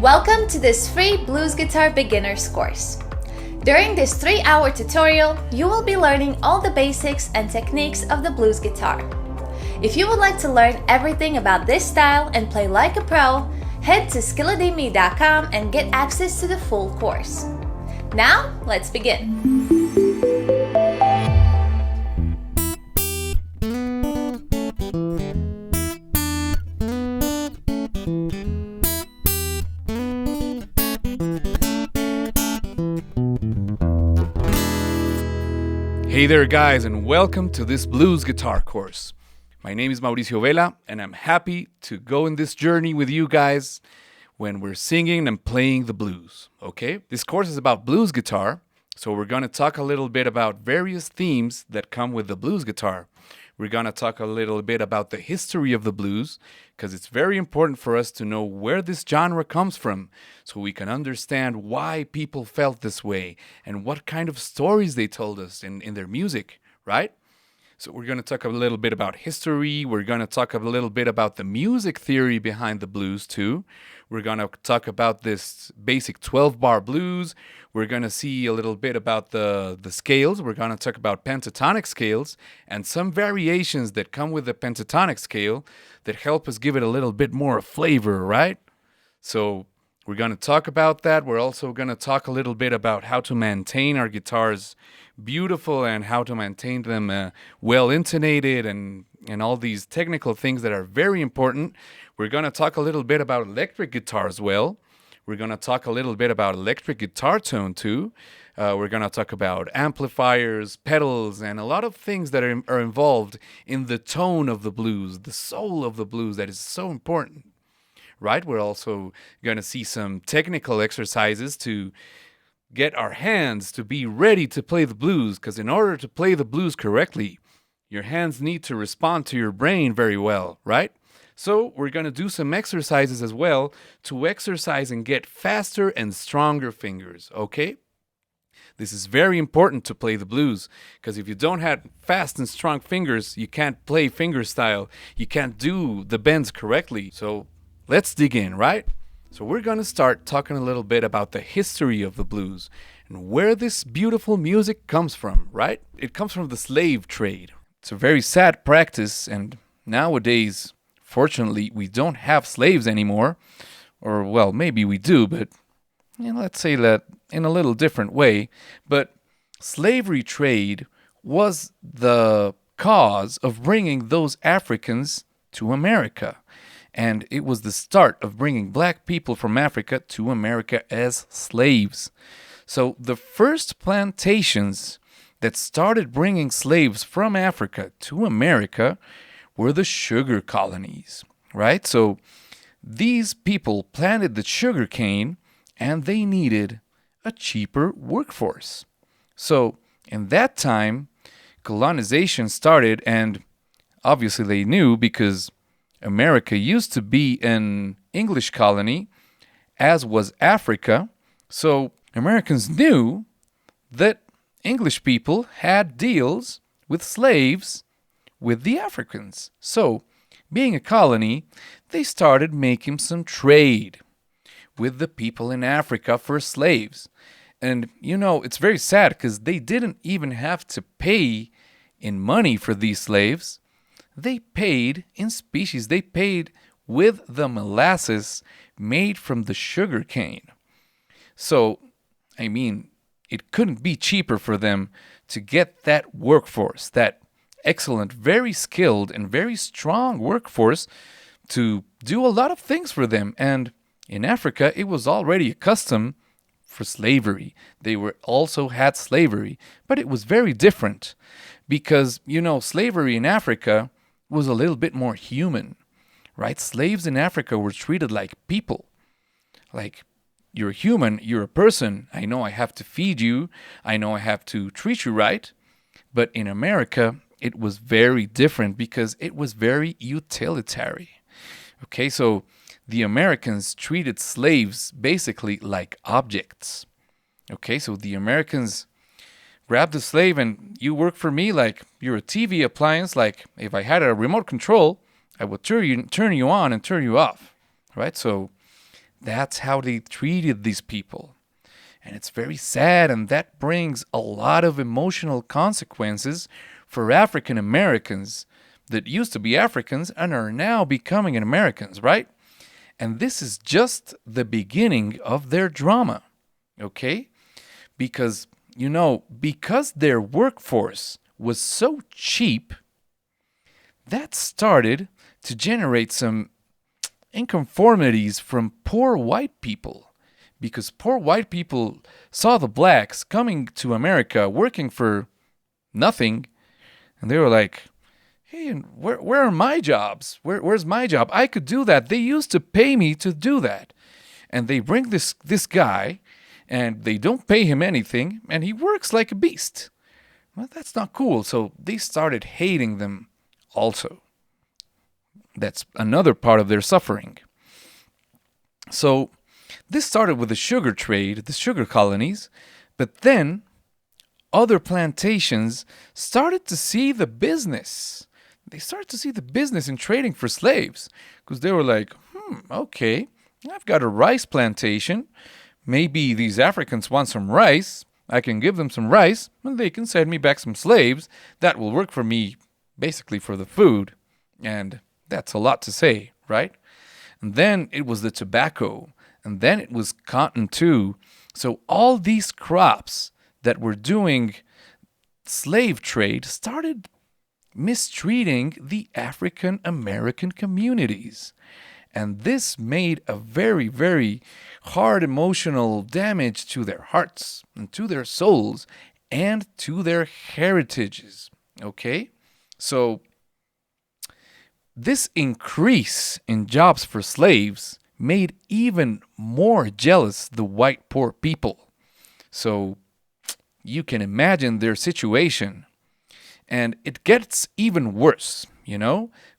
Welcome to this free blues guitar beginners course. During this 3-hour tutorial, you will be learning all the basics and techniques of the blues guitar. If you would like to learn everything about this style and play like a pro, head to skillademy.com and get access to the full course. Now, let's begin. Hey there guys, and welcome to this blues guitar course. My name is Mauricio Vela and I'm happy to go in this journey with you guys when we're singing and playing the blues, okay? This course is about blues guitar, so we're going to talk a little bit about various themes that come with the blues guitar. We're going to talk a little bit about the history of the blues, because it's very important for us to know where this genre comes from so we can understand why people felt this way and what kind of stories they told us in their music, right? So we're going to talk a little bit about history. We're going to talk a little bit about the music theory behind the blues too. We're going to talk about this basic 12-bar blues. We're going to see a little bit about the scales. We're going to talk about pentatonic scales and some variations that come with the pentatonic scale that help us give it a little bit more flavor, right? So we're going to talk about that. We're also going to talk a little bit about how to maintain our guitars beautiful and how to maintain them well intonated and all these technical things that are very important. We're going to talk a little bit about electric guitar as well. We're going to talk a little bit about electric guitar tone too. We're going to talk about amplifiers, pedals, and a lot of things that are involved in the tone of the blues, the soul of the blues that is so important, right? We're also going to see some technical exercises to get our hands to be ready to play the blues, because in order to play the blues correctly, your hands need to respond to your brain very well, right? So we're going to do some exercises as well to exercise and get faster and stronger fingers, okay? This is very important to play the blues, because if you don't have fast and strong fingers, you can't play fingerstyle. You can't do the bends correctly. So let's dig in, right? So we're going to start talking a little bit about the history of the blues and where this beautiful music comes from, right? It comes from the slave trade. It's a very sad practice, and nowadays, fortunately, we don't have slaves anymore. Or, well, maybe we do, but let's say that in a little different way. But slavery trade was the cause of bringing those Africans to America. And it was the start of bringing black people from Africa to America as slaves. So the first plantations that started bringing slaves from Africa to America were the sugar colonies, right? So these people planted the sugar cane and they needed a cheaper workforce. So in that time, colonization started, and obviously they knew, because America used to be an English colony, as was Africa. So Americans knew that English people had deals with slaves with the Africans. So, being a colony, they started making some trade with the people in Africa for slaves. And, it's very sad because they didn't even have to pay in money for these slaves. They paid in species. They paid with the molasses made from the sugar cane. So, it couldn't be cheaper for them to get that workforce, that excellent, very skilled, and very strong workforce to do a lot of things for them. And in Africa, it was already a custom for slavery. They also had slavery, but it was very different because, slavery in Africa was a little bit more human, right? Slaves in Africa were treated like people. Like, you're a human, you're a person. I know I have to feed you. I know I have to treat you right. But in America, it was very different because it was very utilitarian. Okay, so the Americans treated slaves basically like objects. Okay, so the Americans grab the slave and you work for me like you're a TV appliance. Like if I had a remote control, I would turn you on and turn you off, right? So That's how they treated these people. And it's very sad, and that brings a lot of emotional consequences for African Americans that used to be Africans and are now becoming Americans, right? And this is just the beginning of their drama, okay? Because, because their workforce was so cheap, that started to generate some inconformities from poor white people. Because poor white people saw the blacks coming to America working for nothing, and they were like, hey, and where are my jobs? Where's my job? I could do that. They used to pay me to do that. And they bring this guy, and they don't pay him anything, and he works like a beast. Well, that's not cool. So they started hating them also. That's another part of their suffering. So this started with the sugar trade, the sugar colonies, but then other plantations started to see the business. They started to see the business in trading for slaves, because they were like, okay, I've got a rice plantation. Maybe these Africans want some rice. I can give them some rice, and they can send me back some slaves. That will work for me, basically for the food. And that's a lot to say, right? And then it was the tobacco, and then it was cotton too. So all these crops that were doing slave trade started mistreating the African American communities. And this made a very, very hard emotional damage to their hearts and to their souls and to their heritages. Okay? So this increase in jobs for slaves made even more jealous the white poor people. So you can imagine their situation. And it gets even worse,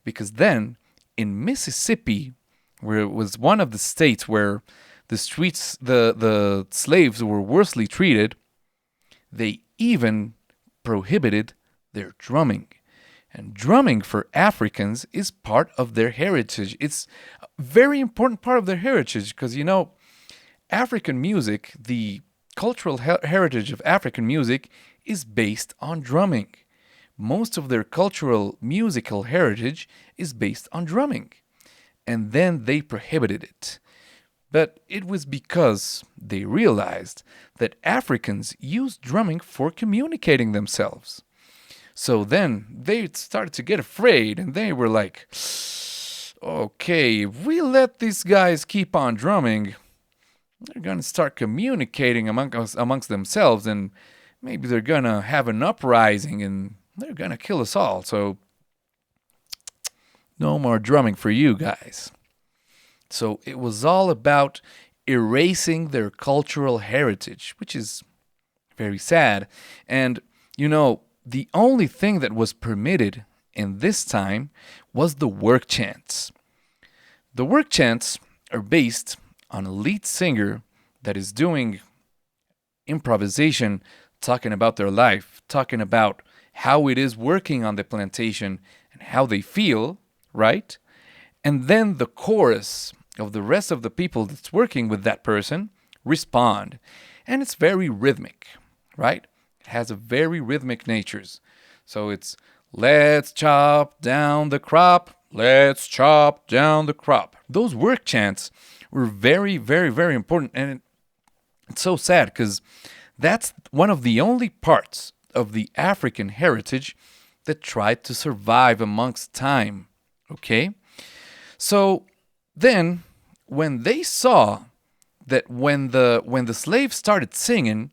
because then in Mississippi, where it was one of the states where the slaves were worsely treated, they even prohibited their drumming. And drumming for Africans is part of their heritage. It's a very important part of their heritage because, African music, the cultural heritage of African music is based on drumming. Most of their cultural musical heritage is based on drumming. And then they prohibited it. But it was because they realized that Africans used drumming for communicating themselves. So then they started to get afraid, and they were like, okay, if we let these guys keep on drumming, they're going to start communicating amongst themselves, and maybe they're going to have an uprising, and they're going to kill us all. So no more drumming for you guys. So it was all about erasing their cultural heritage, which is very sad. And, the only thing that was permitted in this time was the work chants. The work chants are based on a lead singer that is doing improvisation, talking about their life, talking about how it is working on the plantation and how they feel, right? And then the chorus of the rest of the people that's working with that person respond. And it's very rhythmic, right? It has a very rhythmic natures. So it's, let's chop down the crop, let's chop down the crop. Those work chants were very, very, very important. And it's so sad because that's one of the only parts of the African heritage that tried to survive amongst time. Okay? So then when they saw that when the slaves started singing,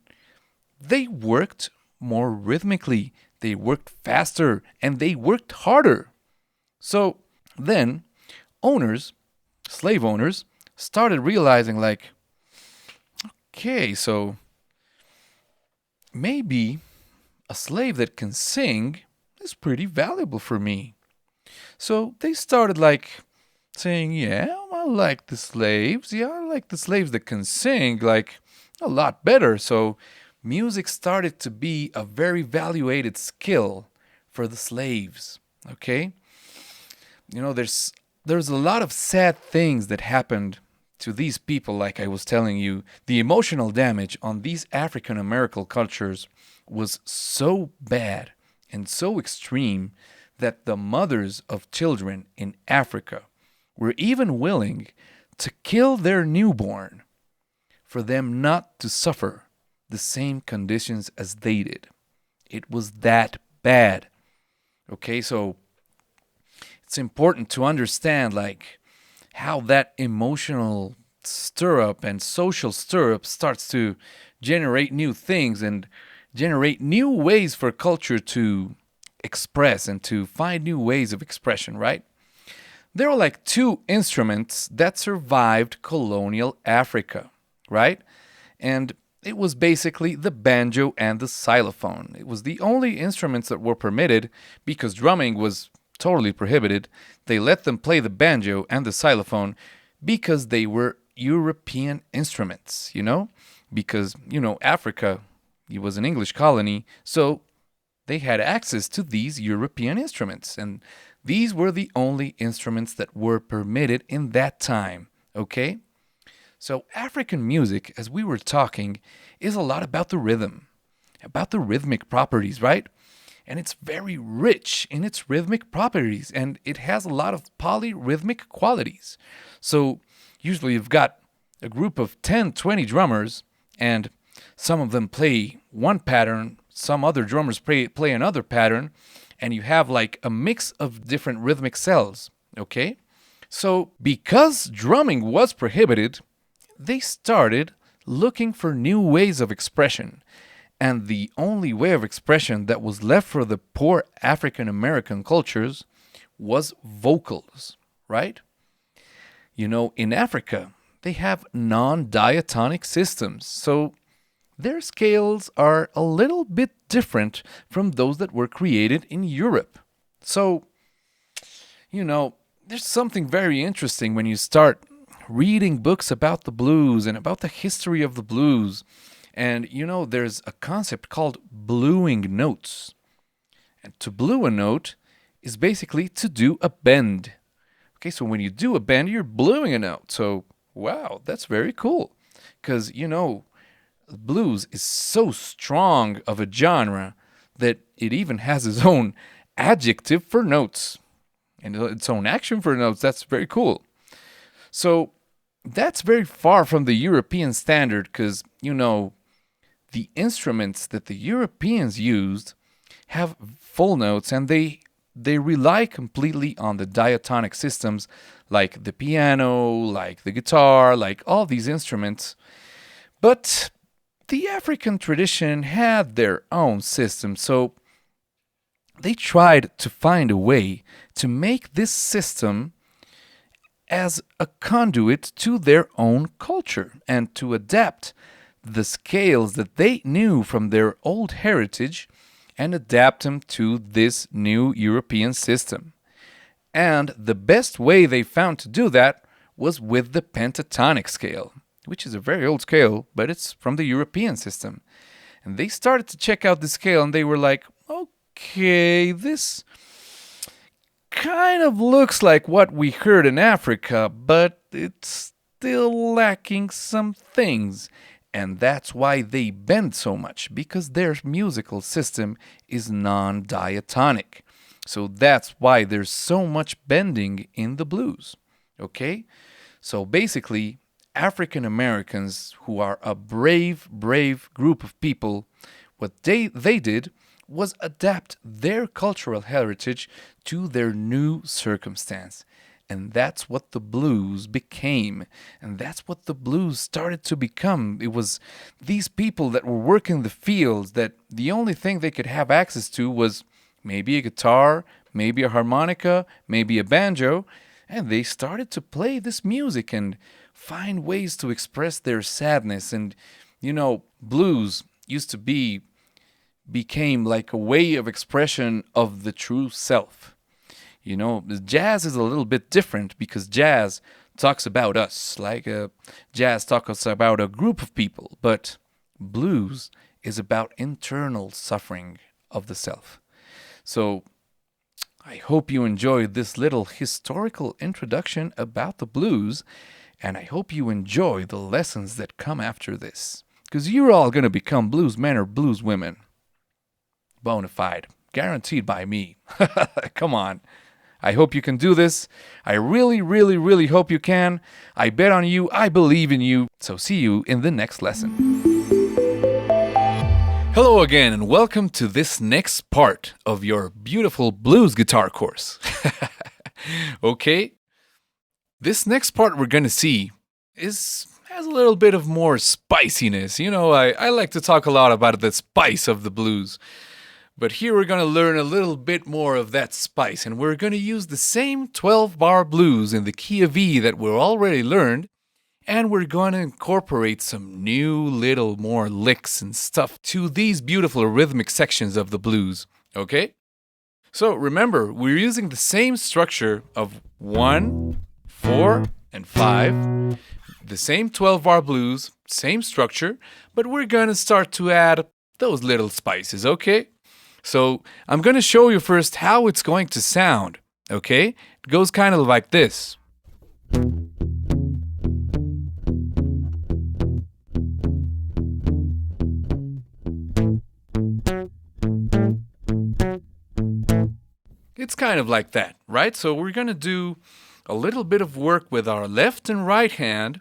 they worked more rhythmically, they worked faster, and they worked harder. So then slave owners, started realizing like, okay, so maybe a slave that can sing is pretty valuable for me. So they started like saying, yeah, I like the slaves. Yeah, I like the slaves that can sing like a lot better. So music started to be a very valuated skill for the slaves. Okay? There's a lot of sad things that happened to these people, like I was telling you, the emotional damage on these African American cultures was so bad and so extreme that the mothers of children in Africa were even willing to kill their newborn for them not to suffer the same conditions as they did. It was that bad. Okay, so it's important to understand like how that emotional stirrup and social stirrup starts to generate new things and generate new ways for culture to express and to find new ways of expression, right? There are like two instruments that survived colonial Africa, right? And it was basically the banjo and the xylophone. It was the only instruments that were permitted because drumming was totally prohibited. They let them play the banjo and the xylophone because they were European instruments, because, Africa, it was an English colony, so they had access to these European instruments. And these were the only instruments that were permitted in that time, okay? So African music, as we were talking, is a lot about the rhythm, about the rhythmic properties, right? And it's very rich in its rhythmic properties, and it has a lot of polyrhythmic qualities. So usually you've got a group of 10, 20 drummers, and some of them play one pattern, some other drummers play another pattern, and you have like a mix of different rhythmic cells, okay? So because drumming was prohibited, they started looking for new ways of expression. And the only way of expression that was left for the poor African American cultures was vocals, right? In Africa, they have non-diatonic systems. So their scales are a little bit different from those that were created in Europe. So, there's something very interesting when you start reading books about the blues and about the history of the blues. And, there's a concept called bluing notes. And to blue a note is basically to do a bend. Okay, so when you do a bend, you're bluing a note. So, wow, that's very cool. Because, blues is so strong of a genre that it even has its own adjective for notes and its own action for notes. That's very cool. So that's very far from the European standard because, the instruments that the Europeans used have full notes and they rely completely on the diatonic systems like the piano, like the guitar, like all these instruments. But the African tradition had their own system, so they tried to find a way to make this system as a conduit to their own culture and to adapt the scales that they knew from their old heritage and adapt them to this new European system. And the best way they found to do that was with the pentatonic scale, which is a very old scale, but it's from the European system. And they started to check out the scale and they were like, okay, this kind of looks like what we heard in Africa, but it's still lacking some things. And that's why they bend so much, because their musical system is non-diatonic. So that's why there's so much bending in the blues. Okay? So basically, African Americans, who are a brave group of people, what they did was adapt their cultural heritage to their new circumstance. And that's what the blues became. And that's what the blues started to become. It was these people that were working the fields that the only thing they could have access to was maybe a guitar, maybe a harmonica, maybe a banjo. And they started to play this music and find ways to express their sadness. And, blues used to became like a way of expression of the true self. Jazz is a little bit different because jazz talks about us, like jazz talks about a group of people, but blues is about internal suffering of the self. So I hope you enjoyed this little historical introduction about the blues, and I hope you enjoy the lessons that come after this, because you're all going to become blues men or blues women. Bona fide. Guaranteed by me. Come on. I hope you can do this. I really, really, really hope you can. I bet on you. I believe in you. So see you in the next lesson. Hello again, and welcome to this next part of your beautiful blues guitar course. Okay? This next part we're going to see has a little bit of more spiciness. You know, I like to talk a lot about the spice of the blues. But here we're going to learn a little bit more of that spice, and we're going to use the same 12-bar blues in the key of E that we're already learned, and we're going to incorporate some new little more licks and stuff to these beautiful rhythmic sections of the blues, okay? So remember, we're using the same structure of 1, 4, and 5, the same 12-bar blues, same structure, but we're going to start to add those little spices, okay? So I'm going to show you first how it's going to sound, okay? It goes kind of like this. It's kind of like that, right? So we're going to do a little bit of work with our left and right hand,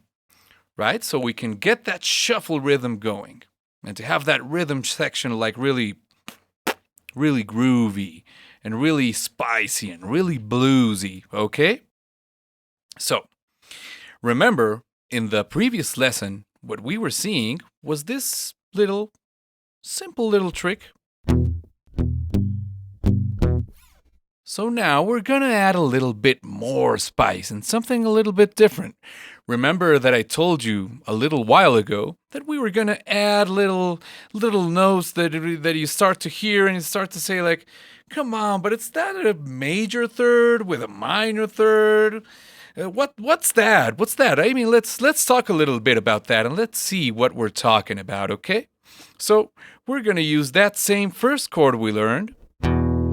right? So we can get that shuffle rhythm going and to have that rhythm section like really groovy and really spicy and really bluesy, okay? So, remember, in the previous lesson, what we were seeing was this simple little trick. So now we're gonna add a little bit more spice and something a little bit different. Remember that I told you a little while ago that we were gonna add little notes that you start to hear and you start to say like, come on, but it's that a major third with a minor third. What's that? What's that? I mean, let's talk a little bit about that and let's see what we're talking about, okay? So we're gonna use that same first chord we learned,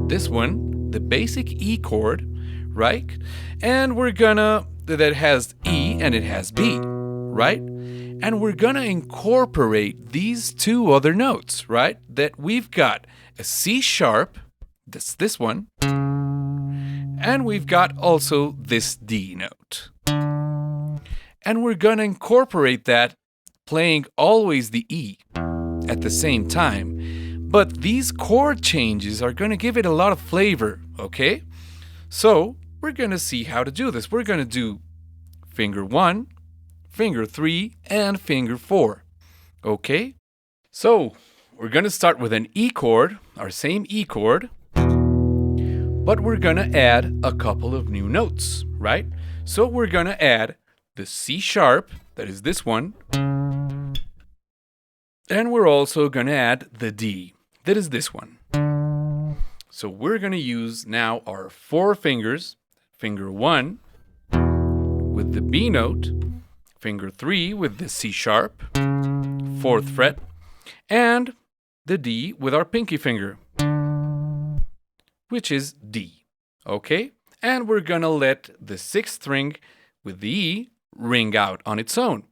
this one, the basic E chord, right? And that has E and it has B, right? And we're gonna incorporate these two other notes, right? That we've got a C sharp, this one, and we've got also this D note. And we're gonna incorporate that playing always the E at the same time. But these chord changes are gonna give it a lot of flavor, okay? So we're gonna see how to do this. We're gonna do finger 1, finger 3, and finger 4, okay? So we're gonna start with an E chord, our same E chord, but we're gonna add a couple of new notes, right? So we're gonna add the C sharp, that is this one, and we're also gonna add the D, that is this one. So we're gonna use now our 4 fingers, finger 1 with the B note, finger 3 with the C sharp, 4th fret, and the D with our pinky finger, which is D, okay? And we're gonna let the 6th string with the E ring out on its own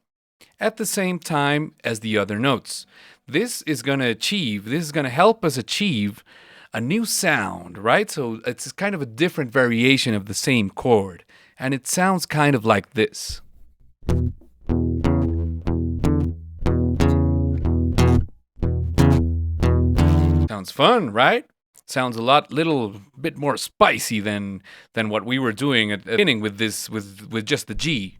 at the same time as the other notes. This is gonna help us achieve a new sound, right? So it's kind of a different variation of the same chord, and it sounds kind of like this. Sounds fun, right? Sounds a little bit more spicy than what we were doing at the beginning with this, with just the G.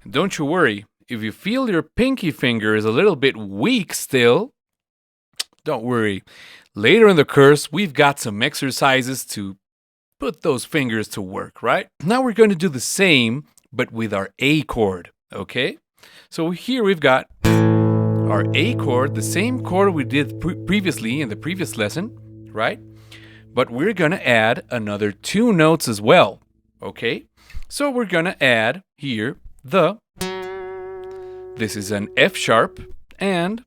Don't you worry, if you feel your pinky finger is a little bit weak still, don't worry. Later in the course, we've got some exercises to put those fingers to work, right? Now we're going to do the same, but with our A chord, okay? So here we've got our A chord, the same chord we did previously in the previous lesson, right? But we're going to add another 2 notes as well, okay? So we're going to add here this is an F sharp, and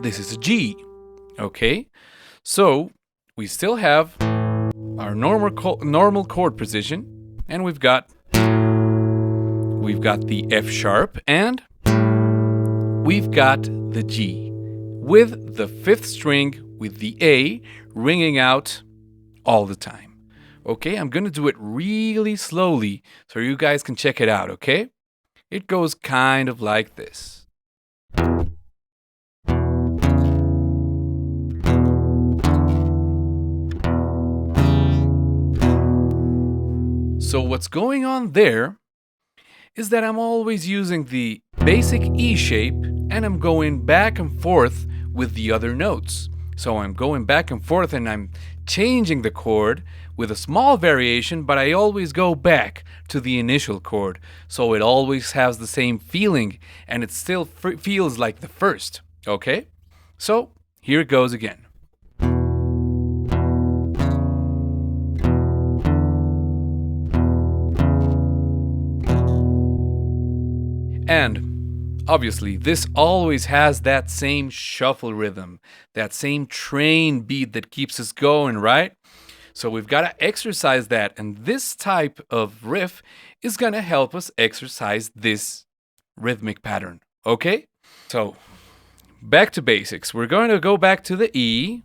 this is a G, okay? So we still have our normal chord position, and we've got the F sharp, and we've got the G, with the 5th string with the A ringing out all the time. Okay, I'm gonna do it really slowly so you guys can check it out, okay? It goes kind of like this. So what's going on there is that I'm always using the basic E shape and I'm going back and forth with the other notes. So I'm going back and forth and I'm changing the chord with a small variation, but I always go back to the initial chord. So it always has the same feeling and it still feels like the first. Okay? So here it goes again. And obviously, this always has that same shuffle rhythm, that same train beat that keeps us going, right? So we've got to exercise that, and this type of riff is going to help us exercise this rhythmic pattern, okay? So, back to basics. We're going to go back to the E.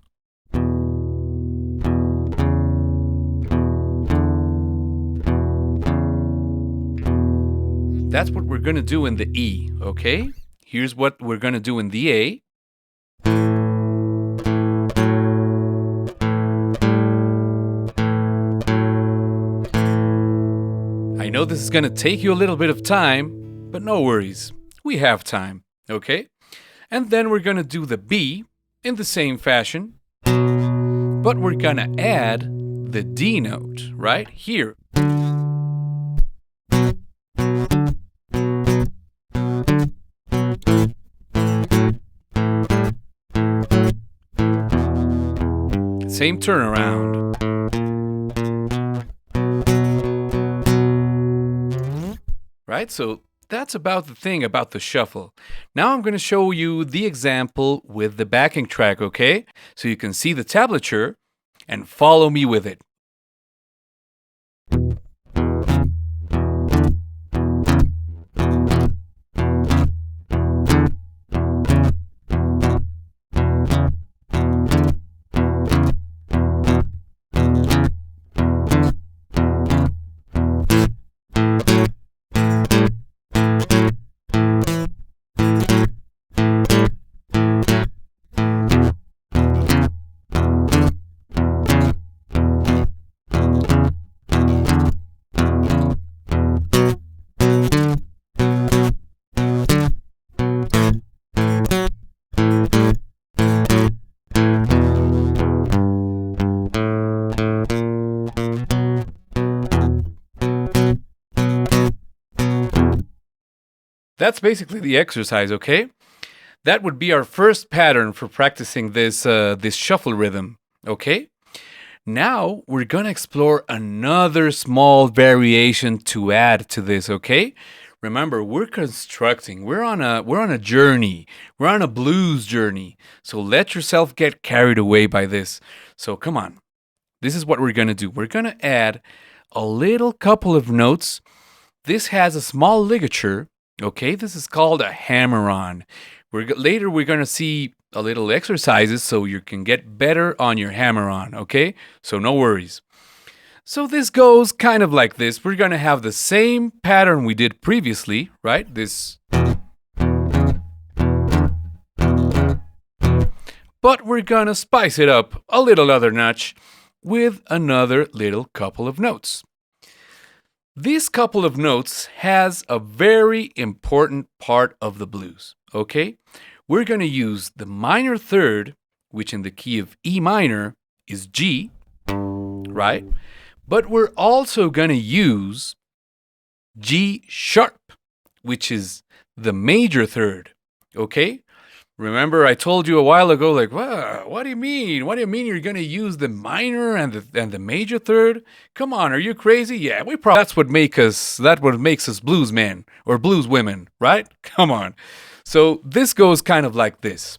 That's what we're going to do in the E, okay? Here's what we're going to do in the A. I know this is going to take you a little bit of time, but no worries. We have time, okay? And then we're going to do the B in the same fashion, but we're going to add the D note right here. Same turnaround. Right? So that's about the thing about the shuffle. Now I'm going to show you the example with the backing track, okay? So you can see the tablature and follow me with it. That's basically the exercise, okay? That would be our first pattern for practicing this shuffle rhythm, okay? Now we're gonna explore another small variation to add to this, okay? Remember, we're constructing. We're on a journey. We're on a blues journey. So let yourself get carried away by this. So come on. This is what we're gonna do. We're gonna add a little couple of notes. This has a small ligature. Okay, this is called a hammer-on. Later we're going to see a little exercises so you can get better on your hammer-on, okay? So no worries. So this goes kind of like this. We're going to have the same pattern we did previously, right? This. But we're going to spice it up a little other notch with another little couple of notes. This couple of notes has a very important part of the blues, okay? We're going to use the minor third, which in the key of E minor is G, right? But we're also going to use G sharp, which is the major third, okay? Remember, I told you a while ago, like, what do you mean? What do you mean you're going to use the minor and the major third? Come on, are you crazy? Yeah, that's what makes us blues men or blues women, right? Come on. So this goes kind of like this.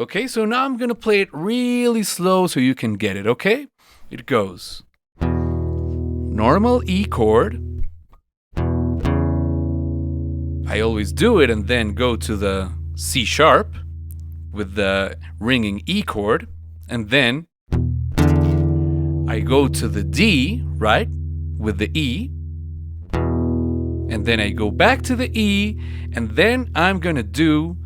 Okay, so now I'm gonna play it really slow so you can get it, okay? It goes normal E chord. I always do it and then go to the C sharp with the ringing E chord, and then I go to the D, right, with the E, and then I go back to the E, and then I'm gonna do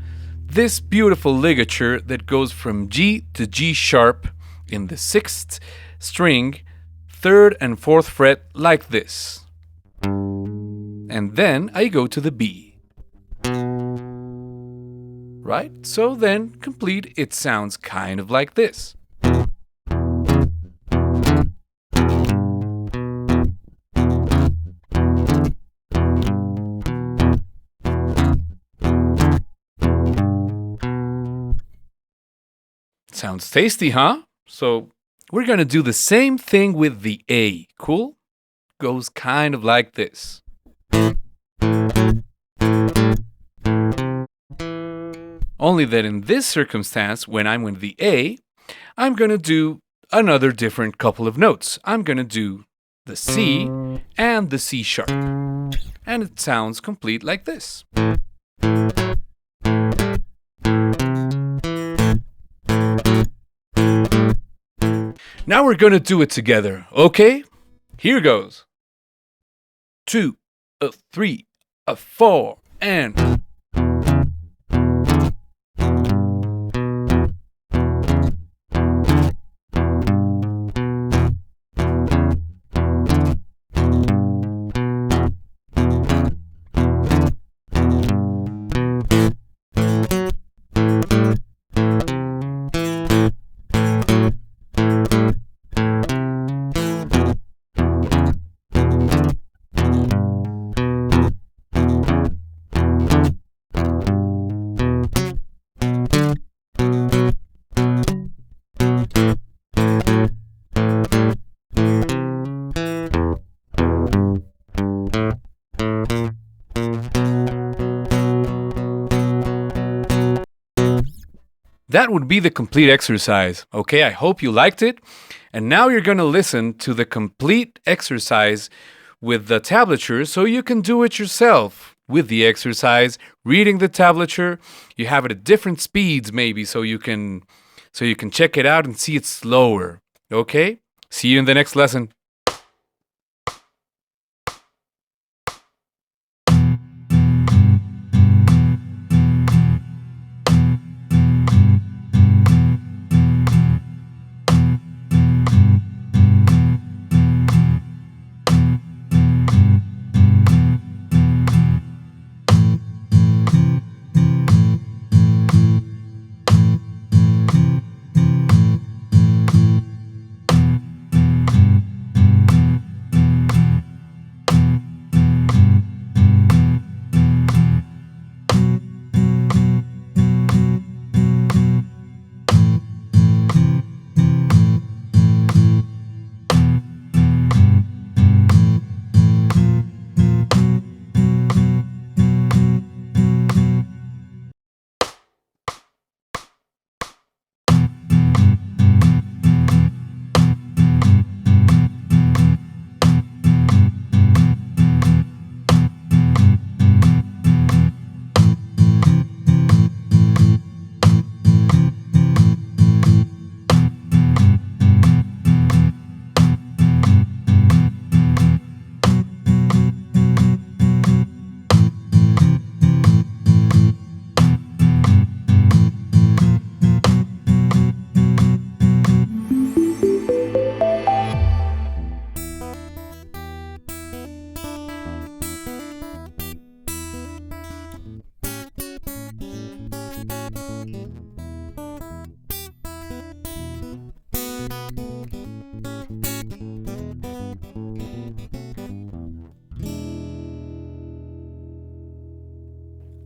this beautiful ligature that goes from G to G sharp in the 6th string, 3rd and 4th fret like this. And then I go to the B. Right? So then, complete, it sounds kind of like this. Sounds tasty, huh? So we're gonna do the same thing with the A. Cool? Goes kind of like this. Only that in this circumstance, when I'm with the A, I'm gonna do another different couple of notes. I'm gonna do the C and the C sharp. And it sounds complete like this. Now we're gonna do it together, okay? Here goes. 2, 3, 4, and... That would be the complete exercise. Okay, I hope you liked it. And now you're going to listen to the complete exercise with the tablature so you can do it yourself with the exercise, reading the tablature. You have it at different speeds maybe so you can check it out and see it slower. Okay? See you in the next lesson.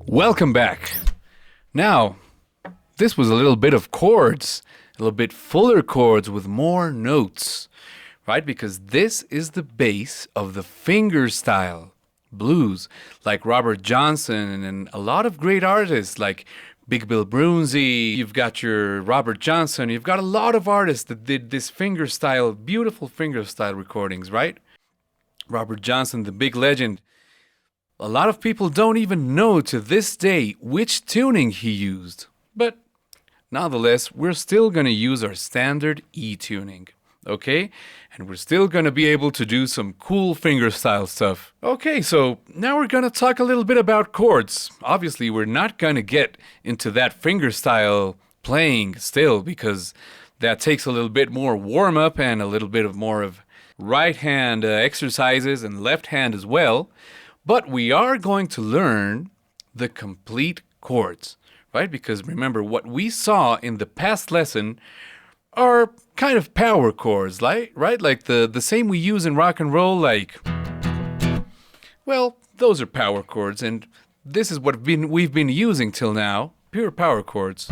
Welcome back. Now, this was a little bit of chords, a little bit fuller chords with more notes, right? Because this is the base of the fingerstyle blues, like Robert Johnson and a lot of great artists like Big Bill Broonzy, you've got your Robert Johnson, you've got a lot of artists that did this fingerstyle, beautiful fingerstyle recordings, right? Robert Johnson, the big legend. A lot of people don't even know to this day which tuning he used. But nonetheless, we're still going to use our standard E tuning, okay? And we're still going to be able to do some cool fingerstyle stuff. Okay, so now we're going to talk a little bit about chords. Obviously, we're not going to get into that fingerstyle playing still because that takes a little bit more warm-up and a little bit of more of right hand exercises and left hand as well. But we are going to learn the complete chords, right? Because remember, what we saw in the past lesson are kind of power chords, right? Like the same we use in rock and roll, like, well, those are power chords, and this is what we've been using till now, pure power chords.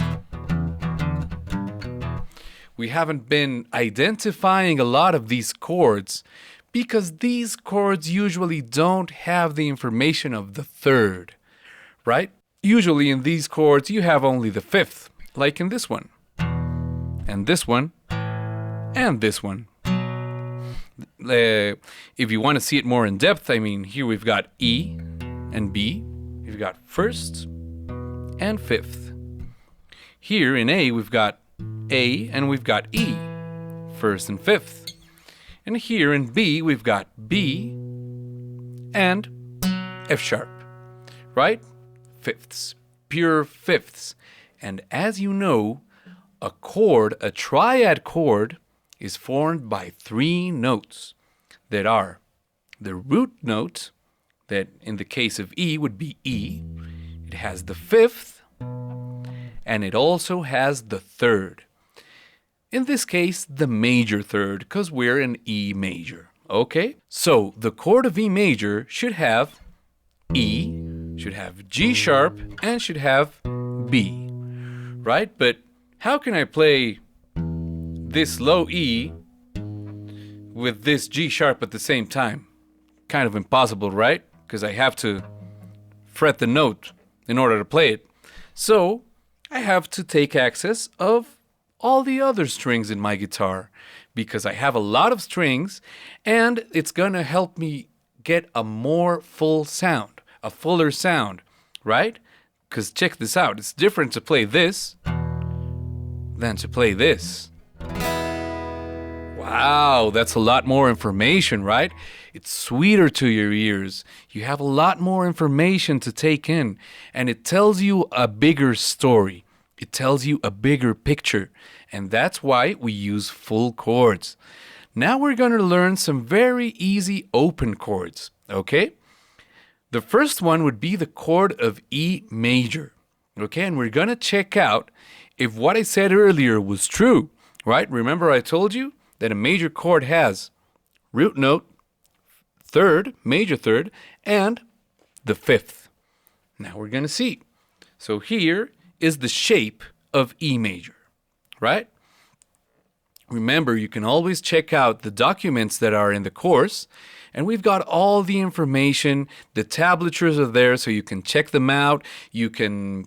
We haven't been identifying a lot of these chords because these chords usually don't have the information of the third, right? Usually in these chords you have only the fifth, like in this one, and this one, and this one. If you want to see it more in depth, I mean, here we've got E and B, we've got first and fifth. Here in A we've got A and we've got E, first and fifth. And here in B, we've got B and F sharp, right? Fifths, pure fifths. And as you know, a chord, a triad chord, is formed by three notes that are the root note, that in the case of E would be E. It has the fifth, and it also has the third. In this case, the major third, because we're in E major, okay? So the chord of E major should have E, should have G sharp, and should have B, right? But how can I play this low E with this G sharp at the same time? Kind of impossible, right? Because I have to fret the note in order to play it. So I have to take access of all the other strings in my guitar because I have a lot of strings and it's gonna help me get a more full sound, a fuller sound, right? Because check this out, it's different to play this than to play this. Wow, that's a lot more information, right? It's sweeter to your ears. You have a lot more information to take in and it tells you a bigger story. It tells you a bigger picture, and that's why we use full chords. Now we're going to learn some very easy open chords, okay? The first one would be the chord of E major, okay? And we're going to check out if what I said earlier was true, right? Remember I told you that a major chord has root note, third, major third, and the fifth. Now we're going to see. So here is the shape of E major, right? Remember, you can always check out the documents that are in the course, and we've got all the information. The tablatures are there, so you can check them out. You can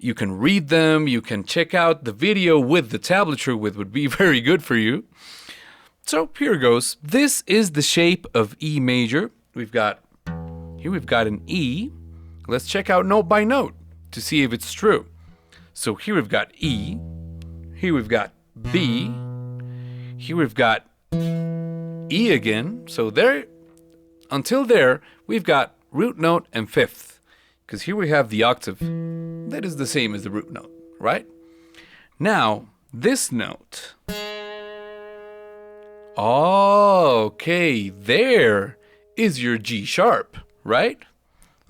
read them. You can check out the video with the tablature, which would be very good for you. So here goes. This is the shape of E major. We've got an E. Let's check out note by note to see if it's true. So here we've got E, here we've got B, here we've got E again. So there, until there, we've got root note and fifth, because here we have the octave that is the same as the root note, right? Now, this note. Okay, there is your G sharp, right?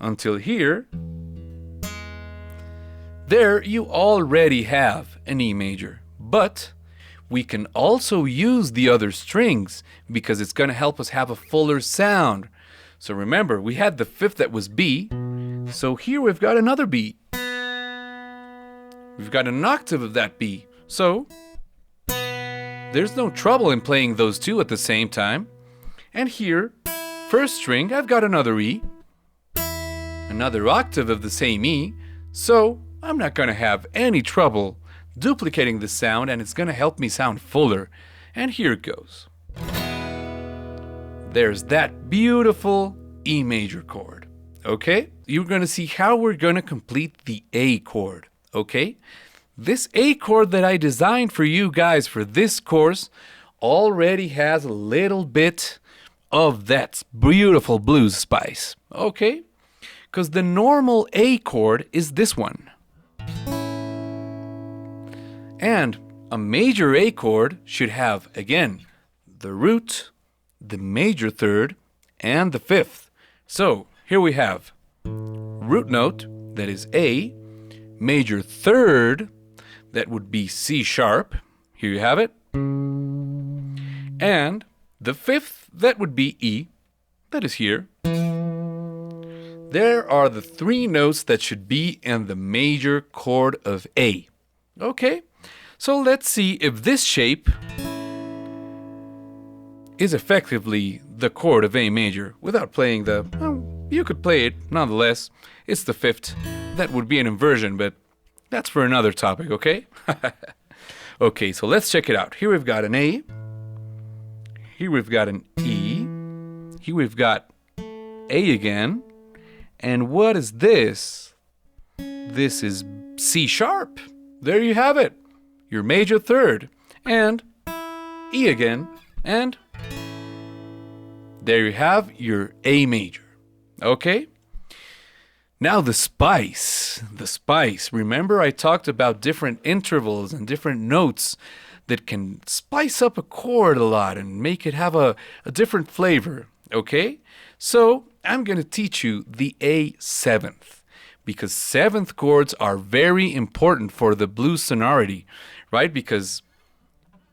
Until here. There you already have an E major, but we can also use the other strings because it's going to help us have a fuller sound. So remember, we had the fifth that was B, so here we've got another B. We've got an octave of that B, so there's no trouble in playing those two at the same time. And here, first string, I've got another E, another octave of the same E, so I'm not going to have any trouble duplicating the sound, and it's going to help me sound fuller. And here it goes. There's that beautiful E major chord. Okay? You're going to see how we're going to complete the A chord. Okay? This A chord that I designed for you guys for this course already has a little bit of that beautiful blues spice. Okay? Because the normal A chord is this one. And a major A chord should have, again, the root, the major third, and the fifth. So here we have root note, that is A, major third, that would be C sharp. Here you have it. And the fifth, that would be E, that is here. There are the three notes that should be in the major chord of A. Okay, so let's see if this shape is effectively the chord of A major without playing the... Well, you could play it nonetheless. It's the fifth. That would be an inversion, but that's for another topic, okay? Okay, so let's check it out. Here we've got an A. Here we've got an E. Here we've got A again. And what is this? This is C sharp. There you have it. Your major third. And E again. And there you have your A major. Okay? Now the spice. The spice. Remember I talked about different intervals and different notes that can spice up a chord a lot and make it have a different flavor. Okay? So I'm going to teach you the A seventh, because seventh chords are very important for the blues sonority, right? Because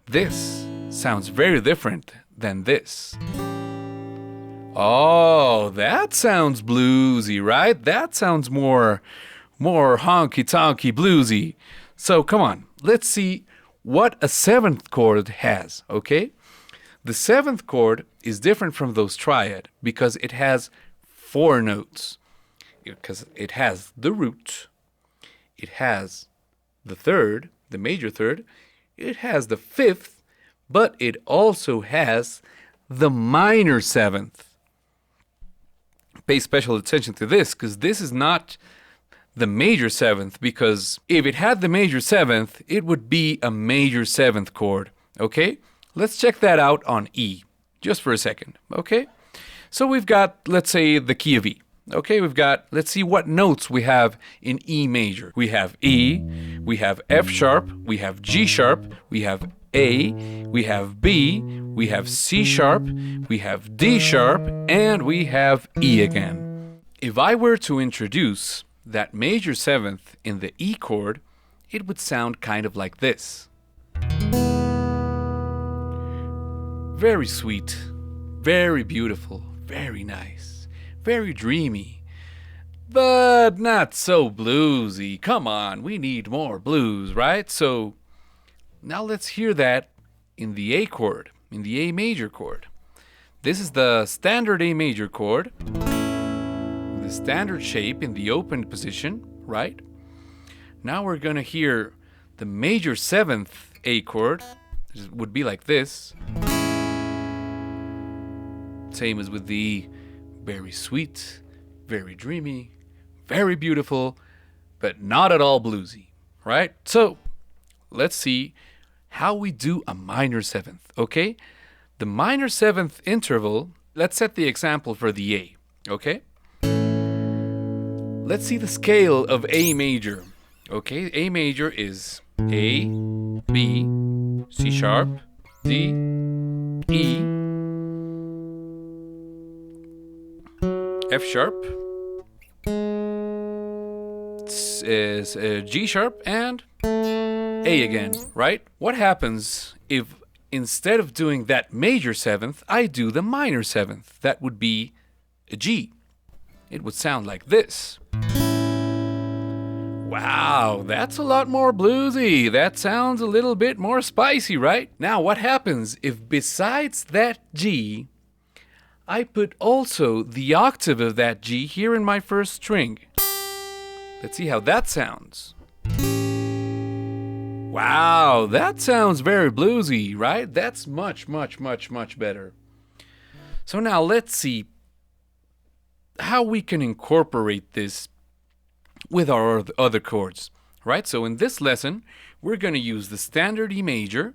this sounds very different than this. Oh, that sounds bluesy, right? That sounds more honky-tonky bluesy. So come on, let's see what a seventh chord has, okay? The seventh chord is different from those triad because it has four notes. Because it has the root, it has the third, the major third, it has the fifth, but it also has the minor seventh. Pay special attention to this, because this is not the major seventh, because if it had the major seventh, it would be a major seventh chord, okay? Let's check that out on E, just for a second, okay? So we've got, let's say, the key of E. Okay, let's see what notes we have in E major. We have E, we have F sharp, we have G sharp, we have A, we have B, we have C sharp, we have D sharp, and we have E again. If I were to introduce that major seventh in the E chord, it would sound kind of like this. Very sweet, very beautiful, very nice, very dreamy, but not so bluesy. Come on, we need more blues, right? So now let's hear that in the A chord, in the A major chord. This is the standard A major chord, the standard shape in the opened position, right? Now we're gonna hear the major seventh A chord. It would be like this. Same as with the very sweet, very dreamy, very beautiful, but not at all bluesy, right? So let's see how we do a minor seventh, okay? The minor seventh interval, let's set the example for the A, okay? Let's see the scale of A major, okay? A major is A, B, C sharp, D, E, F sharp, is G sharp, and A again, right? What happens if instead of doing that major seventh, I do the minor seventh? That would be a G. It would sound like this. Wow, that's a lot more bluesy. That sounds a little bit more spicy, right? Now, what happens if besides that G, I put also the octave of that G here in my first string? Let's see how that sounds. Wow, that sounds very bluesy, right? That's much, much, much, much better. So now let's see how we can incorporate this with our other chords, right? So in this lesson, we're going to use the standard E major.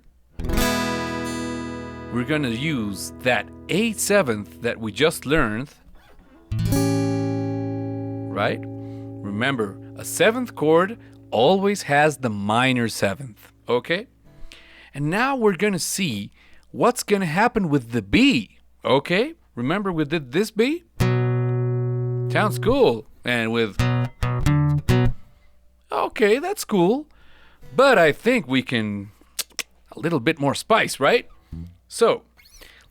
We're going to use that A7th that we just learned, right? Remember, a 7th chord always has the minor 7th, okay? And now we're going to see what's going to happen with the B, okay? Remember we did this B? Sounds cool. And with... Okay, that's cool. But I think we can... a little bit more spice, right? So,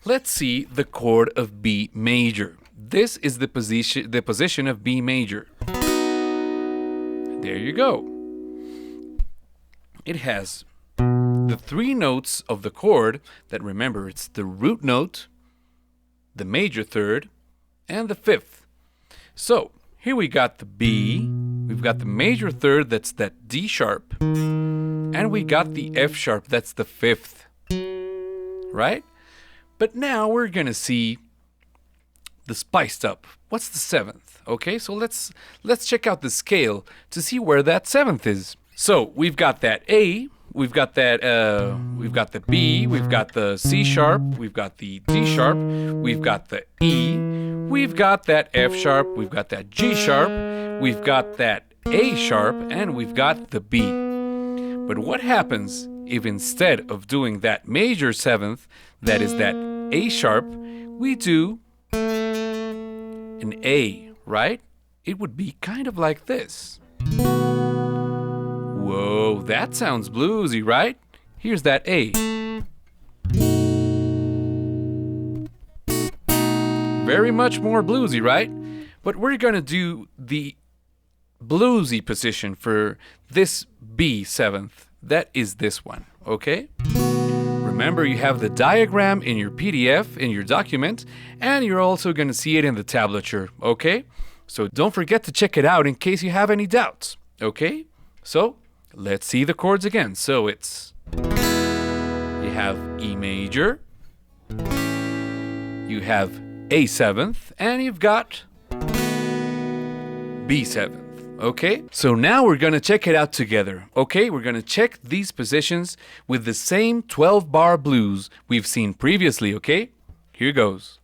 let's see the chord of B major. This is the position of B major. There you go. It has the 3 notes of the chord that, remember, it's the root note, the major third, and the 5th. So, here we got the B, we've got the major third, that's that D sharp, and we got the F sharp, that's the 5th. Right? But now we're gonna see the spiced up. What's the 7th? Okay, so let's check out the scale to see where that 7th is. So we've got that A, we've got that we've got the B, we've got the C sharp, we've got the D sharp, we've got the E, we've got that F sharp, we've got that G sharp, we've got that A sharp, and we've got the B. But what happens if instead of doing that major 7th, that is that A sharp, we do an A, right? It would be kind of like this. Whoa, that sounds bluesy, right? Here's that A. Very much more bluesy, right? But we're gonna do the bluesy position for this B 7th. That is this one, okay? Remember, you have the diagram in your PDF, in your document, and you're also going to see it in the tablature, okay? So don't forget to check it out in case you have any doubts, okay? So, let's see the chords again. So it's... you have E major, you have A 7th, and you've got B 7th. Okay, so now we're gonna check it out together. Okay, we're gonna check these positions with the same 12-bar blues we've seen previously, okay? Here goes.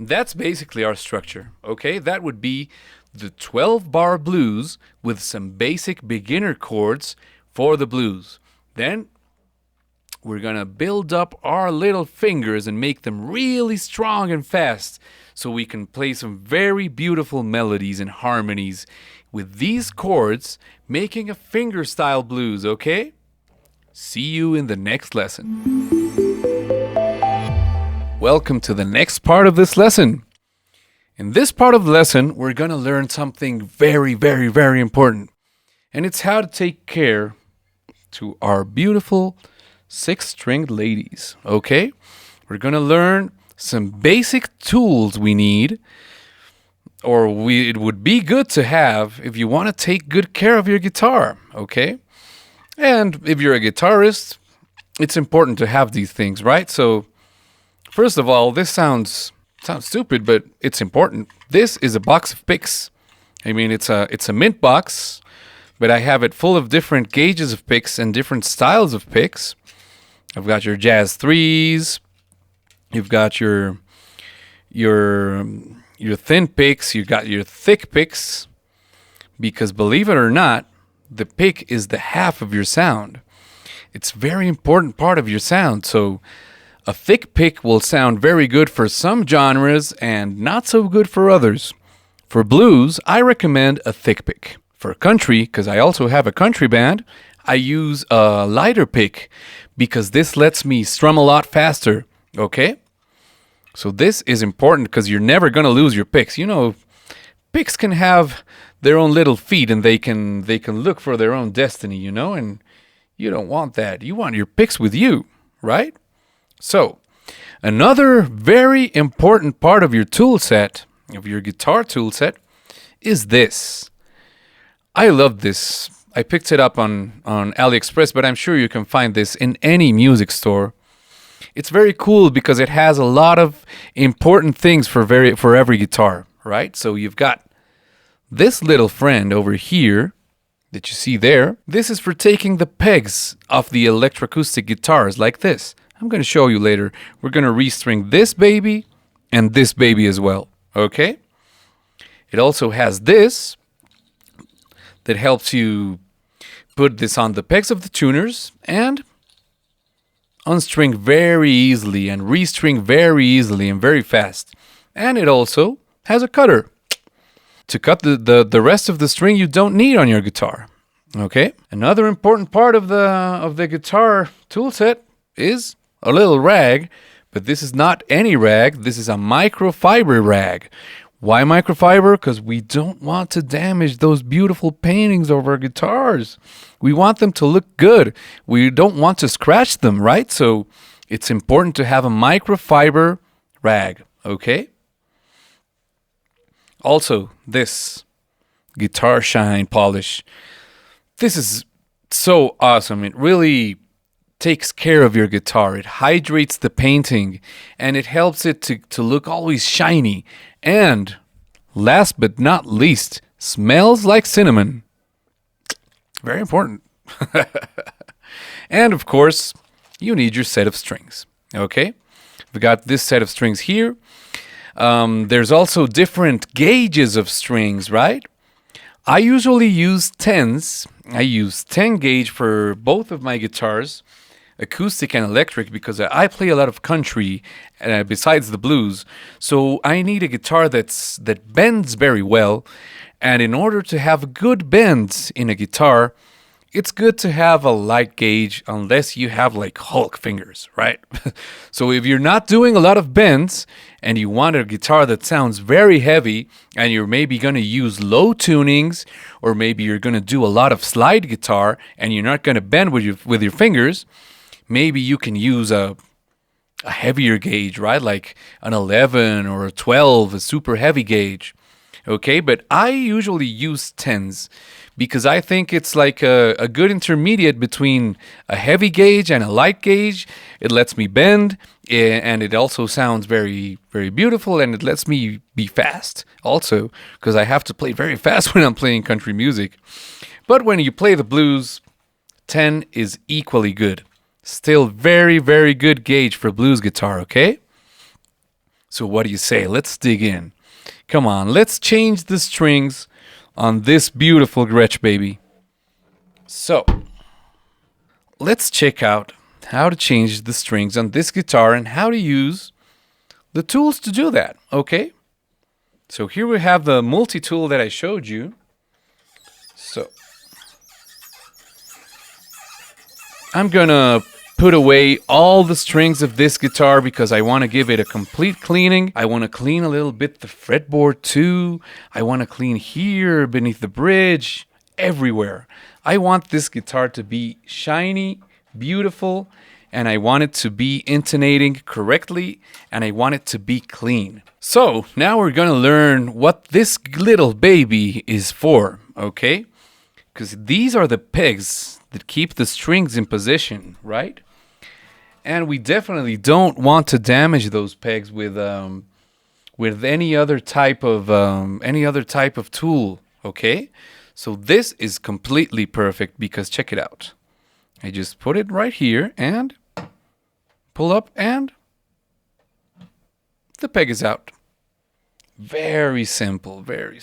That's basically our structure, okay? That would be the 12-bar blues with some basic beginner chords for the blues. Then we're gonna build up our little fingers and make them really strong and fast so we can play some very beautiful melodies and harmonies with these chords, making a finger-style blues, okay? See you in the next lesson. Welcome to the next part of this lesson. In this part of the lesson, we're going to learn something very, very, very important. And it's how to take care to our beautiful 6-stringed ladies, okay? We're going to learn some basic tools we need, or it would be good to have if you want to take good care of your guitar, okay? And if you're a guitarist, it's important to have these things, right? So, first of all, this sounds stupid, but it's important. This is a box of picks. I mean, it's a mint box, but I have it full of different gauges of picks and different styles of picks. I've got your jazz 3s. You've got your thin picks. You've got your thick picks. Because believe it or not, the pick is the half of your sound. It's a very important part of your sound. So a thick pick will sound very good for some genres and not so good for others. For blues, I recommend a thick pick. For country, because I also have a country band, I use a lighter pick because this lets me strum a lot faster Okay? So this is important because you're never going to lose your picks. You know, picks can have their own little feet and they can look for their own destiny, you know, and you don't want that. You want your picks with you, right? So, another very important part of your tool set, of your guitar tool set, is this. I love this. I picked it up on AliExpress, but I'm sure you can find this in any music store. It's very cool because it has a lot of important things for every guitar, right? So you've got this little friend over here that you see there. This is for taking the pegs off the electroacoustic guitars like this. I'm going to show you later. We're going to restring this baby and this baby as well, okay? It also has this that helps you put this on the pegs of the tuners and unstring very easily and restring very easily and very fast. And it also has a cutter to cut the rest of the string you don't need on your guitar. Okay? Another important part of the guitar toolset is a little rag, but this is not any rag. This is a microfiber rag. Why microfiber? Because we don't want to damage those beautiful paintings of our guitars. We want them to look good. We don't want to scratch them, right? So it's important to have a microfiber rag, okay? Also, this guitar shine polish. This is so awesome. It really takes care of your guitar. It hydrates the painting and it helps it to look always shiny. And last but not least, smells like cinnamon. Very important. And of course, you need your set of strings. Okay? We've got this set of strings here. There's also different gauges of strings, right? I usually use 10s. I use 10 gauge for both of my guitars, acoustic and electric, because I play a lot of country besides the blues. So I need a guitar that bends very well. And in order to have good bends in a guitar, it's good to have a light gauge unless you have like Hulk fingers, right? So if you're not doing a lot of bends and you want a guitar that sounds very heavy and you're maybe going to use low tunings, or maybe you're going to do a lot of slide guitar and you're not going to bend with your fingers, maybe you can use a heavier gauge, right? Like an 11 or a 12, a super heavy gauge. Okay, but I usually use 10s because I think it's like a good intermediate between a heavy gauge and a light gauge. It lets me bend, and it also sounds very, very beautiful, and it lets me be fast also, because I have to play very fast when I'm playing country music. But when you play the blues, 10 is equally good. Still very, very good gauge for blues guitar, okay? So what do you say? Let's dig in. Come on, let's change the strings on this beautiful Gretsch baby. So, let's check out how to change the strings on this guitar and how to use the tools to do that, okay? So here we have the multi-tool that I showed you. So, I'm gonna put away all the strings of this guitar because I want to give it a complete cleaning. I want to clean a little bit the fretboard too. I want to clean here beneath the bridge, everywhere. I want this guitar to be shiny, beautiful, and I want it to be intonating correctly, and I want it to be clean. So now we're going to learn what this little baby is for, okay? Because these are the pegs that keep the strings in position, right? And we definitely don't want to damage those pegs with any other type of tool, okay? So this is completely perfect because check it out. I just put it right here and pull up and the peg is out. Very simple, very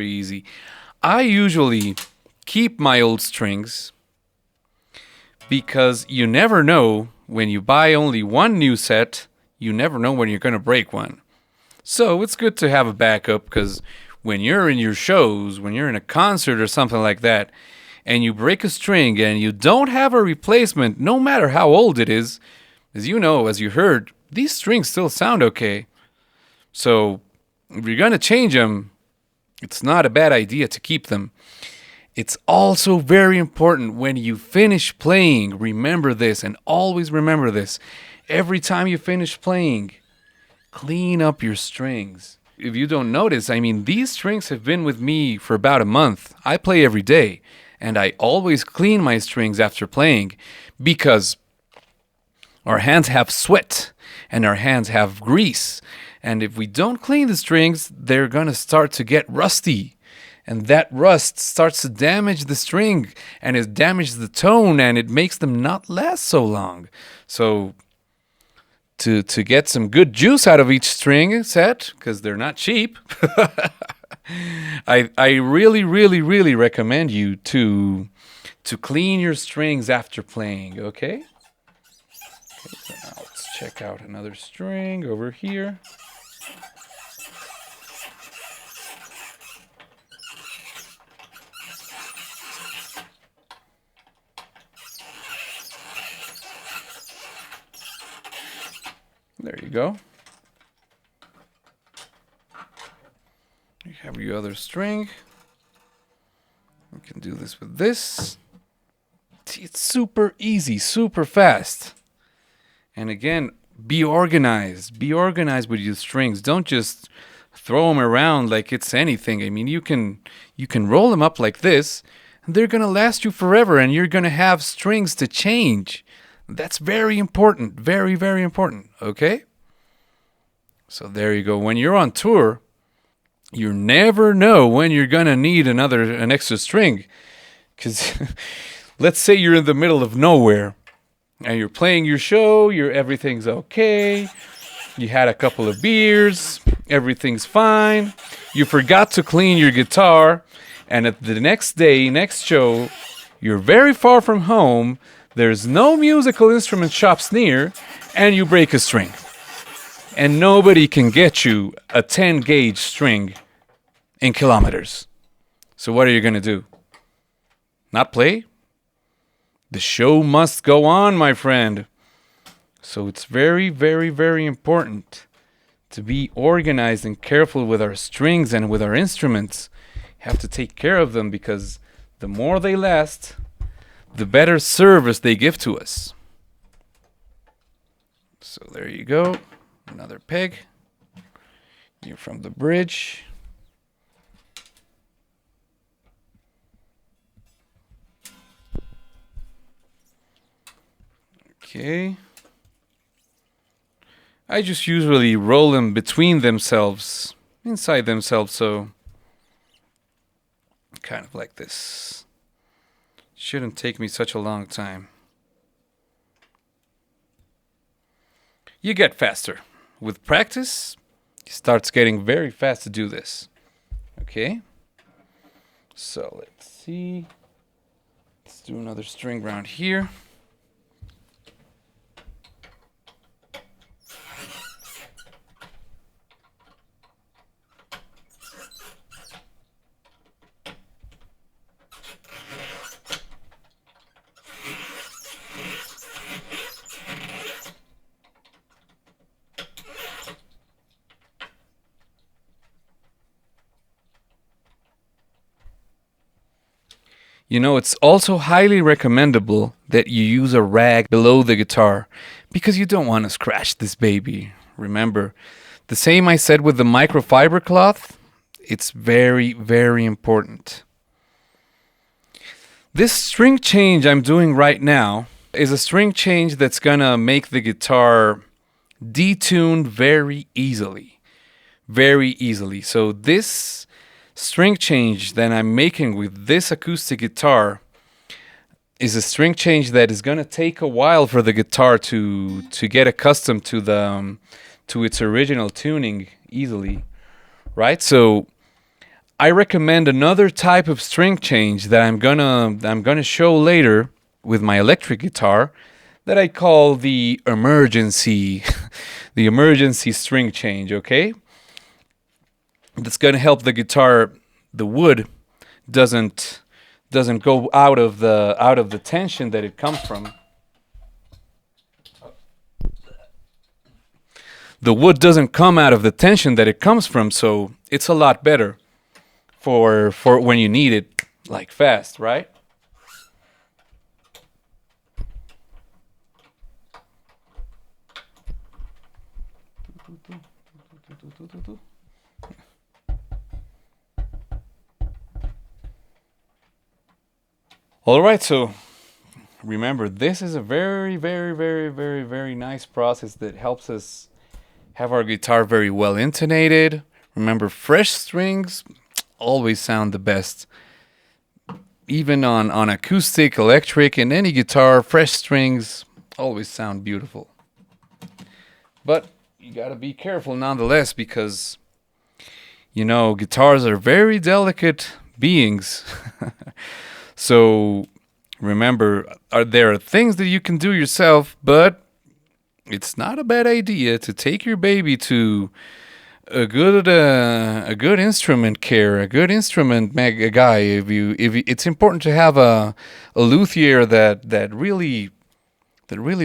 easy. I usually keep my old strings because you never know when you buy only one new set, you never know when you're going to break one. So it's good to have a backup because when you're in your shows, when you're in a concert or something like that, and you break a string and you don't have a replacement, no matter how old it is, As you know, as you heard, these strings still sound okay. So if you're going to change them, it's not a bad idea to keep them. It's also very important when you finish playing, remember this, and always remember this. Every time you finish playing, clean up your strings. If you don't notice, these strings have been with me for about a month. I play every day, and I always clean my strings after playing because our hands have sweat and our hands have grease. And if we don't clean the strings, they're going to start to get rusty. And that rust starts to damage the string, and it damages the tone, and it makes them not last so long. So to get some good juice out of each string set, because they're not cheap, I really, really, really recommend you to clean your strings after playing, okay? So now let's check out another string over here. There you go. You have your other string. We can do this with this. It's super easy, super fast. And again, be organized. Be organized with your strings. Don't just throw them around like it's anything. You can roll them up like this, and they're gonna last you forever, and you're gonna have strings to change. That's very important. Very, very important. Okay? So there you go. When you're on tour, you never know when you're going to need an extra string. Because let's say you're in the middle of nowhere and you're playing your show, everything's okay. You had a couple of beers, everything's fine. You forgot to clean your guitar, and at the next show, you're very far from home. There's no musical instrument shops near, and you break a string. And nobody can get you a 10-gauge string in kilometers. So what are you going to do? Not play? The show must go on, my friend. So it's very, very, very important to be organized and careful with our strings and with our instruments. You have to take care of them, because the more they last, the better service they give to us. So there you go. Another peg. You're from the bridge. Okay. I just usually roll them between themselves, inside themselves, so kind of like this. Shouldn't take me such a long time. You get faster. With practice, it starts getting very fast to do this. Okay? So let's see. Let's do another string round here. You know, it's also highly recommendable that you use a rag below the guitar, because you don't want to scratch this baby. Remember, the same I said with the microfiber cloth, it's very, very important. This string change I'm doing right now is a string change that's gonna make the guitar detuned very easily. Very easily. So this string change that I'm making with this acoustic guitar is a string change that is going to take a while for the guitar to get accustomed to its original tuning easily, right? So I recommend another type of string change that I'm gonna show later with my electric guitar that I call the emergency the emergency string change, okay? That's going to help the guitar, the wood doesn't go out of the tension that it comes from. the wood doesn't come out of the tension that it comes from, so it's a lot better for when you need it like fast, right? All right, so remember, this is a very, very, very, very, very nice process that helps us have our guitar very well intonated. Remember, fresh strings always sound the best. Even on acoustic, electric, and any guitar, fresh strings always sound beautiful. But you gotta be careful nonetheless, because, you know, guitars are very delicate beings. So remember, there are things that you can do yourself, but it's not a bad idea to take your baby to a good instrument care, a good instrument guy. If it's important to have a luthier that really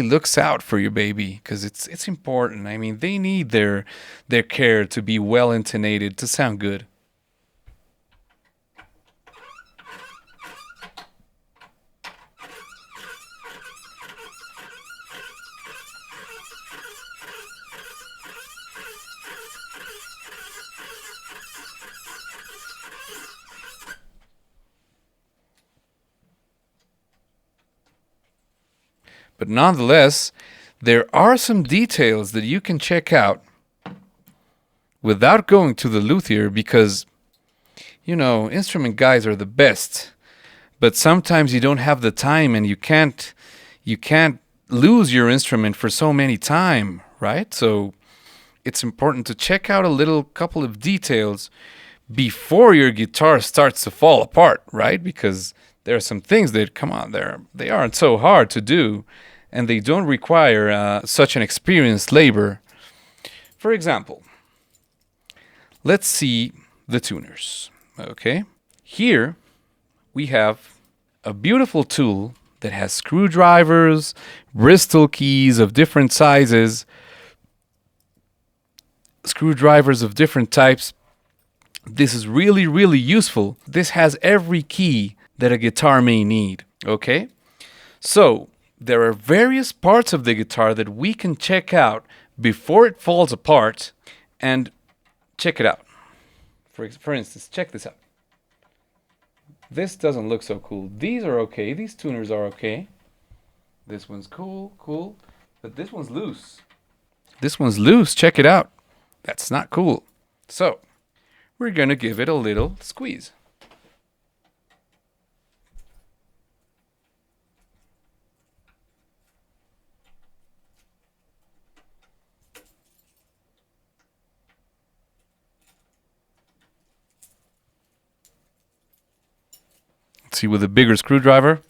looks out for your baby, because it's important. I mean, they need their care to be well intonated, to sound good. But nonetheless, there are some details that you can check out without going to the luthier, because, you know, instrument guys are the best. But sometimes you don't have the time, and you can't lose your instrument for so many time, right? So it's important to check out a little couple of details before your guitar starts to fall apart, right? Because there are some things that, come on, they aren't so hard to do, and they don't require such an experienced labor. For example, let's see the tuners, okay? Here we have a beautiful tool that has screwdrivers, Bristol keys of different sizes, screwdrivers of different types. This is really, really useful. This has every key that a guitar may need, okay? So there are various parts of the guitar that we can check out before it falls apart, and check it out. For instance, check this out. This doesn't look so cool. These are okay. These tuners are okay. This one's cool, but this one's loose. This one's loose. Check it out. That's not cool. So we're gonna give it a little squeeze. Let's see with a bigger screwdriver.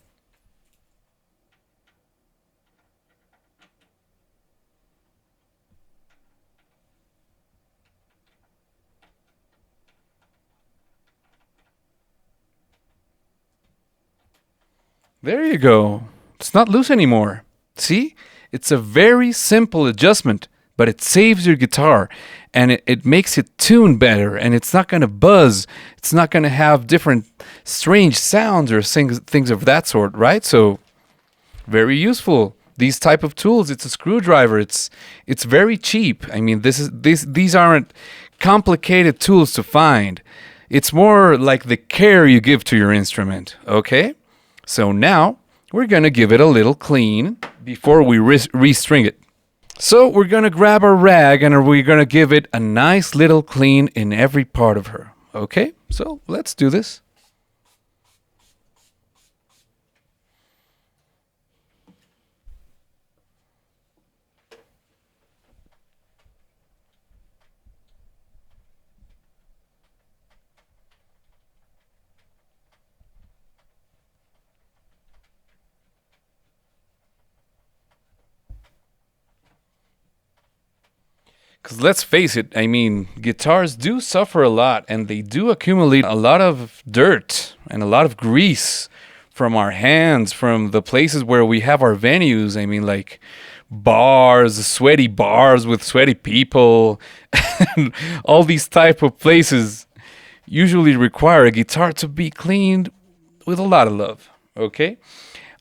There you go. It's not loose anymore. See? It's a very simple adjustment, but it saves your guitar, and it makes it tune better, and it's not going to buzz. It's not going to have different strange sounds or things of that sort, right? So very useful. These type of tools, it's a screwdriver. It's very cheap. I mean, these aren't complicated tools to find. It's more like the care you give to your instrument, okay? So now we're going to give it a little clean before we restring it. So we're going to grab our rag and we're going to give it a nice little clean in every part of her. Okay, so let's do this. Because let's face it, I mean, guitars do suffer a lot, and they do accumulate a lot of dirt and a lot of grease from our hands, from the places where we have our venues. I mean, like bars, sweaty bars with sweaty people, and all these type of places usually require a guitar to be cleaned with a lot of love, okay?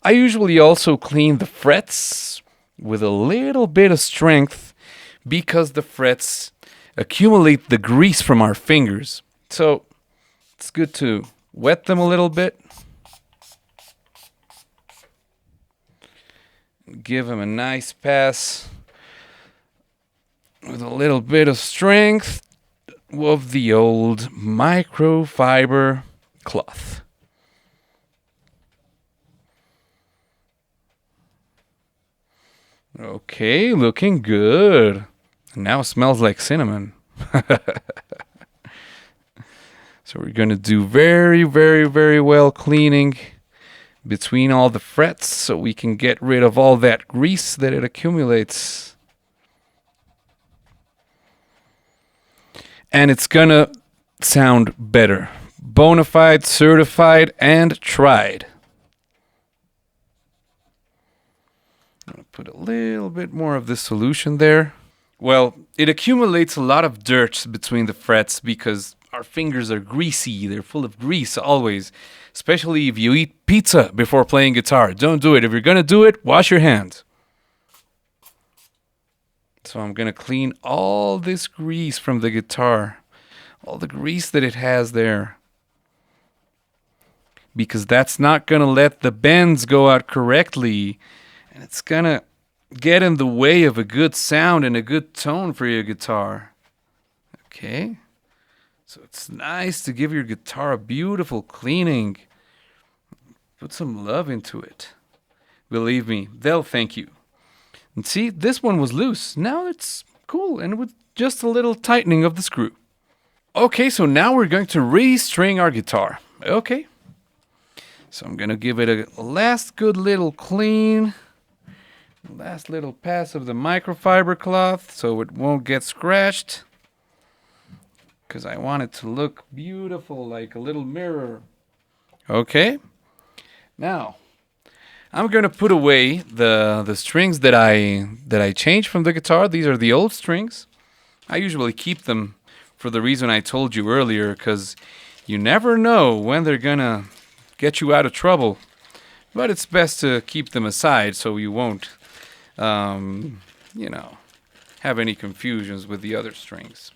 I usually also clean the frets with a little bit of strength because the frets accumulate the grease from our fingers. So it's good to wet them a little bit. Give them a nice pass with a little bit of strength of the old microfiber cloth. Okay, looking good. Now it smells like cinnamon. So we're going to do very, very, very well cleaning between all the frets so we can get rid of all that grease that it accumulates. And it's going to sound better. Bona fide, certified, and tried. I'm going to put a little bit more of this solution there. Well, it accumulates a lot of dirt between the frets because our fingers are greasy. They're full of grease always, especially if you eat pizza before playing guitar. Don't do it. If you're going to do it, wash your hands. So I'm going to clean all this grease from the guitar, all the grease that it has there, because that's not going to let the bends go out correctly, and it's going to get in the way of a good sound and a good tone for your guitar. Okay? So it's nice to give your guitar a beautiful cleaning. Put some love into it. Believe me, they'll thank you. And see, this one was loose. Now it's cool and with just a little tightening of the screw. Okay, so now we're going to restring our guitar. Okay. So I'm going to give it a last good little clean. Last little pass of the microfiber cloth so it won't get scratched. Because I want it to look beautiful like a little mirror. Okay. Now, I'm going to put away the strings that I changed from the guitar. These are the old strings. I usually keep them for the reason I told you earlier, because you never know when they're going to get you out of trouble. But it's best to keep them aside so you won't, have any confusions with the other strings.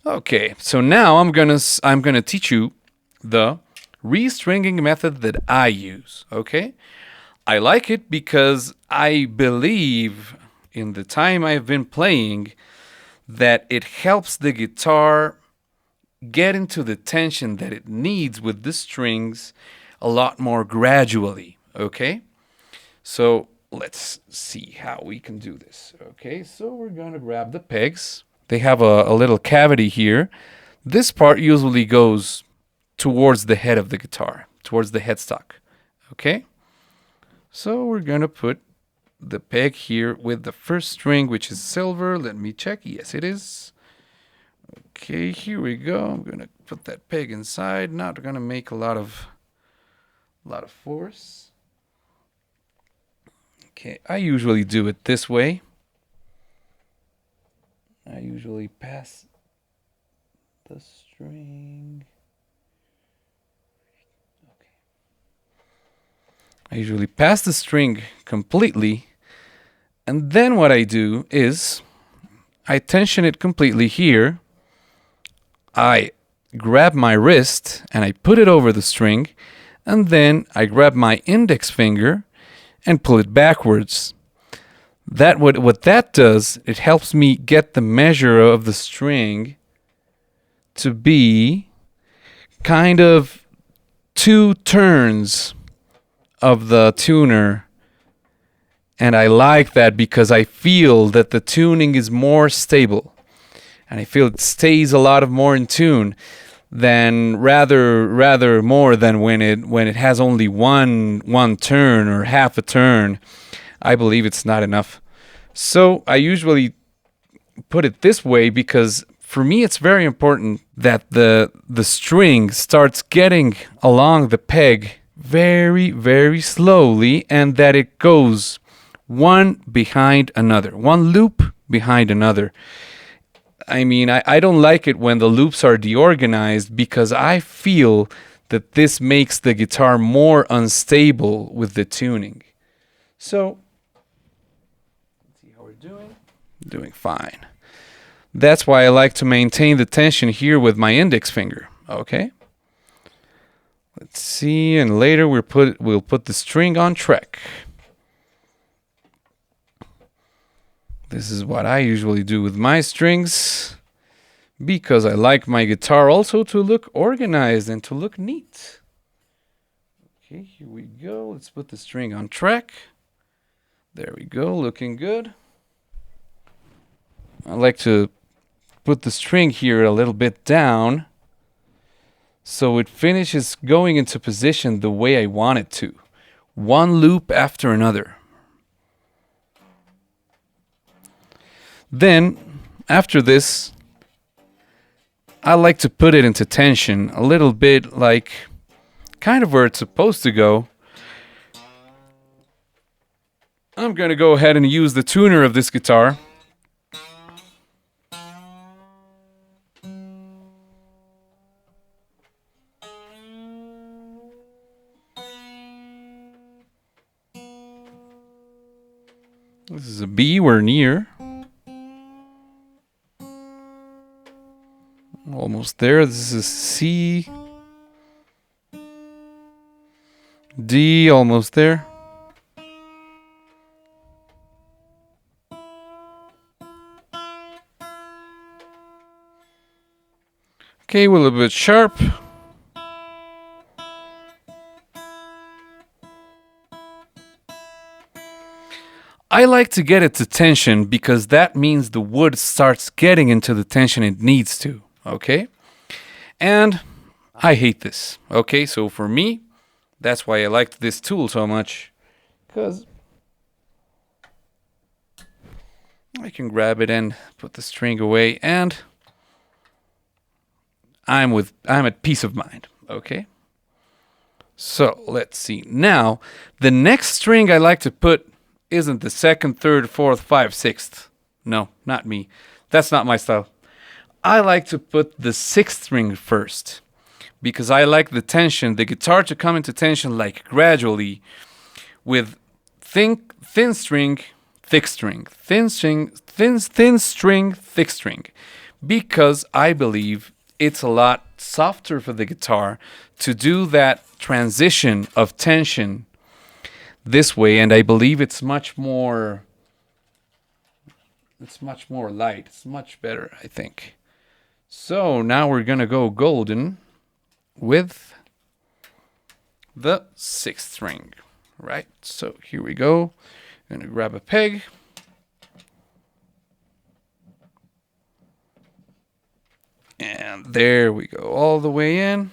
Okay, so now I'm gonna teach you the restringing method that I use. Okay, I like it because I believe in the time I've been playing that it helps the guitar get into the tension that it needs with the strings a lot more gradually. Okay, so let's see how we can do this. Okay, so we're gonna grab the pegs. They have a little cavity here. This part usually goes towards the head of the guitar, towards the headstock. Okay? So we're going to put the peg here with the first string, which is silver. Let me check. Yes, it is. Okay, here we go. I'm going to put that peg inside. Not going to make a lot of force. Okay, I usually do it this way. I usually pass the string. Okay. I usually pass the string completely, and then what I do is I tension it completely here. I grab my wrist and I put it over the string, and then I grab my index finger and pull it backwards. What that does, it helps me get the measure of the string to be kind of 2 turns of the tuner. And I like that because I feel that the tuning is more stable. And I feel it stays a lot more in tune than rather more than when it has only one turn or half a turn. I believe it's not enough. So I usually put it this way because for me it's very important that the string starts getting along the peg very, very slowly and that it goes one behind another, one loop behind another. I mean, I don't like it when the loops are deorganized because I feel that this makes the guitar more unstable with the tuning. So, let's see how we're doing. Doing fine. That's why I like to maintain the tension here with my index finger. Okay. Let's see, and later we'll put the string on track. This is what I usually do with my strings because I like my guitar also to look organized and to look neat. Okay, here we go. Let's put the string on track. There we go, looking good. I like to put the string here a little bit down so it finishes going into position the way I want it to. One loop after another. Then, after this, I like to put it into tension a little bit, like kind of where it's supposed to go. I'm going to go ahead and use the tuner of this guitar. This is a B, we're near. Almost there. This is C. D, almost there. Okay, we're a little bit sharp. I like to get it to tension because that means the wood starts getting into the tension it needs to, okay? And I hate this, okay? So for me, that's why I liked this tool so much, because I can grab it and put the string away, and I'm at peace of mind, okay? So let's see. Now, the next string I like to put isn't the second, third, fourth, fifth, sixth. No, not me. That's not my style. I like to put the sixth string first because I like the tension, the guitar to come into tension like gradually with thin string, thick string, thin string, thin string, thick string, because I believe it's a lot softer for the guitar to do that transition of tension this way, and I believe it's much more light. It's much better, I think. So now we're gonna go golden with the sixth string, right? So here we go. I'm gonna grab a peg. And there we go, all the way in.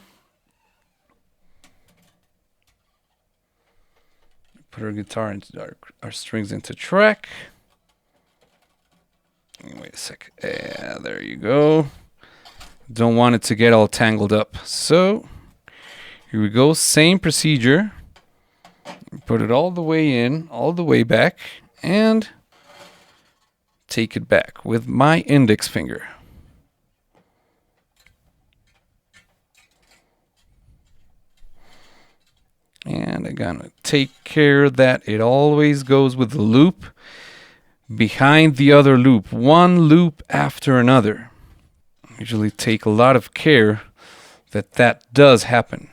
Put our guitar into our strings into track. Wait a sec. Yeah, there you go. Don't want it to get all tangled up. So here we go. Same procedure. Put it all the way in, all the way back, and take it back with my index finger. And I'm gonna take care that it always goes with the loop behind the other loop, one loop after another. I usually take a lot of care that that does happen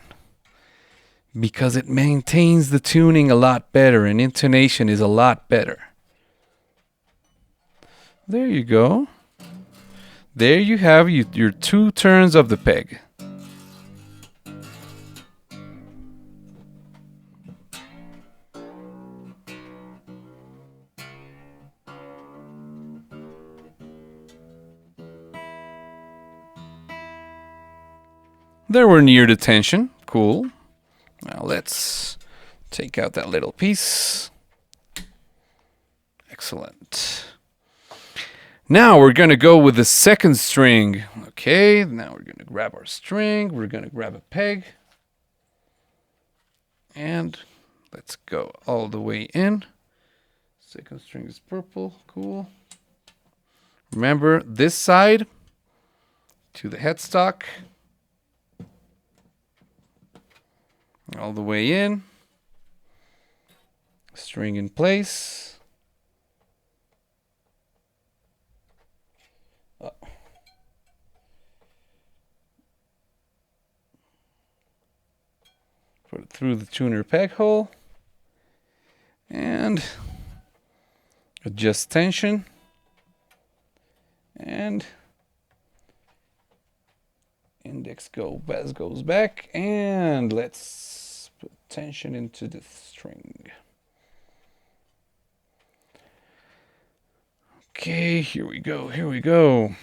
because it maintains the tuning a lot better and intonation is a lot better. There you go. There you have your two turns of the peg. There we're near the tension. Cool. Now let's take out that little piece. Excellent. Now we're going to go with the second string. Okay, now we're going to grab our string. We're going to grab a peg. And let's go all the way in. Second string is purple. Cool. Remember this side to the headstock. All the way in. String in place. Oh. Put it through the tuner peg hole. And adjust tension. And index goes back. And let's put tension into the string. Okay, here we go.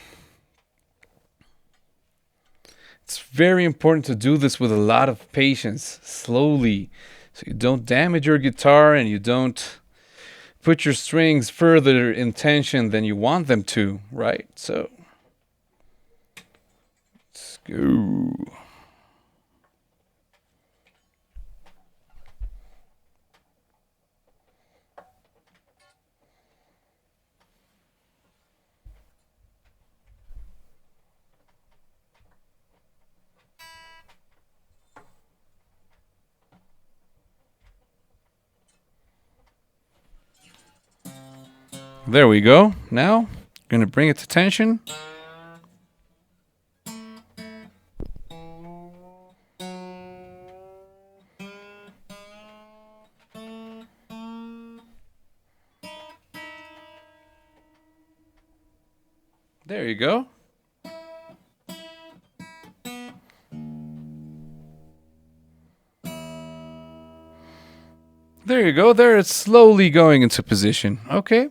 It's very important to do this with a lot of patience, slowly, so you don't damage your guitar and you don't put your strings further in tension than you want them to, right? So, let's go. There we go. Now, gonna bring it to tension. There you go. There you go. There it's slowly going into position. Okay.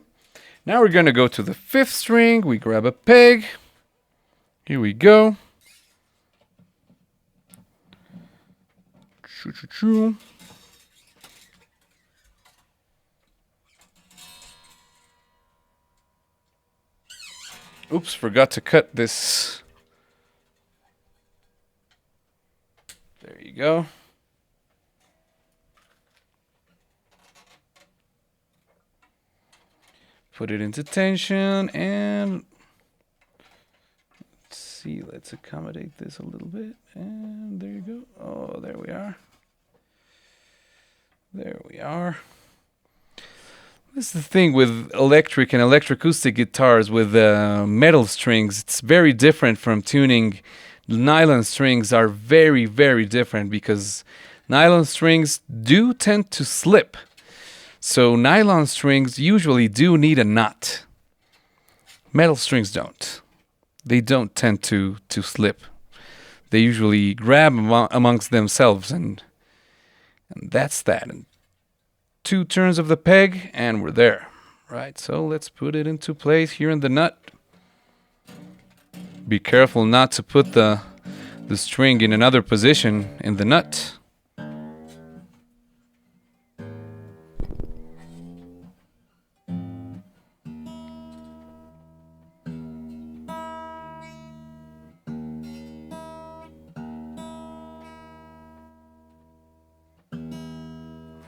Now we're going to go to the 5th string. We grab a peg. Here we go. Choo, choo, choo. Oops, forgot to cut this. There you go. Put it into tension and let's see, let's accommodate this a little bit. And there you go. Oh, there we are. There we are. This is the thing with electric and electroacoustic guitars with metal strings. It's very different from tuning. Nylon strings are very, very different because nylon strings do tend to slip. So nylon strings usually do need a nut. Metal strings don't. They don't tend to slip. They usually grab amongst themselves and that's that. And 2 turns of the peg and we're there. Right, so let's put it into place here in the nut. Be careful not to put the string in another position in the nut.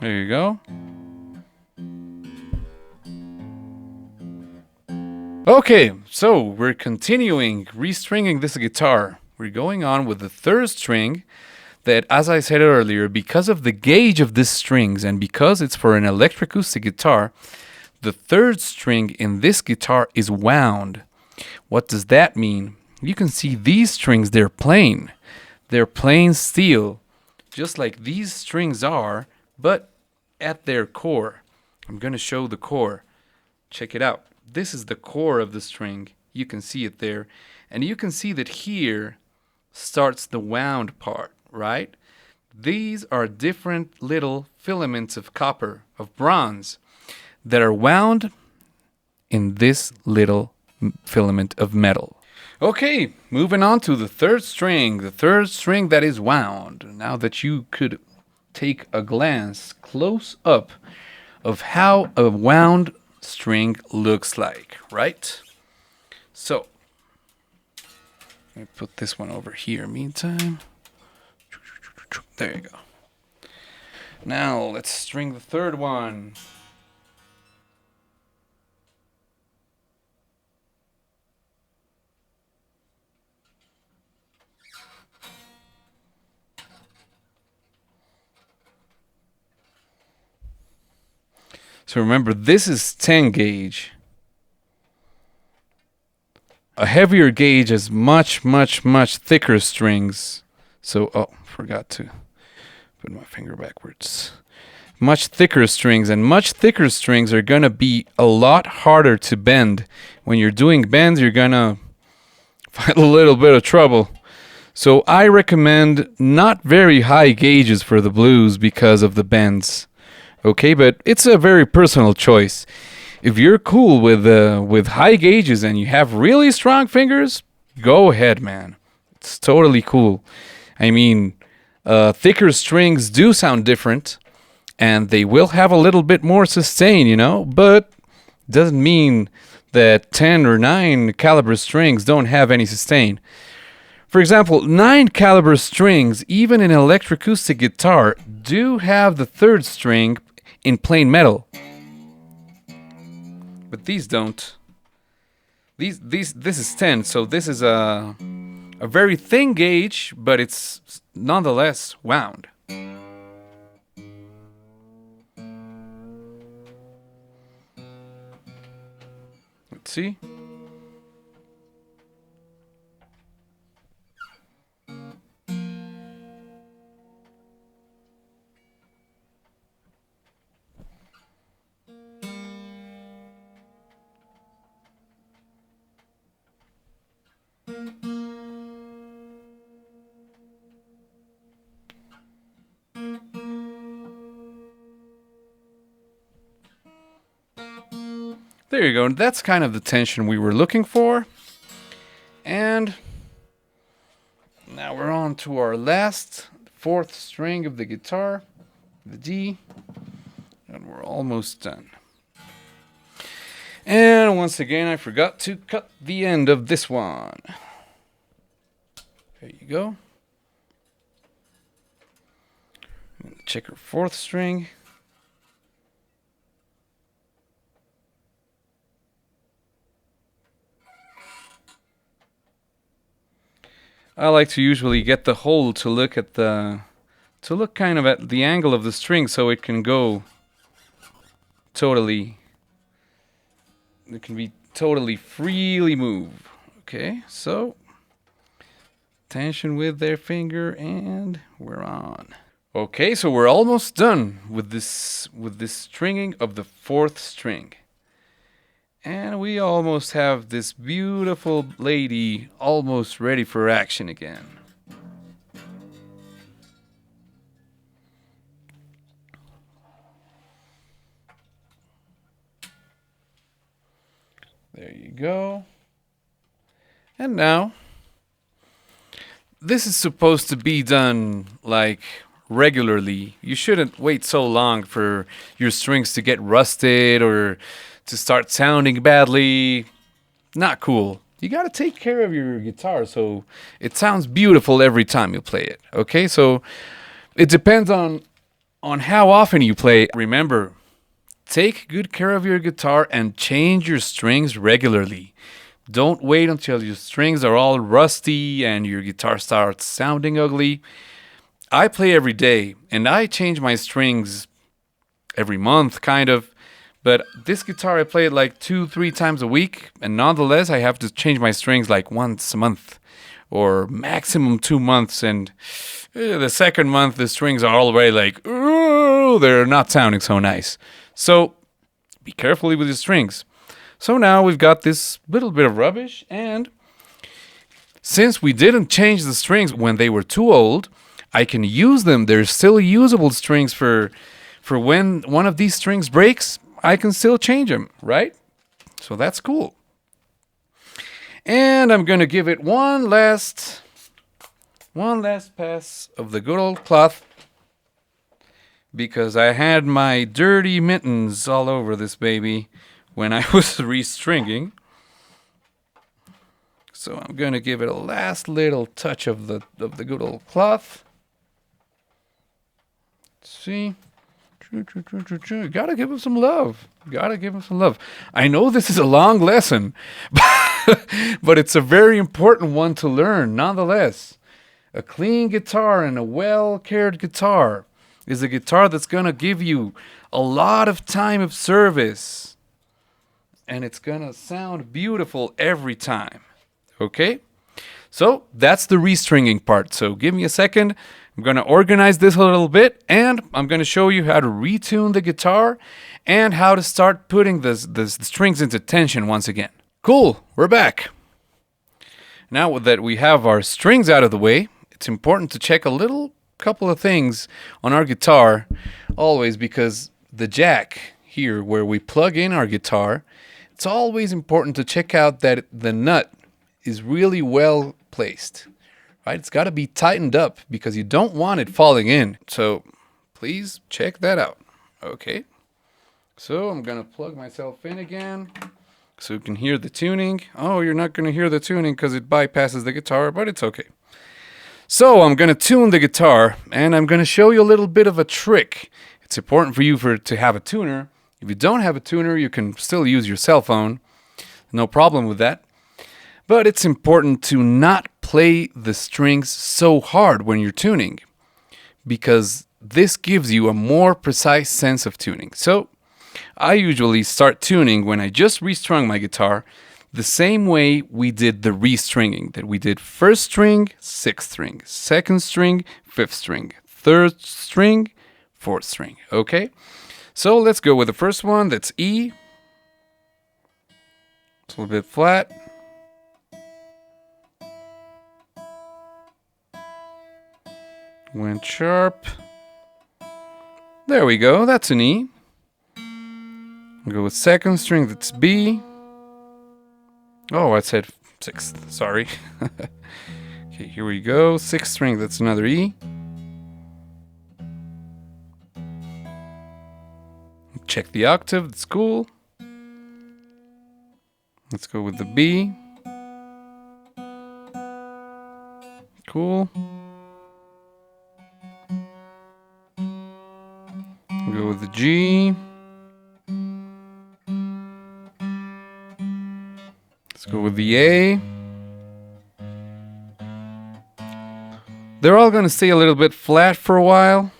There you go. Okay, so we're continuing restringing this guitar. We're going on with the 3rd string that, as I said earlier, because of the gauge of these strings and because it's for an electroacoustic guitar, the 3rd string in this guitar is wound. What does that mean? You can see these strings, they're plain. They're plain steel, just like these strings are, but at their core. I'm going to show the core. Check it out. This is the core of the string. You can see it there. And you can see that here starts the wound part, right? These are different little filaments of copper, of bronze, that are wound in this little filament of metal. Okay, moving on to the 3rd string. The 3rd string that is wound. Now that you could take a glance close up of how a wound string looks like, right? So, let me put this one over here meantime. There you go. Now, let's string the 3rd one. So remember, this is 10 gauge. A heavier gauge has much thicker strings. So, oh, forgot to put my finger backwards. Much thicker strings, and much thicker strings are gonna be a lot harder to bend. When you're doing bends, you're gonna find a little bit of trouble. So I recommend not very high gauges for the blues because of the bends. Okay, but it's a very personal choice. If you're cool with high gauges and you have really strong fingers, go ahead, man. It's totally cool. I mean, thicker strings do sound different, and they will have a little bit more sustain, you know, but doesn't mean that 10 or 9 caliber strings don't have any sustain. For example, 9 caliber strings, even in an electroacoustic guitar, do have the third string in plain metal. But these don't. This is 10, so this is a very thin gauge, but it's nonetheless wound. Let's see. There you go. That's kind of the tension we were looking for. And now we're on to our last 4th string of the guitar, the D, and we're almost done. And once again, I forgot to cut the end of this one. There you go. I'm going to check our 4th string. I like to usually get the hole to look kind of at the angle of the string, so it can go totally. It can be totally freely move. Okay, so tension with their finger, and we're on. Okay, so we're almost done with this stringing of the 4th string. And we almost have this beautiful lady almost ready for action again. There you go. And now, this is supposed to be done like regularly. You shouldn't wait so long for your strings to get rusted or to start sounding badly. Not cool. You gotta take care of your guitar so it sounds beautiful every time you play it. Okay, so it depends on how often you play. Remember, take good care of your guitar and change your strings regularly. Don't wait until your strings are all rusty and your guitar starts sounding ugly. I play every day and I change my strings every month, kind of. But this guitar, I play it like 2-3 times a week, and nonetheless, I have to change my strings like once a month, or maximum 2 months, and the second month, the strings are already like, ooh, they're not sounding so nice. So, be careful with your strings. So now we've got this little bit of rubbish, and since we didn't change the strings when they were too old, I can use them. They're still usable strings for when one of these strings breaks. I can still change them, right? So that's cool. And I'm going to give it one last pass of the good old cloth, because I had my dirty mittens all over this baby when I was restringing. So I'm going to give it a last little touch of the good old cloth. Let's see. Gotta give him some love. Gotta give him some love. I know this is a long lesson, but it's a very important one to learn nonetheless. A clean guitar and a well-cared guitar is a guitar that's gonna give you a lot of time of service. And it's gonna sound beautiful every time. Okay? So that's the restringing part. So give me a second. I'm gonna organize this a little bit, and I'm gonna show you how to retune the guitar and how to start putting the strings into tension once again. Cool, we're back. Now that we have our strings out of the way, it's important to check a couple of things on our guitar always, because the jack here where we plug in our guitar, it's always important to check out that the nut is really well placed, right? It's got to be tightened up because you don't want it falling in. So please check that out. Okay. So I'm going to plug myself in again so you can hear the tuning. Oh, you're not going to hear the tuning because it bypasses the guitar, but it's okay. So I'm going to tune the guitar, and I'm going to show you a little bit of a trick. It's important for you to have a tuner. If you don't have a tuner, you can still use your cell phone. No problem with that. But it's important to not play the strings so hard when you're tuning, because this gives you a more precise sense of tuning. So I usually start tuning when I just restrung my guitar the same way we did the restringing, that we did first string, sixth string, second string, fifth string, third string, fourth string. Okay? So let's go with the first one. That's E. It's a little bit flat. Went sharp. There we go. That's an E. We'll go with second string. That's B. Oh, I said sixth. Sorry. Okay, here we go. Sixth string. That's another E. Check the octave. That's cool. Let's go with the B. Cool. Go with the G. Let's go with the A. They're all going to stay a little bit flat for a while.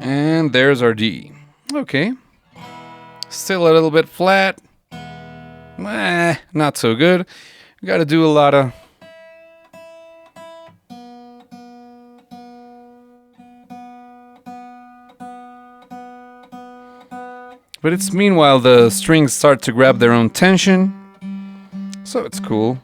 And there's our D. Okay. Still a little bit flat. Not so good. We got to do a lot of... But it's meanwhile the strings start to grab their own tension. So it's cool.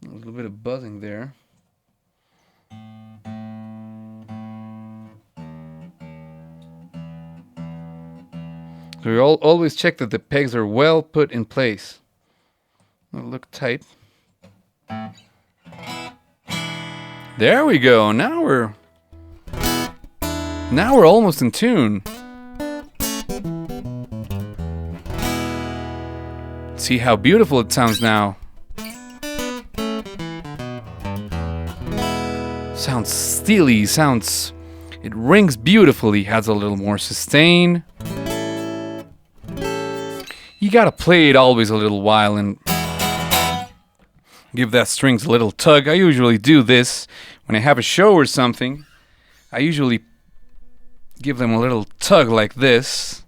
A little bit of buzzing there. So we always check that the pegs are well put in place. They'll look tight. There we go. Now we're almost in tune. See how beautiful it sounds now. Sounds steely, it rings beautifully, has a little more sustain. You gotta play it always a little while and give that strings a little tug. I usually do this when I have a show or something. I usually give them a little tug like this,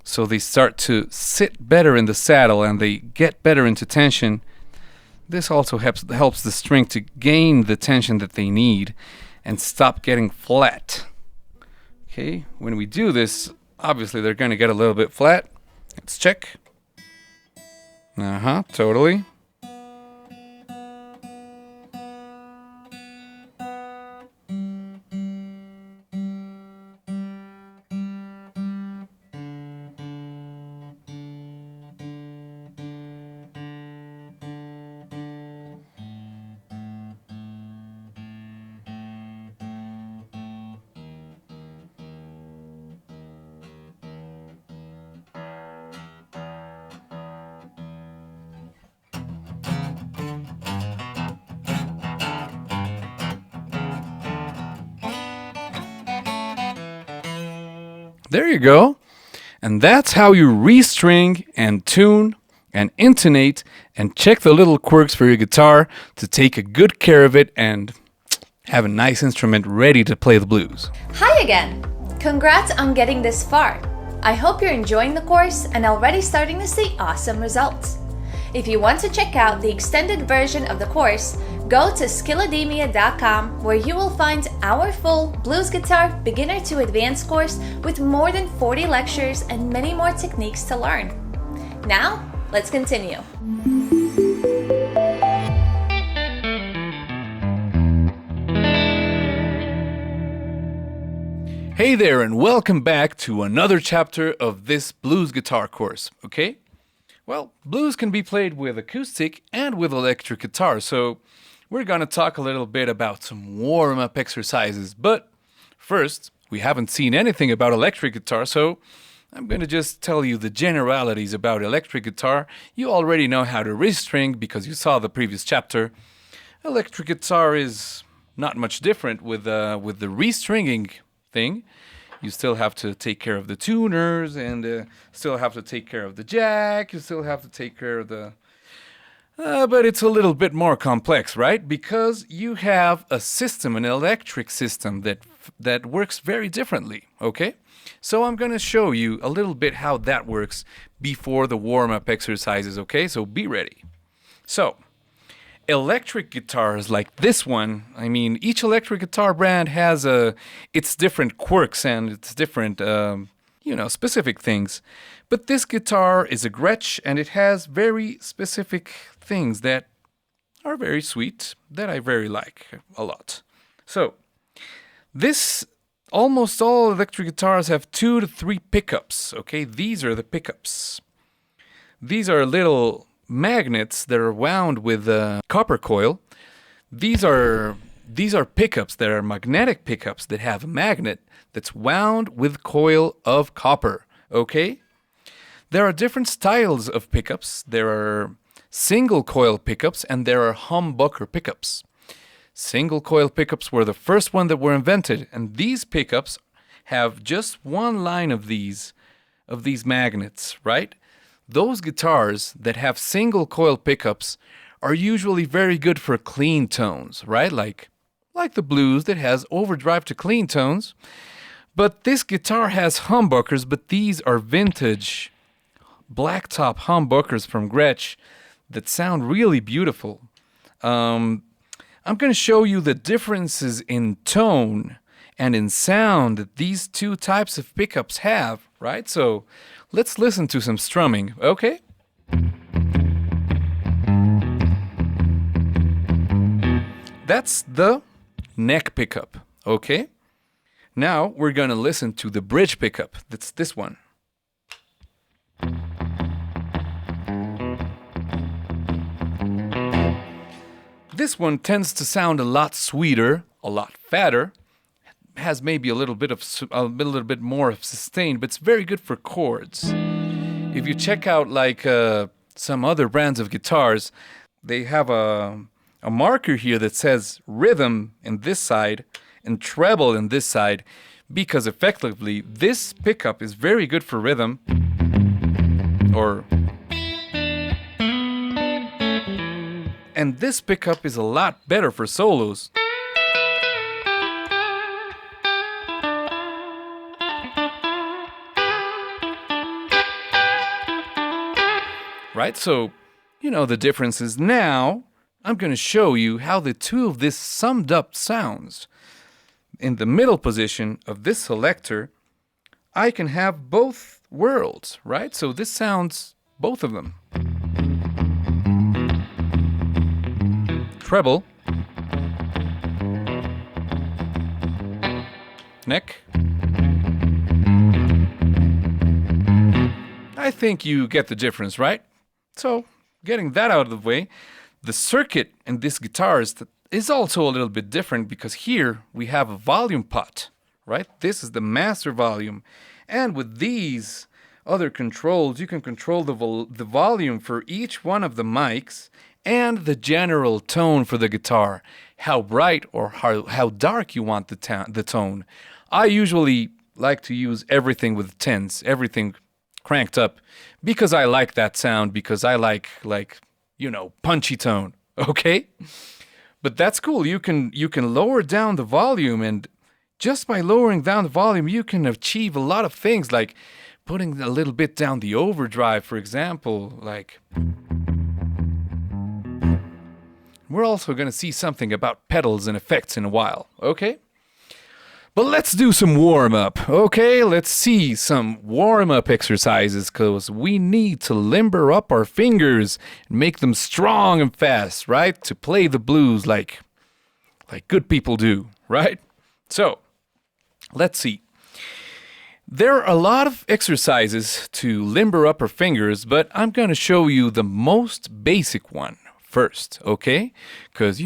so they start to sit better in the saddle and they get better into tension. This also helps the string to gain the tension that they need and stop getting flat. Okay, when we do this, obviously they're going to get a little bit flat. Let's check. Totally. There you go. And that's how you restring and tune and intonate and check the little quirks for your guitar to take a good care of it and have a nice instrument ready to play the blues. Hi again! Congrats on getting this far. I hope you're enjoying the course and already starting to see awesome results. If you want to check out the extended version of the course, go to skillademia.com where you will find our full blues guitar beginner to advanced course with more than 40 lectures and many more techniques to learn. Now, let's continue. Hey there, and welcome back to another chapter of this blues guitar course, okay? Well, blues can be played with acoustic and with electric guitar, so we're gonna talk a little bit about some warm-up exercises. But first, we haven't seen anything about electric guitar, so I'm gonna just tell you the generalities about electric guitar. You already know how to restring because you saw the previous chapter. Electric guitar is not much different with the restringing thing. You still have to take care of the tuners and still have to take care of the jack. You still have to take care of the... but it's a little bit more complex, right? Because you have a system, an electric system that works very differently, okay? So I'm going to show you a little bit how that works before the warm-up exercises, okay? So be ready. So, electric guitars like this one, I mean, each electric guitar brand has its different quirks and its different, specific things. But this guitar is a Gretsch, and it has very specific things that are very sweet, that I very like a lot. So, almost all electric guitars have 2 to 3 pickups, okay? These are the pickups. These are little magnets that are wound with a copper coil. These are pickups that are magnetic pickups that have a magnet that's wound with coil of copper, okay? There are different styles of pickups. There are single coil pickups and there are humbucker pickups. Single coil pickups were the first one that were invented, and these pickups have just one line of these magnets, right? Those guitars that have single coil pickups are usually very good for clean tones, right? Like the blues that has overdrive to clean tones. But this guitar has humbuckers, but these are vintage blacktop humbuckers from Gretsch that sound really beautiful. I'm going to show you the differences in tone and in sound that these two types of pickups have, right? So let's listen to some strumming, okay? That's the neck pickup, okay? Now we're gonna listen to the bridge pickup. That's this one. This one tends to sound a lot sweeter, a lot fatter. Has maybe a little bit more of sustain, but it's very good for chords. If you check out like some other brands of guitars, they have a marker here that says rhythm in this side and treble in this side, because effectively this pickup is very good for rhythm, and this pickup is a lot better for solos. Right, so you know the differences. Now I'm going to show you how the two of this summed up sounds. In the middle position of this selector, I can have both worlds, right? So this sounds both of them. Treble, neck. I think you get the difference, right? So, getting that out of the way, the circuit in this guitar is also a little bit different because here we have a volume pot, right? This is the master volume. And with these other controls, you can control the volume for each one of the mics and the general tone for the guitar, how bright or how dark you want the tone. I usually like to use everything with tens, everything cranked up, because I like that sound, because I like, punchy tone, okay? But that's cool. You can lower down the volume, and just by lowering down the volume, you can achieve a lot of things, like putting a little bit down the overdrive, for example, like... We're also going to see something about pedals and effects in a while, okay? But let's do some warm-up, okay? Let's see some warm-up exercises, because we need to limber up our fingers and make them strong and fast, right? To play the blues like good people do, right? So, let's see. There are a lot of exercises to limber up our fingers, but I'm going to show you the most basic one first, okay? Because,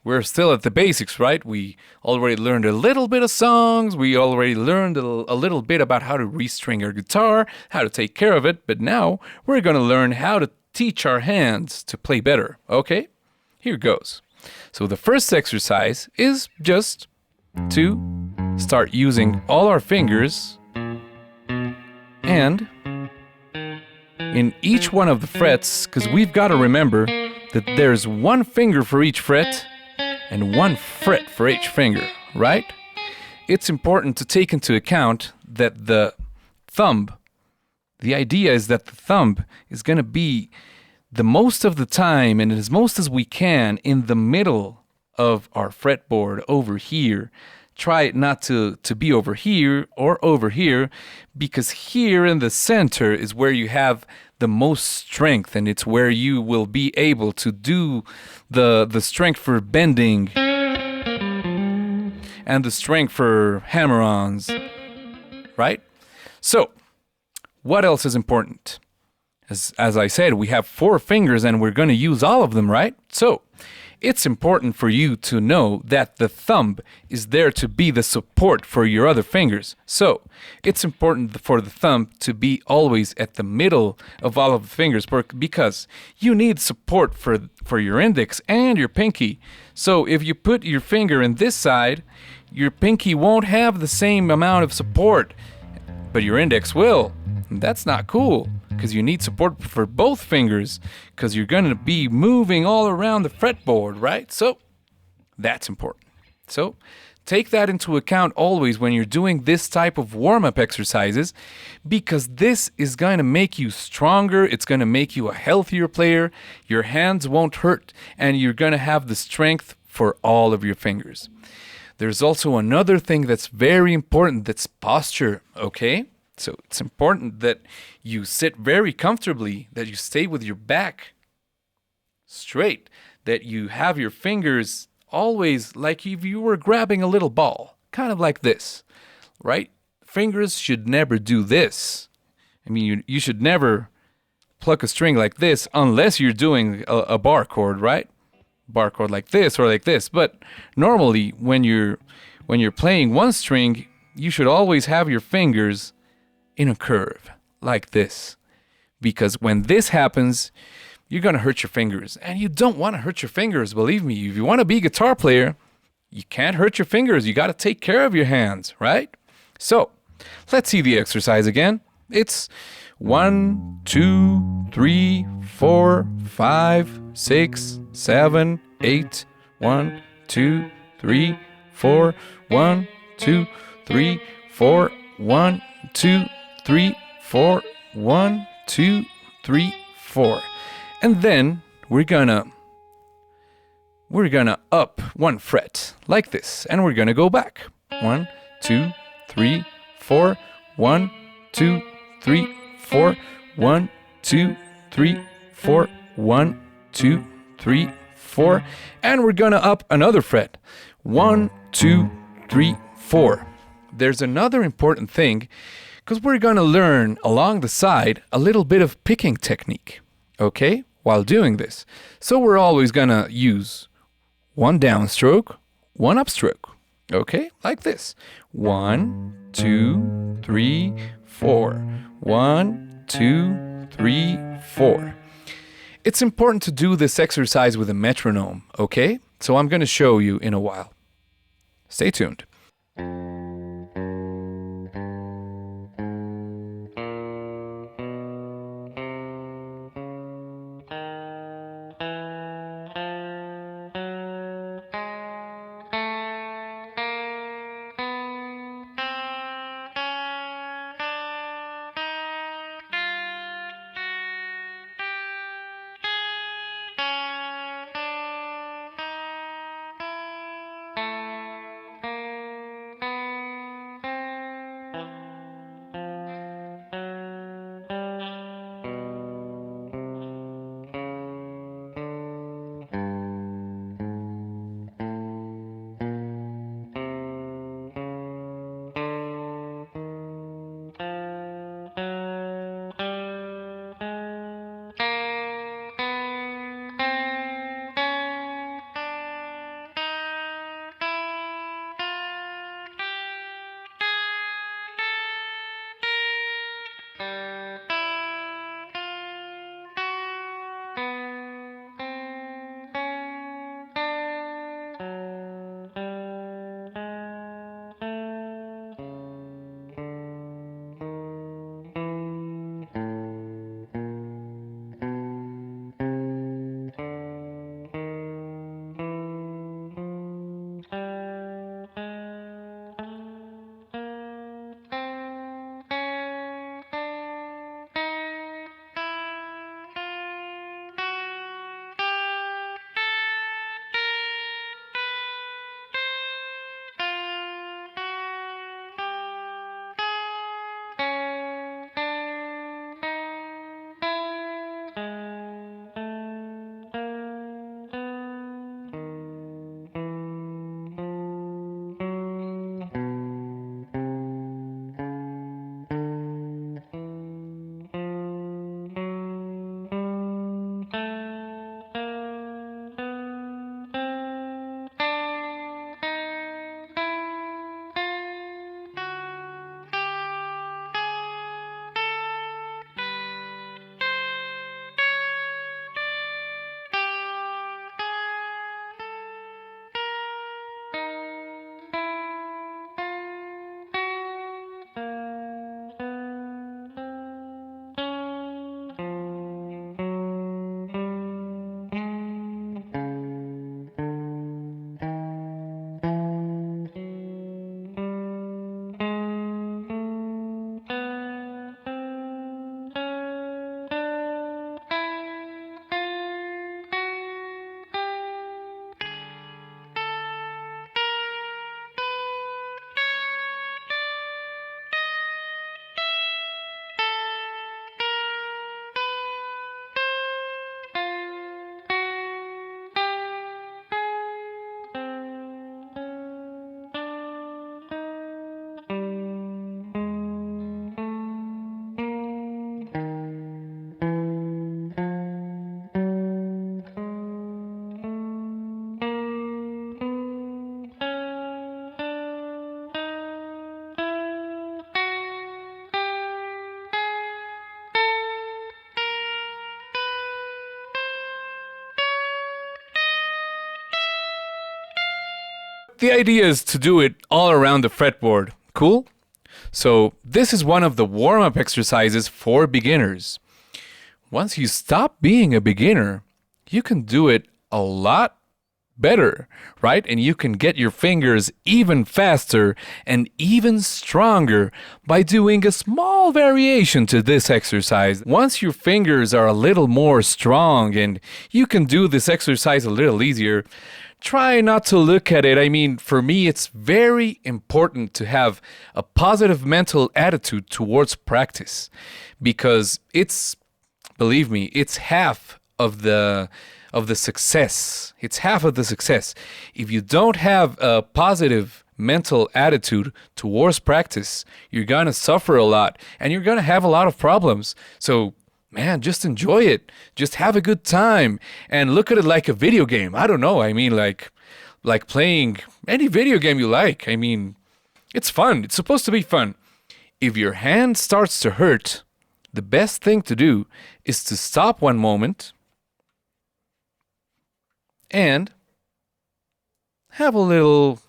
we're still at the basics, right? We already learned a little bit of songs. We already learned a little bit about how to restring our guitar, how to take care of it. But now we're going to learn how to teach our hands to play better, okay? Here goes. So the first exercise is just to start using all our fingers, and in each one of the frets, because we've got to remember that there's one finger for each fret and one fret for each finger, right? It's important to take into account that the idea is that the thumb is going to be the most of the time, and as most as we can, in the middle of our fretboard over here. Try not to be over here or over here, because here in the center is where you have the most strength, and it's where you will be able to do the strength for bending and the strength for hammer-ons, right? So, what else is important? As I said, we have 4 fingers and we're going to use all of them, right? So, it's important for you to know that the thumb is there to be the support for your other fingers. So, it's important for the thumb to be always at the middle of all of the fingers, because you need support for your index and your pinky. So, if you put your finger in this side, your pinky won't have the same amount of support, but your index will. And that's not cool, because you need support for both fingers, because you're going to be moving all around the fretboard, right? So, that's important. So, take that into account always when you're doing this type of warm-up exercises, because this is going to make you stronger, it's going to make you a healthier player, your hands won't hurt, and you're going to have the strength for all of your fingers. There's also another thing that's very important, that's posture, okay? So it's important that you sit very comfortably, that you stay with your back straight, that you have your fingers always like if you were grabbing a little ball, kind of like this, right? Fingers should never do this. I mean, you should never pluck a string like this unless you're doing a bar chord, right? Bar chord like this or like this. But normally, when you're playing one string, you should always have your fingers in a curve like this, because when this happens, you're going to hurt your fingers, and you don't want to hurt your fingers. Believe me, if you want to be a guitar player, you can't hurt your fingers. You got to take care of your hands, right? So, let's see the exercise again. It's 1, 2, 3, 4, 5, 6, 7, 8. 1, 2, 3, 4. 1, 2, 3, 4. 1, 2, 3, 4. 1, 2, 3, 4. And then we're gonna up one fret like this, and we're gonna go back. 1, 2, 3, 4. 1, 2, 3, 4. 1, 2, 3, 4. 1, 2, 3, 4. And we're gonna up another fret. 1, 2, 3, 4. There's another important thing, because we're going to learn along the side a little bit of picking technique, okay, while doing this. So we're always going to use one downstroke, one upstroke, okay, like this. 1, 2, 3, 4. 1, 2, 3, 4. It's important to do this exercise with a metronome, okay? So I'm going to show you in a while. Stay tuned. the idea is to do it all around the fretboard. Cool? So this is one of the warm-up exercises for beginners. Once you stop being a beginner, you can do it a lot better, right? And you can get your fingers even faster and even stronger by doing a small variation to this exercise. Once your fingers are a little more strong and you can do this exercise a little easier, try not to look at it. I mean, for me, it's very important to have a positive mental attitude towards practice because believe me, it's half of the success. It's half of the success. If you don't have a positive mental attitude towards practice, you're going to suffer a lot and you're going to have a lot of problems. So, man, just enjoy it. Just have a good time and look at it like a video game. I don't know. I mean, like playing any video game you like. I mean, it's fun. It's supposed to be fun. If your hand starts to hurt, the best thing to do is to stop one moment and have a little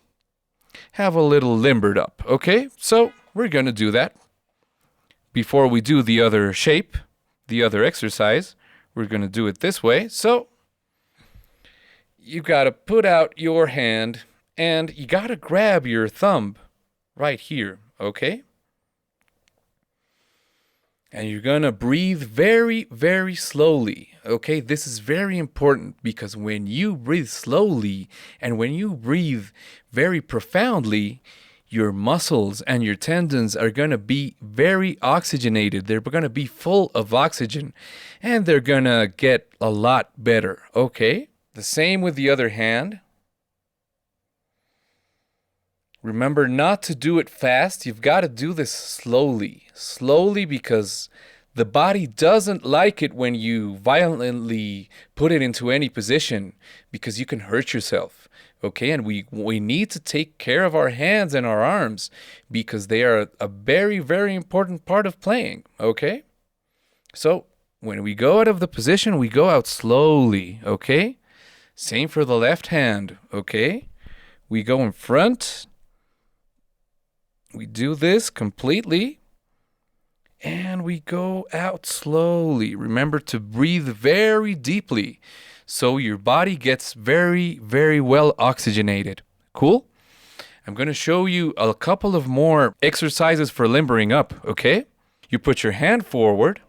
limbered up, okay? So we're going to do that. Before we do the other shape, the other exercise, we're going to do it this way. So you got to put out your hand and you got to grab your thumb right here, okay? And you're going to breathe very, very slowly, okay? This is very important because when you breathe slowly and when you breathe very profoundly, your muscles and your tendons are going to be very oxygenated. They're going to be full of oxygen and they're going to get a lot better, okay? The same with the other hand. Remember not to do it fast. You've got to do this slowly. Slowly because the body doesn't like it when you violently put it into any position because you can hurt yourself. Okay, and we need to take care of our hands and our arms because they are a very, very important part of playing. Okay? So when we go out of the position, we go out slowly. Okay? Same for the left hand. Okay? We go in front. We do this completely, and we go out slowly. Remember to breathe very deeply so your body gets very, very well oxygenated. Cool? I'm going to show you a couple of more exercises for limbering up, okay? You put your hand forward.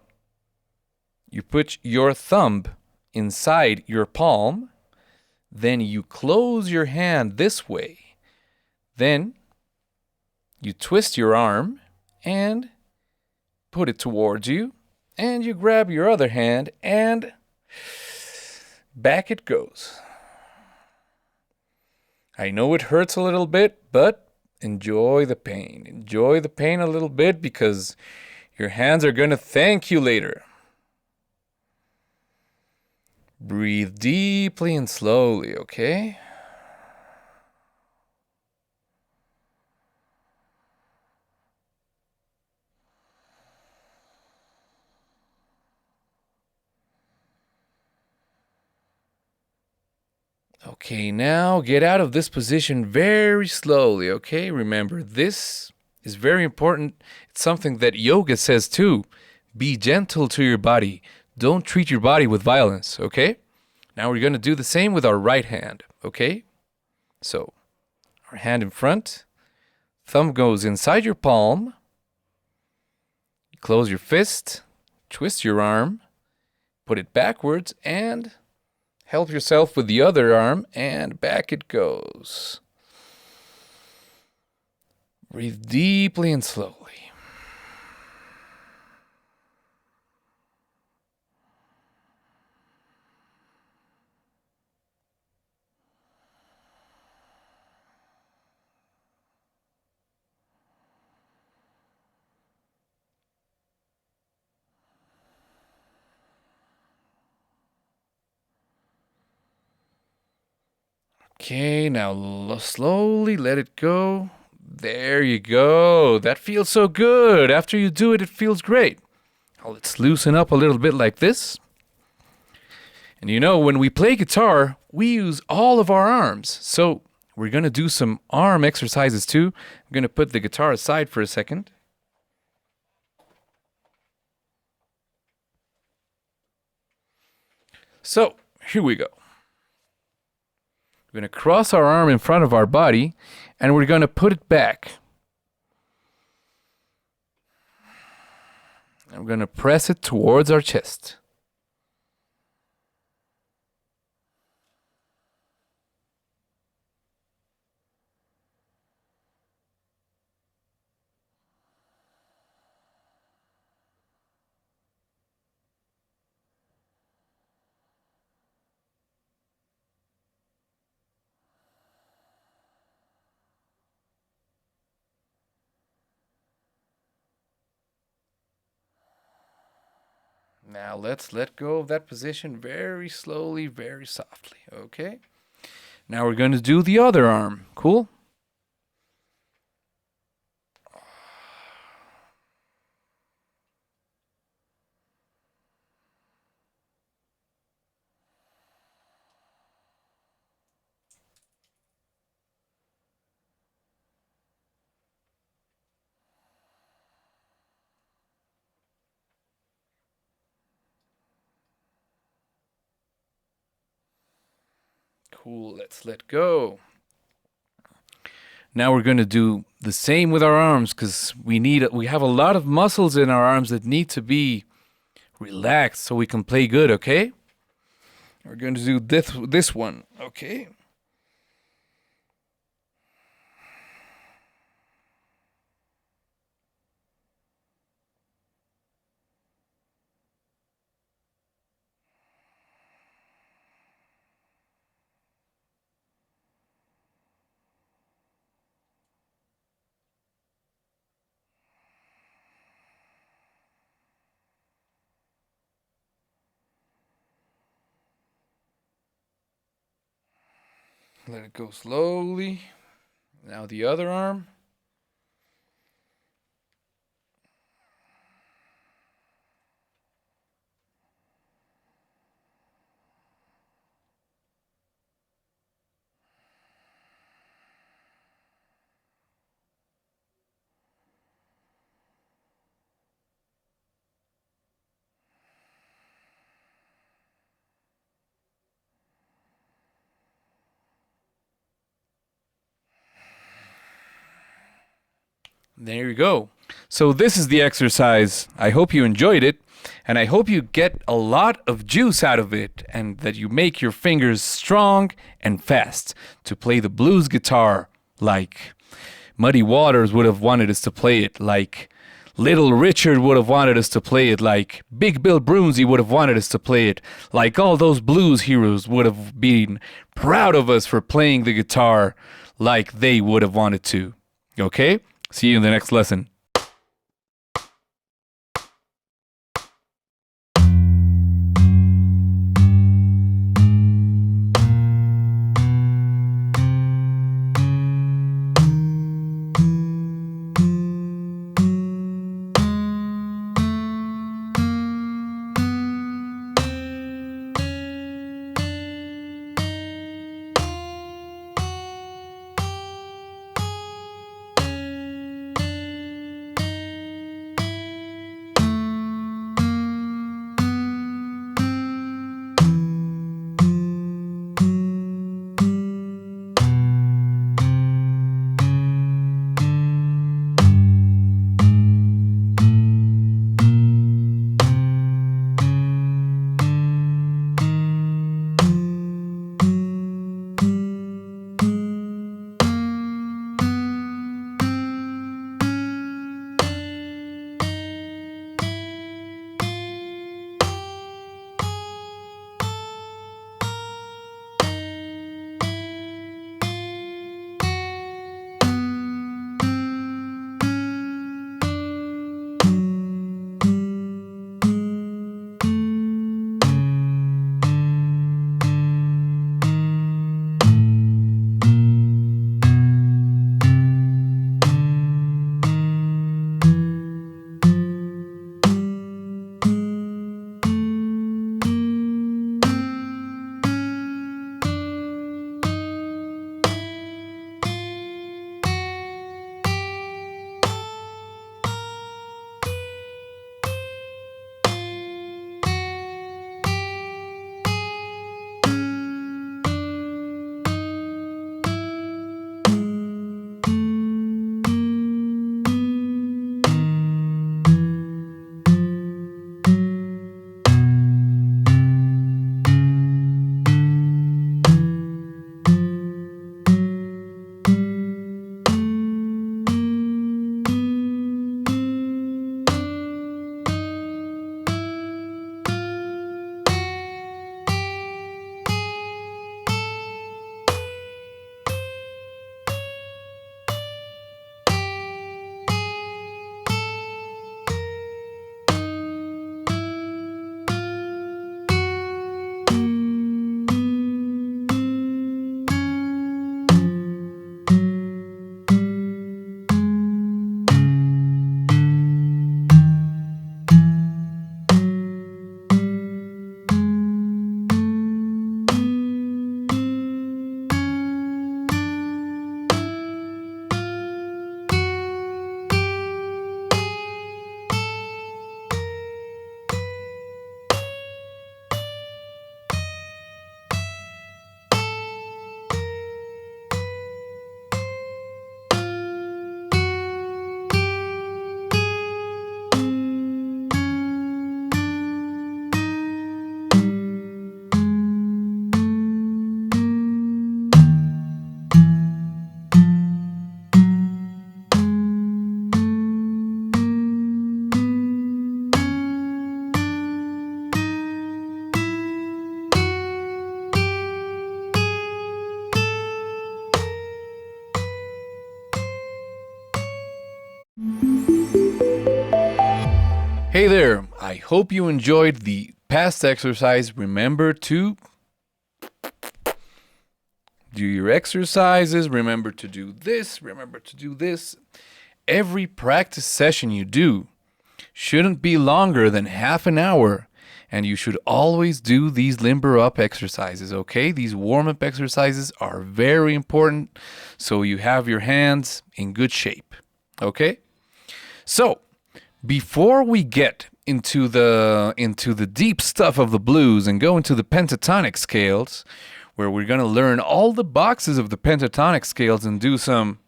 You put your thumb inside your palm. Then you close your hand this way. Then you twist your arm and put it towards you, and you grab your other hand and back it goes. I know it hurts a little bit, but enjoy the pain. Enjoy the pain a little bit because your hands are going to thank you later. Breathe deeply and slowly, okay? Okay, now get out of this position very slowly, okay? Remember, this is very important. It's something that yoga says too. Be gentle to your body. Don't treat your body with violence, okay? Now we're going to do the same with our right hand, okay? So, our hand in front. Thumb goes inside your palm. Close your fist. Twist your arm. Put it backwards and help yourself with the other arm, and back it goes. Breathe deeply and slowly. Okay, now slowly let it go. There you go. That feels so good. After you do it, it feels great. Now let's loosen up a little bit like this. And you know, when we play guitar, we use all of our arms. So We're going to do some arm exercises too. I'm going to put the guitar aside for a second. So, here we go. We're going to cross our arm in front of our body, and we're going to put it back. And we're going to press it towards our chest. Now let's let go of that position very slowly, very softly, okay? Now we're going to do the other arm. Cool? Cool, let's let go. Now we're going to do the same with our arms because we have a lot of muscles in our arms that need to be relaxed so we can play good, okay? We're going to do this one, okay? Let it go slowly. Now the other arm. There you go. So this is the exercise. I hope you enjoyed it, and I hope you get a lot of juice out of it, and that you make your fingers strong and fast to play the blues guitar like Muddy Waters would have wanted us to play it, like Little Richard would have wanted us to play it, like Big Bill Broomsey would have wanted us to play it, like all those blues heroes would have been proud of us for playing the guitar like they would have wanted to. Okay? See you in the next lesson. Hey there, I hope you enjoyed the past exercise. Remember to do your exercises, remember to do this, remember to do this. Every practice session you do shouldn't be longer than half an hour, and you should always do these limber up exercises, okay? These warm-up exercises are very important so you have your hands in good shape, okay? So, before we get into the deep stuff of the blues and go into the pentatonic scales, where we're going to learn all the boxes of the pentatonic scales and do some,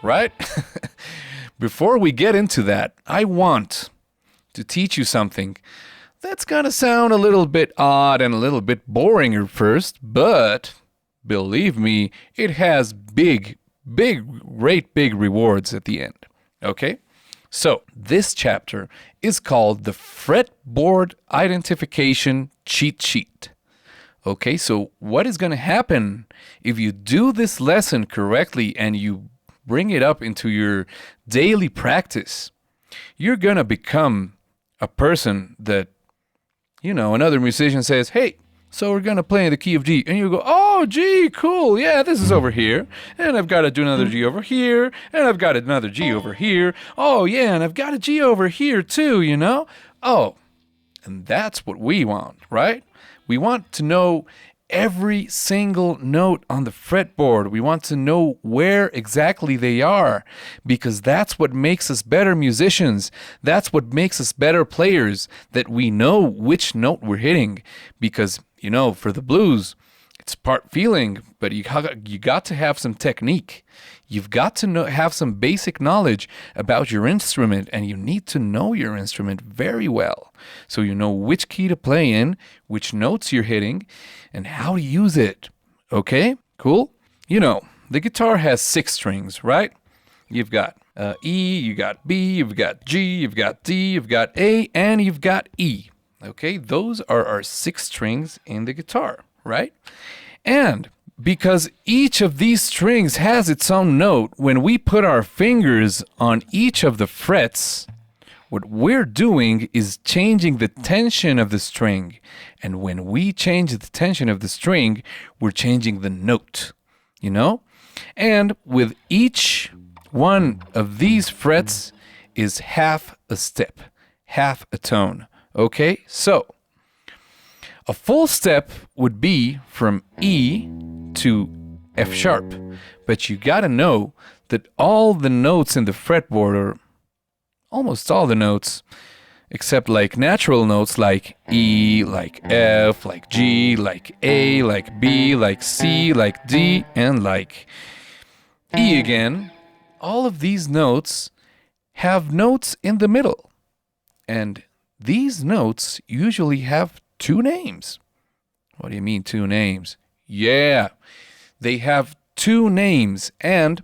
right? Before we get into that, I want to teach you something that's going to sound a little bit odd and a little bit boring at first, but believe me, it has great big rewards at the end. Okay? So, this chapter is called the Fretboard Identification Cheat Sheet. Okay, so what is going to happen if you do this lesson correctly and you bring it up into your daily practice? You're going to become a person that, another musician says, hey, so we're going to play in the key of G. And you go, oh, G, cool. Yeah, this is over here. And I've got to do another G over here. And I've got another G over here. Oh, yeah, and I've got a G over here too, Oh, and that's what we want, right? We want to know every single note on the fretboard. We want to know where exactly they are, because that's what makes us better musicians. That's what makes us better players, that we know which note we're hitting. Because, for the blues, it's part feeling, but you got to have some technique. You've got to have some basic knowledge about your instrument, and you need to know your instrument very well. So you know which key to play in, which notes you're hitting, and how to use it. Okay? Cool? The guitar has 6 strings, right? You've got E, you got B, you've got G, you've got D, you've got A, and you've got E. Okay? Those are our 6 strings in the guitar, right? And because each of these strings has its own note, when we put our fingers on each of the frets, what we're doing is changing the tension of the string. And when we change the tension of the string, we're changing the note, And with each one of these frets is half a step, half a tone. Okay, so a full step would be from E to F sharp, but you gotta know that all the notes in the fretboard, or almost all the notes, except like natural notes like E, like F, like G, like A, like B, like C, like D, and like E again, all of these notes have notes in the middle. And these notes usually have 2 names. What do you mean 2 names? Yeah, they have 2 names, and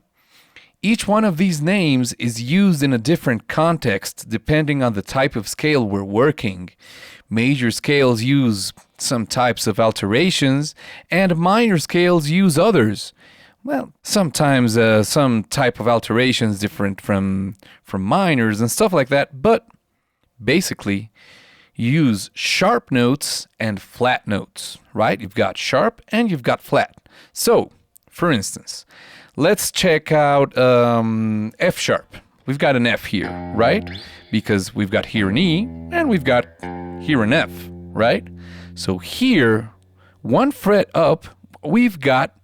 each one of these names is used in a different context depending on the type of scale we're working. Major scales use some types of alterations, and minor scales use others. Well, sometimes some type of alterations different from minors and stuff like that, but basically use sharp notes and flat notes, right? You've got sharp and you've got flat. So, for instance, let's check out F sharp. We've got an F here, right? Because we've got here an E and we've got here an F, right? So here, 1 fret up, we've got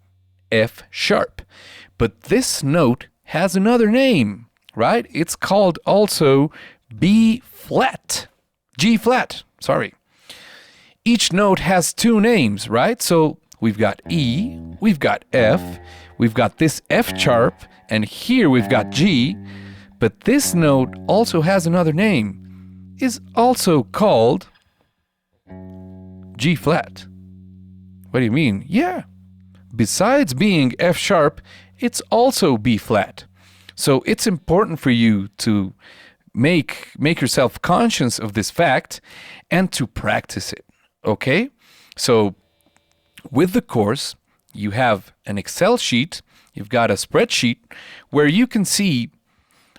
F sharp. But this note has another name, right? It's called also B flat. G flat, sorry. Each note has 2 names, right? So we've got E, we've got F, we've got this F sharp, and here we've got G, but this note also has another name, is also called G flat. What do you mean? Yeah. Besides being F sharp, it's also B flat. So it's important for you to make yourself conscious of this fact and to practice it, okay? So with the course, you have an Excel sheet, you've got a spreadsheet where you can see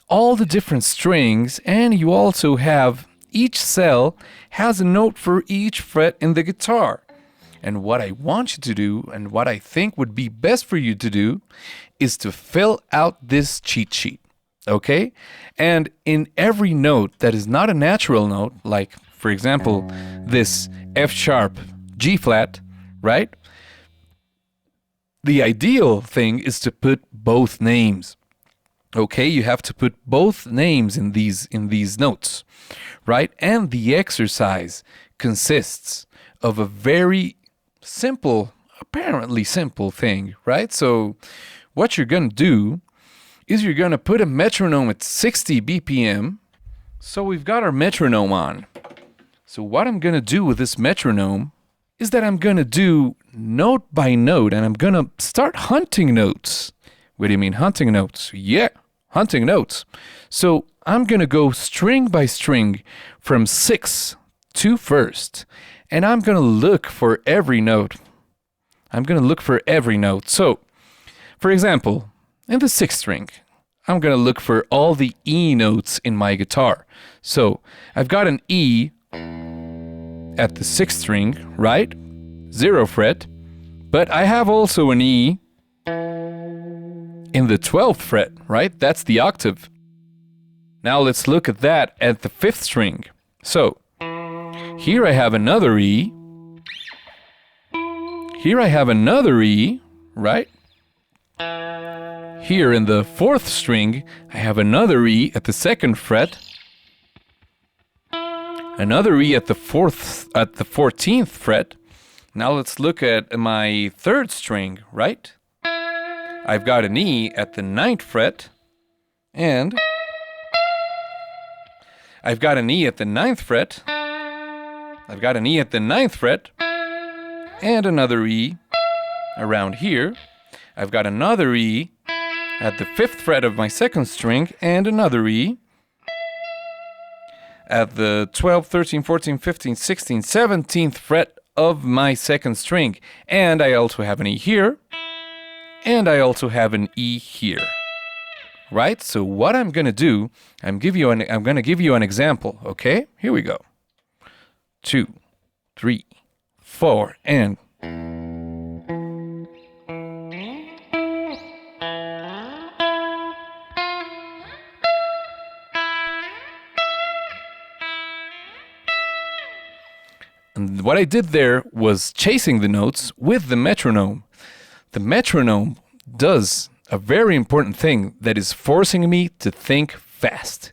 all the different strings, and you also have each cell has a note for each fret in the guitar. And what I want you to do, and what I think would be best for you to do, is to fill out this cheat sheet, okay? And in every note that is not a natural note, like, for example, this F sharp, G flat, right? The ideal thing is to put both names. Okay, you have to put both names in these notes, right? And the exercise consists of a very simple, apparently simple thing, right? So what you're going to do is you're going to put a metronome at 60 BPM. So we've got our metronome on. So what I'm going to do with this metronome is that I'm going to do note by note, and I'm going to start hunting notes. What do you mean hunting notes? Yeah, hunting notes. So I'm going to go string by string from 6 to first, and I'm going to look for every note. So, for example, in the 6th string, I'm going to look for all the E notes in my guitar. So I've got an E at the 6th string, right? 0 fret. But I have also an E in the 12th fret, right? That's the octave. Now let's look at that at the 5th string. So here I have another E. Here I have another E, right? Here in the 4th string, I have another E at the 2nd fret. Another E at the 14th fret. Now let's look at my 3rd string, right? I've got an E at the 9th fret, and I've got an E at the 9th fret. I've got an E at the 9th fret, and another E around here. I've got another E at the 5th fret of my 2nd string, and another E at the 12th, 13th, 14th, 15th, 16th, 17th fret of my 2nd string. And I also have an E here, and I also have an E here. Right? So what I'm going to do, I'm going to give you an example, okay? Here we go. 2, 3, 4, and And what I did there was chasing the notes with the metronome. The metronome does a very important thing that is forcing me to think fast.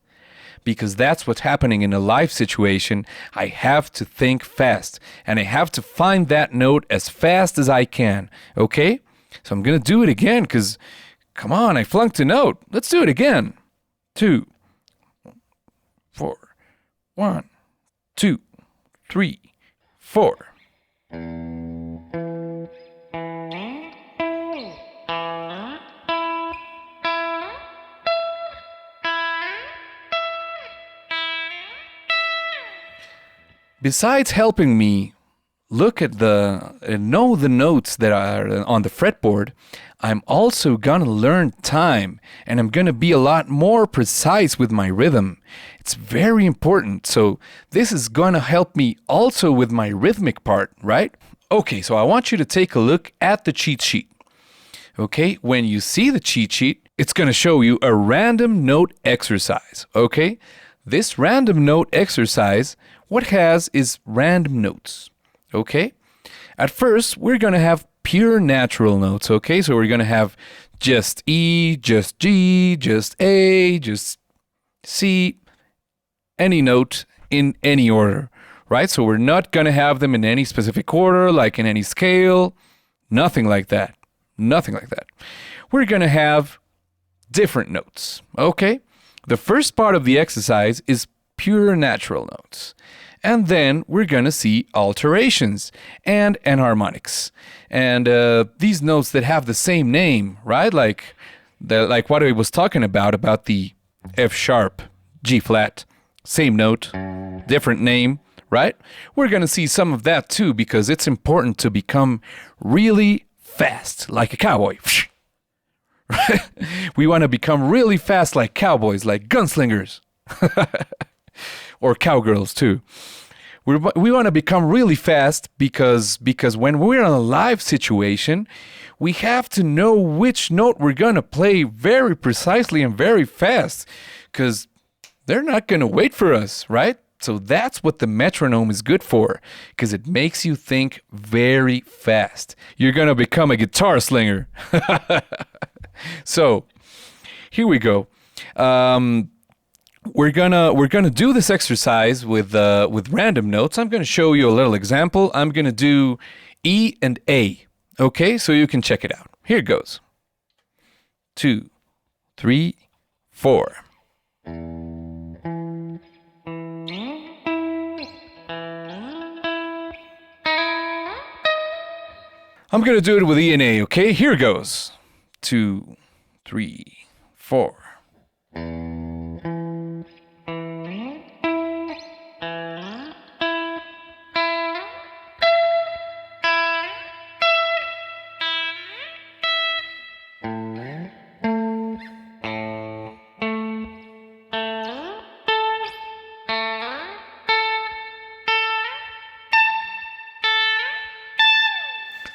Because that's what's happening in a live situation. I have to think fast. And I have to find that note as fast as I can. Okay? So I'm going to do it again because, come on, I flunked a note. Let's do it again. 2, 4, 1, 2, 3, 4. Besides helping me look at know the notes that are on the fretboard, I'm also gonna learn time, and I'm gonna be a lot more precise with my rhythm. It's very important. So this is gonna help me also with my rhythmic part, right? Okay, so I want you to take a look at the cheat sheet. Okay, when you see the cheat sheet, it's gonna show you a random note exercise, okay? This random note exercise, what it has is random notes, okay? At first, we're gonna have pure natural notes, okay? So we're gonna have just E, just G, just A, just C, any note in any order, right? So we're not gonna have them in any specific order, like in any scale, nothing like that, nothing like that. We're gonna have different notes, okay? The first part of the exercise is pure natural notes. And then we're going to see alterations and enharmonics. And these notes that have the same name, right? Like what I was talking about the F sharp, G flat, same note, different name, right? We're going to see some of that too, because it's important to become really fast, like a cowboy. right? We want to become really fast like cowboys, like gunslingers, or cowgirls too. We want to become really fast because when we're in a live situation, we have to know which note we're going to play very precisely and very fast, because they're not going to wait for us, right? So that's what the metronome is good for, because it makes you think very fast. You're going to become a guitar slinger. So here we go. We're gonna do this exercise with random notes. I'm gonna show you a little example. I'm gonna do E and A. Okay, so you can check it out. Here it goes. 2, 3, 4. I'm gonna do it with E and A. Okay, here it goes. 2, 3, 4.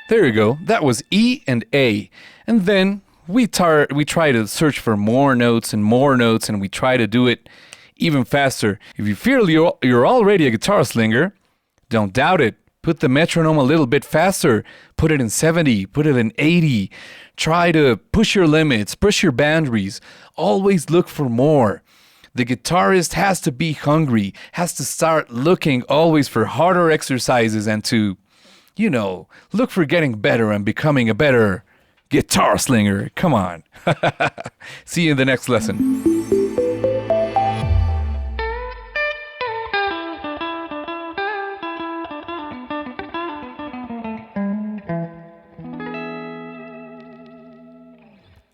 There you go. That was E and A. And then we try to search for more notes, and we try to do it even faster. If you feel you're already a guitar slinger, don't doubt it. Put the metronome a little bit faster. Put it in 70, put it in 80. Try to push your limits, push your boundaries. Always look for more. The guitarist has to be hungry, has to start looking always for harder exercises and to, look for getting better and becoming a better guitar slinger. Come on. See you in the next lesson.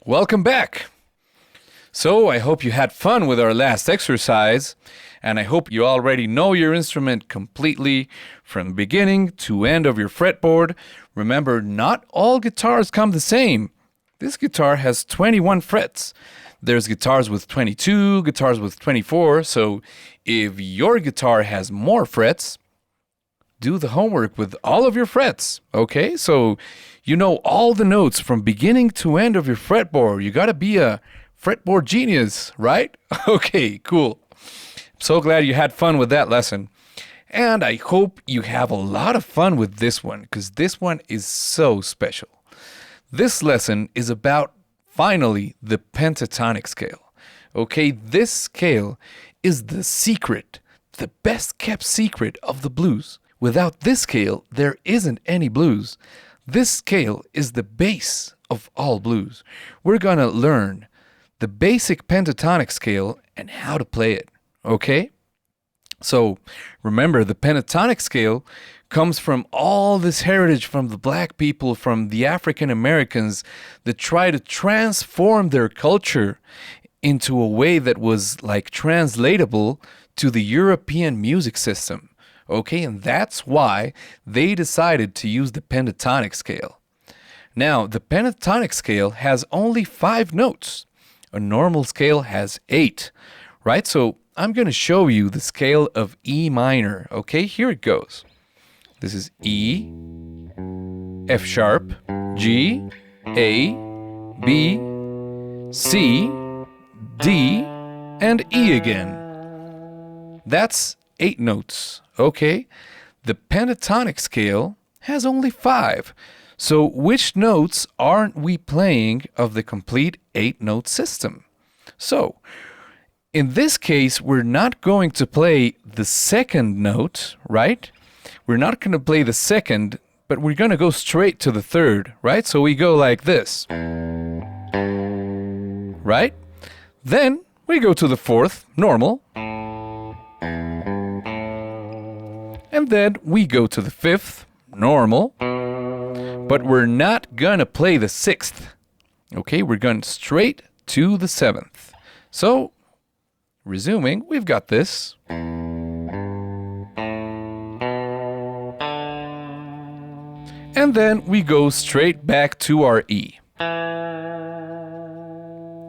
Welcome back. So I hope you had fun with our last exercise, and I hope you already know your instrument completely from beginning to end of your fretboard. Remember, not all guitars come the same. This guitar has 21 frets. There's guitars with 22, guitars with 24, so if your guitar has more frets, do the homework with all of your frets, okay? So you know all the notes from beginning to end of your fretboard. You gotta be a fretboard genius, right? Okay, cool. So glad you had fun with that lesson. And I hope you have a lot of fun with this one, because this one is so special. This lesson is about, finally, the pentatonic scale. Okay, this scale is the secret, the best kept secret of the blues. Without this scale, there isn't any blues. This scale is the base of all blues. We're gonna learn the basic pentatonic scale and how to play it, okay? So remember, the pentatonic scale comes from all this heritage from the black people, from the African Americans that try to transform their culture into a way that was like translatable to the European music system, okay? And that's why they decided to use the pentatonic scale. Now, the pentatonic scale has only 5 notes. A normal scale has 8, right? So I'm going to show you the scale of E minor, okay? Here it goes. This is E, F sharp, G, A, B, C, D, and E again. That's 8 notes, okay? The pentatonic scale has only 5. So which notes aren't we playing of the complete 8-note system? So, in this case, we're not going to play the second note, right? We're not going to play the second, but we're going to go straight to the third, right? So we go like this, right? Then we go to the fourth, normal. And then we go to the fifth, normal. But we're not gonna play the 6th. Okay, we're going straight to the 7th. So, resuming, we've got this. And then we go straight back to our E.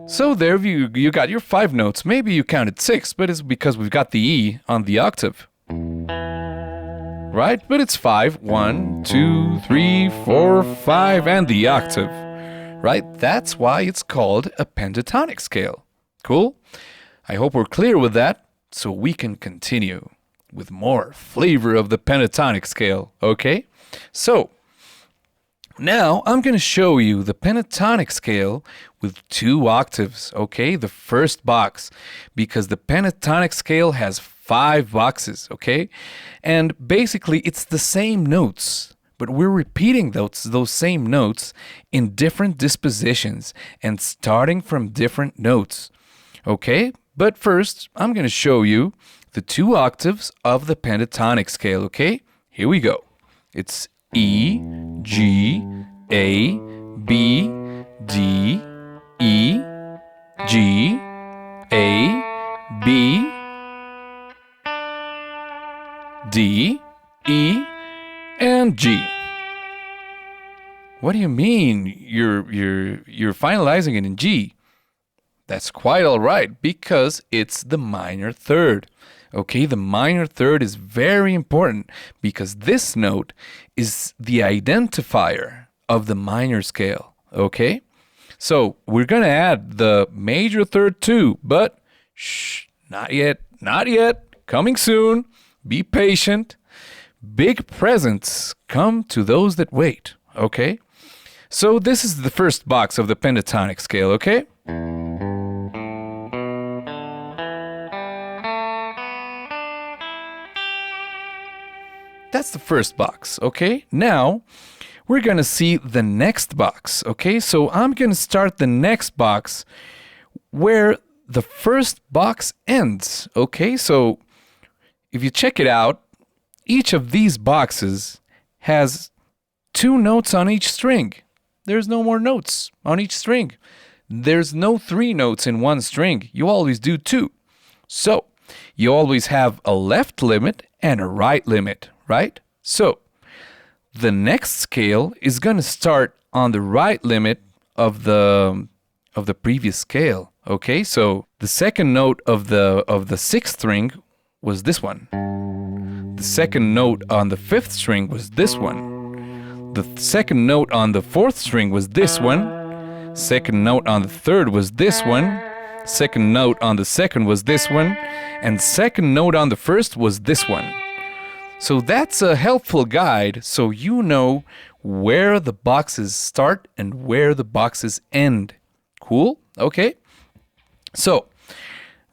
So there you got your 5 notes. Maybe you counted 6, but it's because we've got the E on the octave. Right? But it's 5. 1, 2, 3, 4, 5, and the octave. Right? That's why it's called a pentatonic scale. Cool? I hope we're clear with that, so we can continue with more flavor of the pentatonic scale, okay? So, now I'm going to show you the pentatonic scale with 2 octaves, okay? The first box, because the pentatonic scale has 5 boxes, okay? And basically it's the same notes, but we're repeating those same notes in different dispositions and starting from different notes, okay? But first, I'm going to show you the 2 octaves of the pentatonic scale, okay? Here we go. It's E, G, A, B, D, E, G, A, B, D, E, and G. What do you mean you're finalizing it in G? That's quite all right, because it's the minor third. Okay, the minor third is very important because this note is the identifier of the minor scale. Okay, so we're going to add the major third too, but shh, not yet, not yet. Coming soon. Be patient. Big presents come to those that wait. Okay, so this is the first box of the pentatonic scale. Okay. That's the first box, okay? Now, we're going to see the next box, okay? So I'm going to start the next box where the first box ends, okay? So if you check it out, each of these boxes has 2 notes on each string. There's no more notes on each string. There's no 3 notes in one string. You always do 2. So you always have a left limit and a right limit, right? So the next scale is going to start on the right limit of the previous scale. Okay, so the second note of the 6th string was this one. The second note on the 5th string was this one. The second note on the 4th string was this one. Second note on the 3rd was this one. Second note on the 2nd was this one. And second note on the 1st was this one. So that's a helpful guide so you know where the boxes start and where the boxes end. Cool? Okay? So,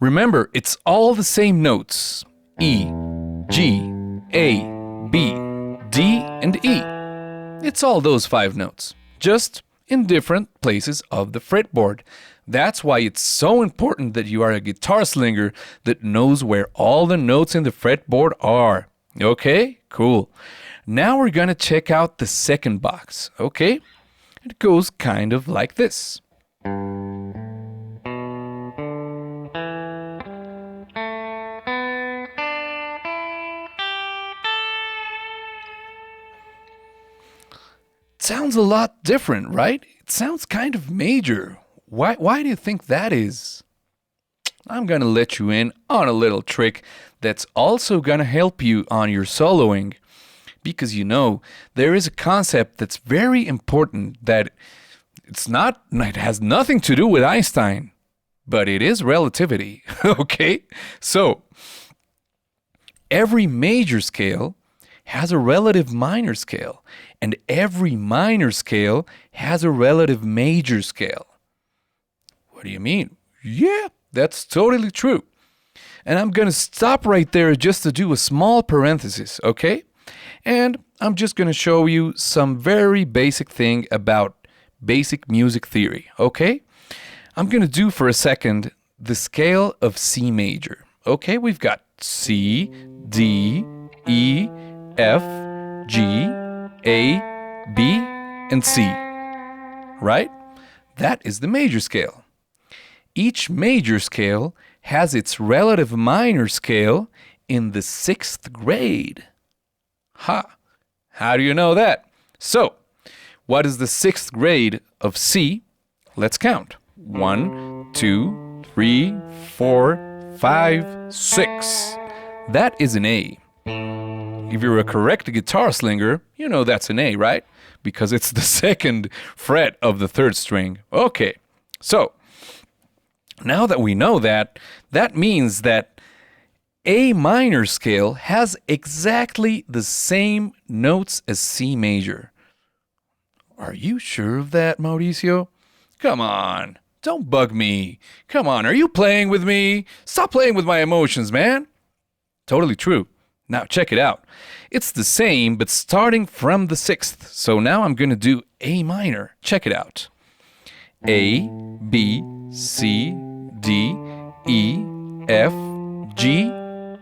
remember, it's all the same notes. E, G, A, B, D, and E. It's all those 5 notes, just in different places of the fretboard. That's why it's so important that you are a guitar slinger that knows where all the notes in the fretboard are. Okay, cool. Now we're going to check out the second box, okay? It goes kind of like this. It sounds a lot different, right? It sounds kind of major. Why do you think that is? I'm going to let you in on a little trick that's also going to help you on your soloing. Because you know, there is a concept that's very important that it has nothing to do with Einstein, but it is relativity, okay? So, every major scale has a relative minor scale, and every minor scale has a relative major scale. What do you mean? Yeah, that's totally true. And I'm going to stop right there just to do a small parenthesis, okay? And I'm just going to show you some very basic thing about basic music theory, okay? I'm going to do for a second the scale of C major, okay? We've got C, D, E, F, G, A, B, and C, right? That is the major scale. Each major scale has its relative minor scale in the 6th grade. Ha! How do you know that? So, what is the 6th grade of C? Let's count. 1, 2, 3, 4, 5, 6. That is an A. If you're a correct guitar slinger, you know that's an A, right? Because it's the second fret of the third string. Okay, so now that we know that, that means that A minor scale has exactly the same notes as C major. Are you sure of that, Mauricio? Come on, don't bug me. Come on, are you playing with me? Stop playing with my emotions, man. Totally true. Now check it out. It's the same, but starting from the sixth. So now I'm going to do A minor. Check it out. A, B, C, D, E, F, G,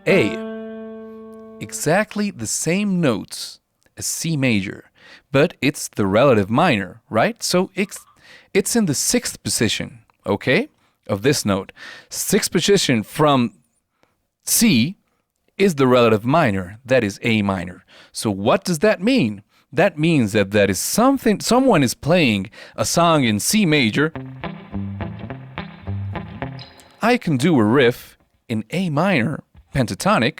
A. Exactly the same notes as C major, but it's the relative minor, right? So it's in the sixth position, okay, of this note. Sixth position from C is the relative minor, that is A minor. So what does that mean? That means that is someone is playing a song in C major. I can do a riff in A minor, pentatonic.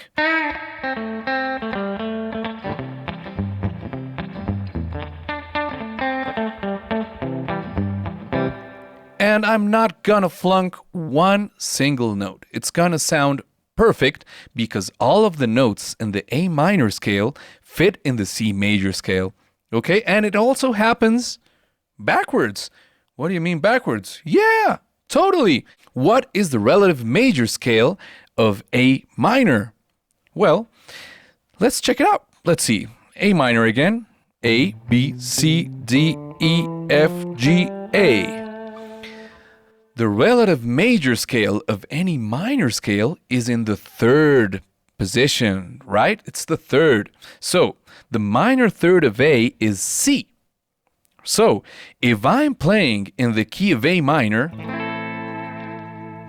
And I'm not gonna flunk one single note. It's gonna sound perfect because all of the notes in the A minor scale fit in the C major scale. Okay, and it also happens backwards. What do you mean backwards? Yeah, totally. What is the relative major scale of A minor? Well, let's check it out. Let's see. A minor again. A, B, C, D, E, F, G, A. The relative major scale of any minor scale is in the third position, right? It's the third. So the minor third of A is C. So if I'm playing in the key of A minor,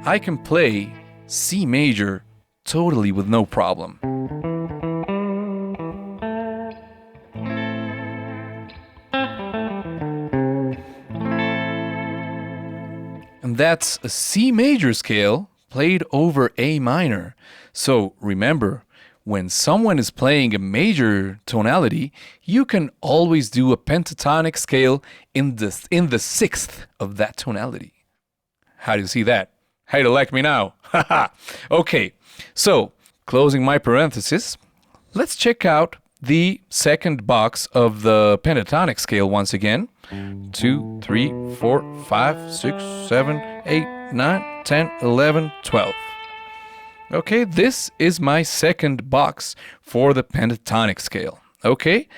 I can play C major totally with no problem. And that's a C major scale played over A minor. So remember, when someone is playing a major tonality, you can always do a pentatonic scale in the sixth of that tonality. How do you see that? How do you like me now? Okay, so closing my parenthesis, let's check out the second box of the pentatonic scale once again. 2, 3, 4, 5, 6, 7, 8, 9, 10, 11, 12. Okay, this is my second box for the pentatonic scale. Okay,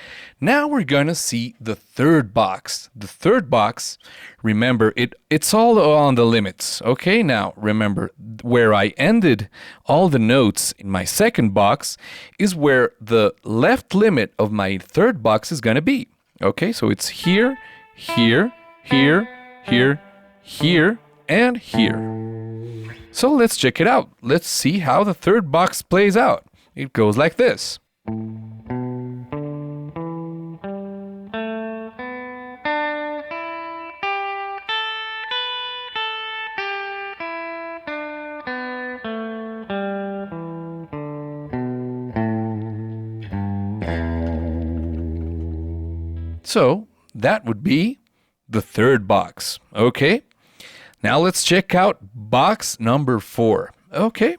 now we're gonna see the third box. The third box, remember, it's all on the limits. Okay, now remember, where I ended all the notes in my second box is where the left limit of my third box is gonna be. Okay, so it's here, here, here, here, here, and here. So let's check it out. Let's see how the third box plays out. It goes like this. So that would be the third box. Okay, now let's check out box number 4. Okay,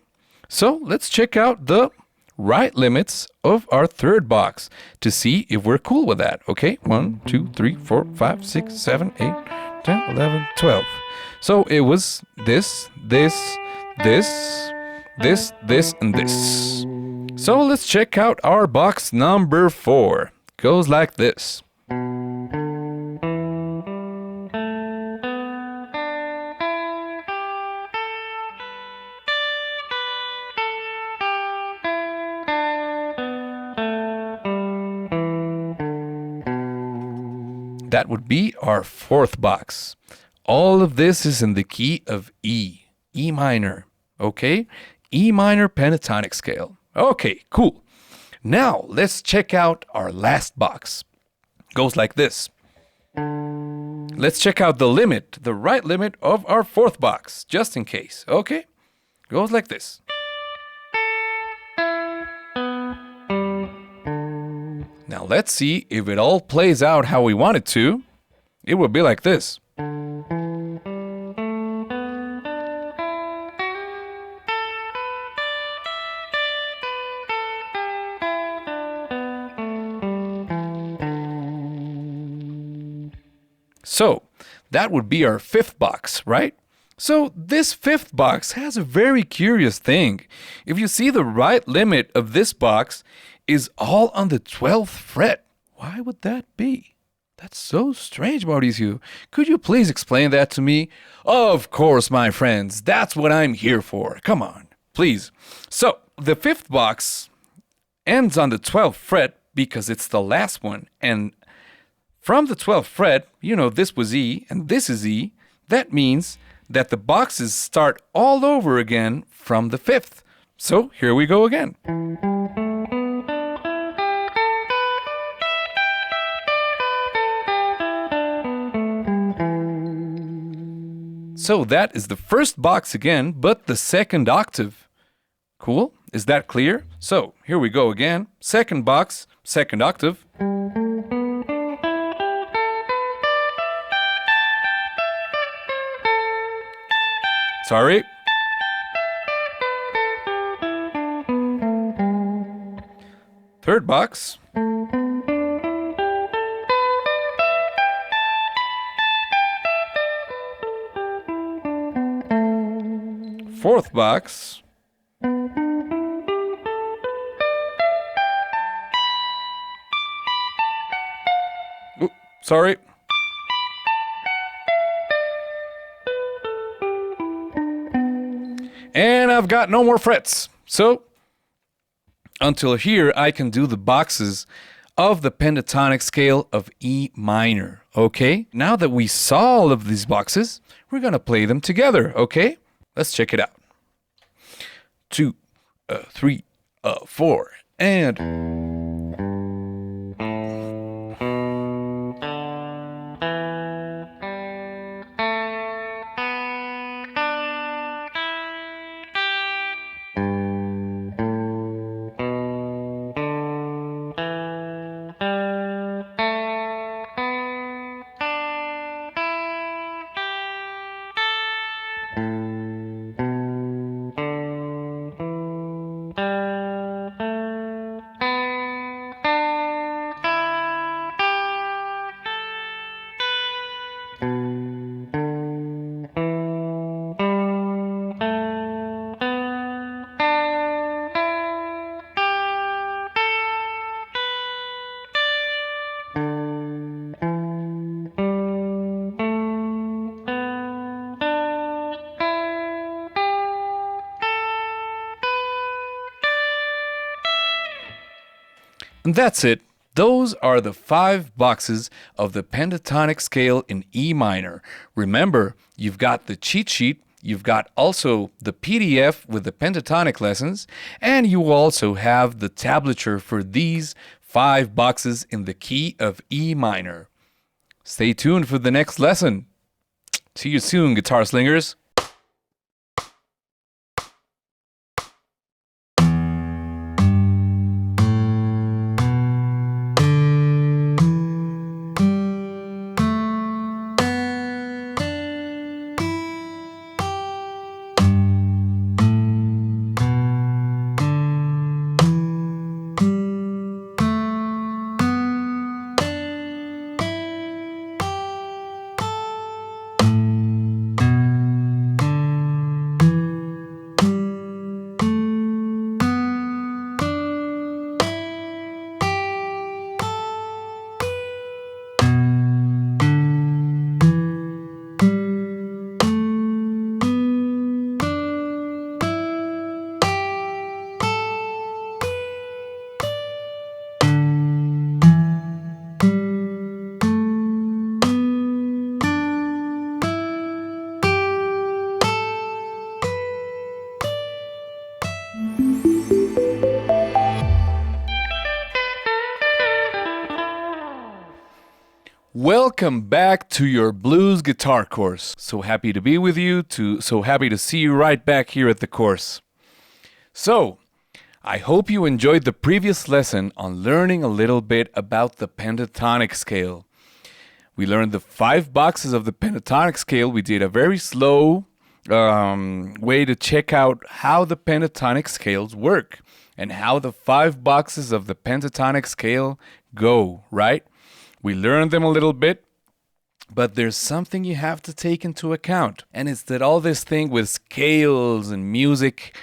so let's check out the right limits of our third box to see if we're cool with that. Okay, 1, 2, 3, 4, 5, 6, 7, 8, 10, 11, 12. So it was this, this, this, this, this, and this. So let's check out our box number 4. Goes like this. That would be our fourth box. All of this is in the key of E, E minor, okay? E minor pentatonic scale. Okay, cool. Now let's check out our last box. Goes like this. Let's check out the limit, the right limit of our fourth box, just in case, okay? Goes like this. Now let's see if it all plays out how we want it to. It will be like this. So, that would be our fifth box, right? So, this fifth box has a very curious thing. If you see, the right limit of this box is all on the 12th fret. Why would that be? That's so strange, Mauricio. Could you please explain that to me? Of course, my friends. That's what I'm here for. Come on, please. So, the fifth box ends on the 12th fret because it's the last one. And from the 12th fret, you know, this was E and this is E. That means that the boxes start all over again from the 5th. So, here we go again. So that is the first box again, but the second octave. Cool? Is that clear? So here we go again. Second box, second octave. Sorry. Third box. Fourth box. Ooh, sorry. And I've got no more frets. So, until here, I can do the boxes of the pentatonic scale of E minor, okay? Now that we saw all of these boxes, we're gonna play them together, okay? Let's check it out. 2, 3, 4, and... And that's it. Those are the 5 boxes of the pentatonic scale in E minor. Remember, you've got the cheat sheet, you've got also the PDF with the pentatonic lessons, and you also have the tablature for these 5 boxes in the key of E minor. Stay tuned for the next lesson. See you soon, guitar slingers. Welcome back to your blues guitar course. So happy to be with you, so happy to see you right back here at the course. So, I hope you enjoyed the previous lesson on learning a little bit about the pentatonic scale. We learned the 5 boxes of the pentatonic scale. We did a very slow way to check out how the pentatonic scales work and how the 5 boxes of the pentatonic scale go, right? We learned them a little bit, but there's something you have to take into account, and it's that all this thing with scales and music,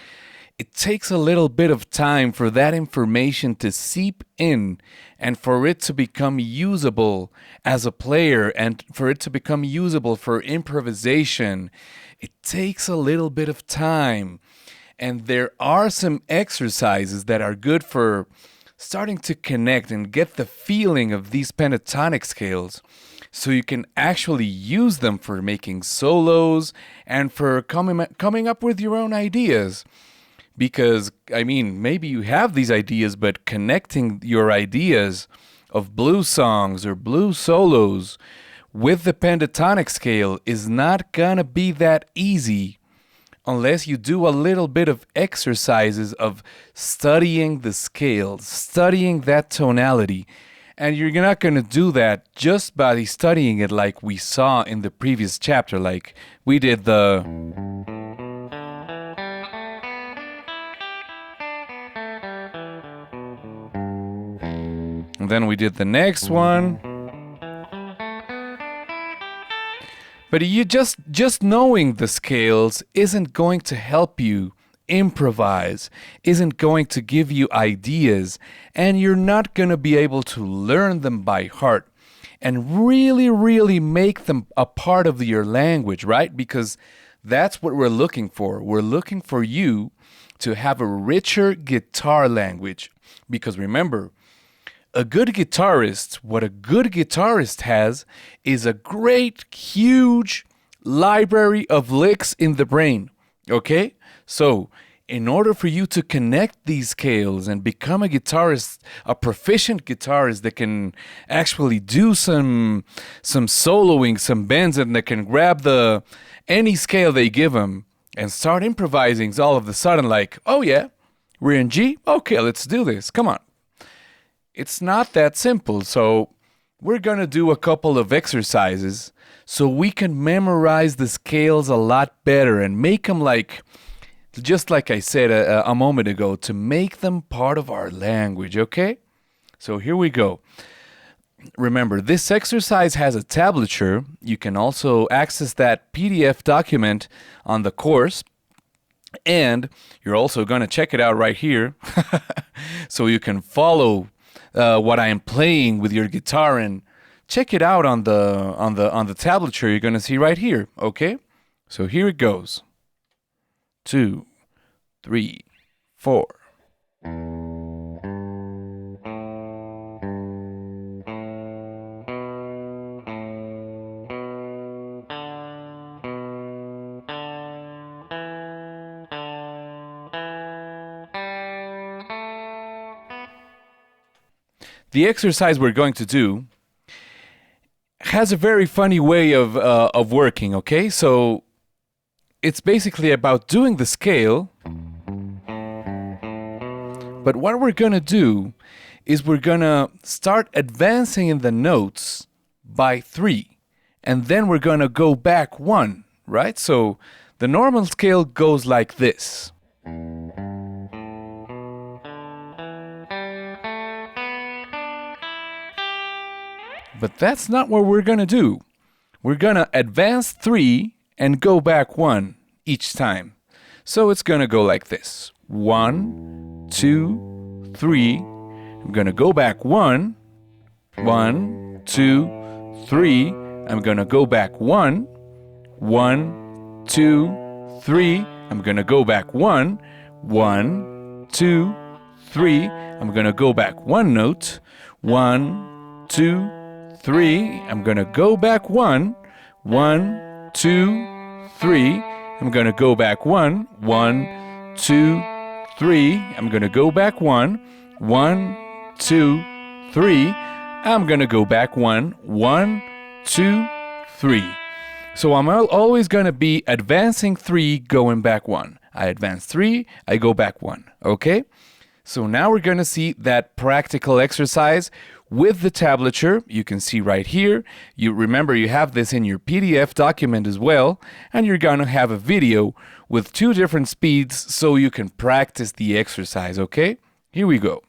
it takes a little bit of time for that information to seep in and for it to become usable as a player and for it to become usable for improvisation. It takes a little bit of time, and there are some exercises that are good for starting to connect and get the feeling of these pentatonic scales so you can actually use them for making solos and for coming up with your own ideas. Because, I mean, maybe you have these ideas, but connecting your ideas of blues songs or blues solos with the pentatonic scale is not gonna be that easy unless you do a little bit of exercises of studying the scales, studying that tonality. And you're not going to do that just by studying it like we saw in the previous chapter, like we did the... And then we did the next one. But you just knowing the scales isn't going to help you improvise, isn't going to give you ideas, and you're not going to be able to learn them by heart and really make them a part of your language, right? Because that's what we're looking for. We're looking for you to have a richer guitar language. Because remember, what a good guitarist has is a great, huge library of licks in the brain, okay? So, in order for you to connect these scales and become a guitarist, a proficient guitarist that can actually do some soloing, some bends, and that can grab any scale they give them and start improvising all of a sudden like, oh yeah, we're in G? Okay, let's do this, come on. It's not that simple, so we're going to do a couple of exercises so we can memorize the scales a lot better and make them just like I said a moment ago, to make them part of our language, okay? So here we go. Remember, this exercise has a tablature. You can also access that PDF document on the course. And you're also going to check it out right here so you can follow what I am playing with your guitar, and check it out on the tablature you're going to see right here, okay? So here it goes. 2, 3, 4. The exercise we're going to do has a very funny way of working, okay? So it's basically about doing the scale, but what we're going to do is we're going to start advancing in the notes by 3, and then we're going to go back 1, right? So the normal scale goes like this. But that's not what we're going to do. We're going to advance 3 and go back 1 each time. So it's going to go like this. 1, 2, 3. I'm going to go back 1. 1, 2, 3. I'm going to go back 1. 1, 2, 3. I'm going to go back 1. 1, 2, 3. I'm going to go back 1 note. 1, 2, 3. I'm going to go back 1. 1, 2, 3. I'm going to go back 1. 1, 2, 3. I'm going to go back 1. 1, 2, 3. I'm going to go back 1. 1, 2, 3. So I'm always going to be advancing 3, going back 1. I advance 3, I go back 1. Okay? So now we're going to see that practical exercise with the tablature. You can see right here. You remember you have this in your PDF document as well, and you're going to have a video with 2 different speeds so you can practice the exercise, okay? Here we go.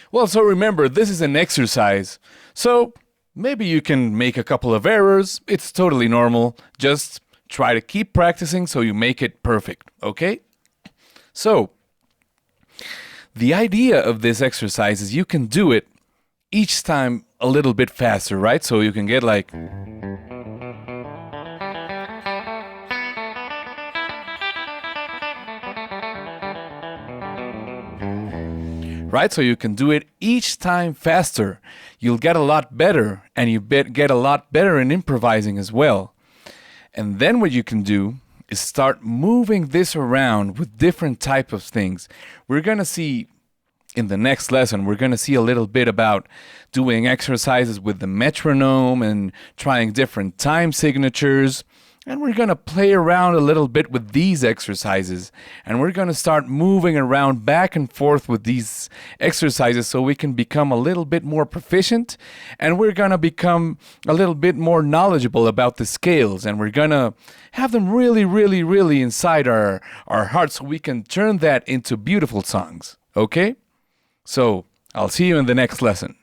Well, so remember, this is an exercise. So maybe you can make a couple of errors. It's totally normal. Just try to keep practicing so you make it perfect, okay? So, the idea of this exercise is you can do it each time a little bit faster, right? So you can get like... right? So you can do it each time faster. You'll get a lot better, and you get a lot better in improvising as well. And then what you can do is start moving this around with different type of things. We're going to see in the next lesson, we're going to see a little bit about doing exercises with the metronome and trying different time signatures. And we're going to play around a little bit with these exercises. And we're going to start moving around back and forth with these exercises so we can become a little bit more proficient. And we're going to become a little bit more knowledgeable about the scales. And we're going to have them really, really, really inside our hearts so we can turn that into beautiful songs. Okay? So, I'll see you in the next lesson.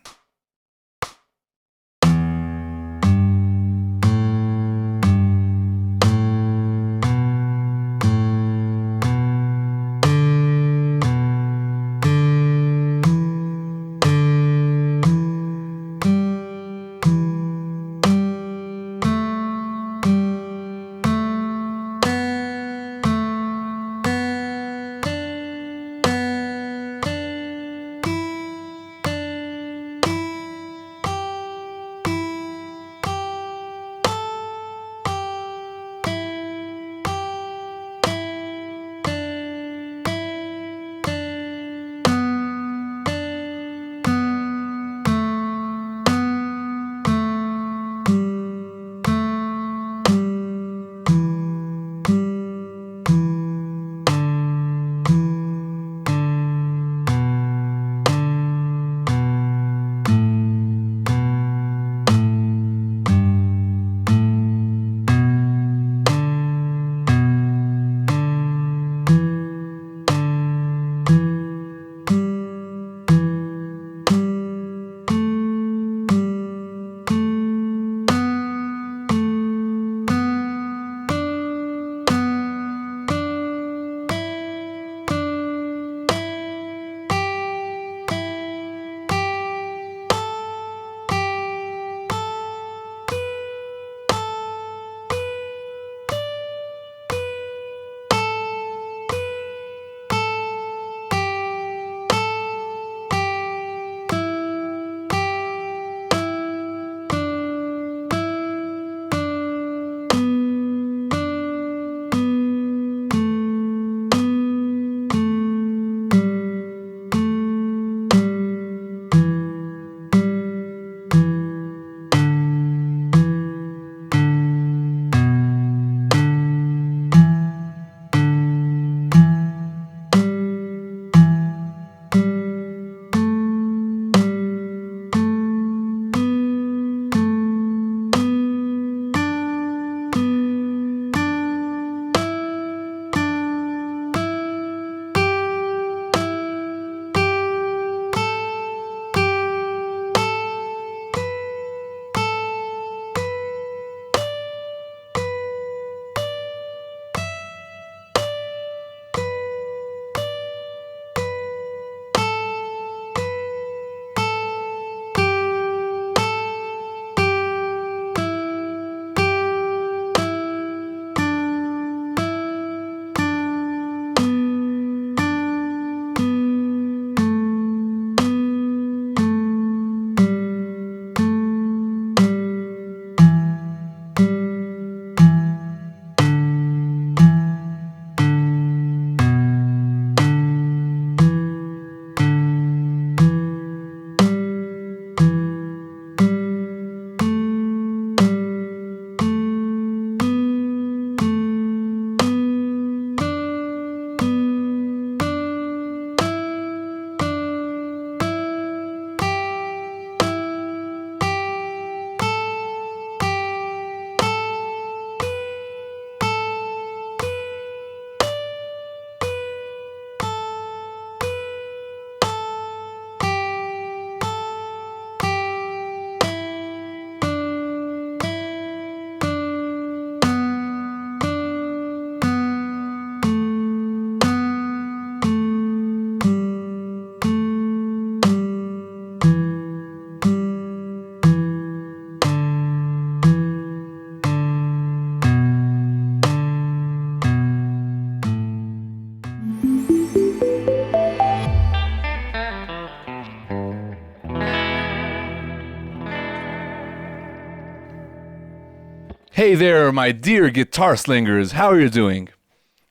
Hey there, my dear guitar slingers, how are you doing?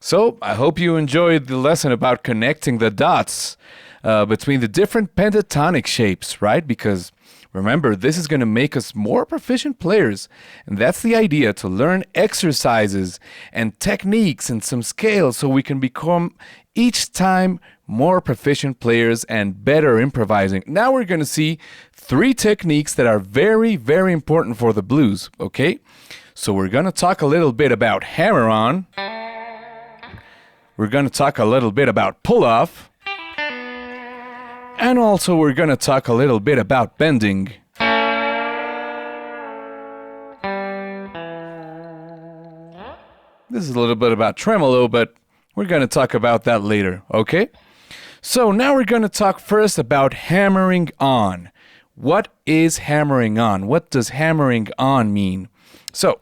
So, I hope you enjoyed the lesson about connecting the dots between the different pentatonic shapes, right? Because remember, this is going to make us more proficient players. And that's the idea, to learn exercises and techniques and some scales so we can become each time more proficient players and better improvising. Now we're going to see 3 techniques that are very, very important for the blues, okay? So we're going to talk a little bit about hammer-on. We're going to talk a little bit about pull-off. And also we're going to talk a little bit about bending. This is a little bit about tremolo, but we're going to talk about that later, okay? So now we're going to talk first about hammering on. What is hammering on? What does hammering on mean? So,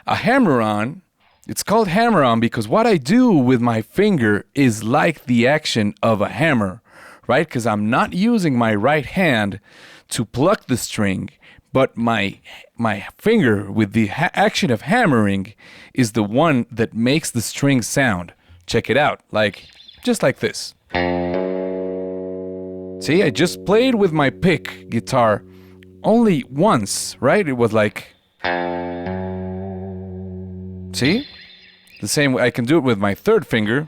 a hammer-on, it's called hammer-on because what I do with my finger is like the action of a hammer, right? Because I'm not using my right hand to pluck the string, but my finger with the action of hammering is the one that makes the string sound. Check it out, just like this. See, I just played with my pick guitar only once, right? It was like... See? The same way I can do it with my third finger.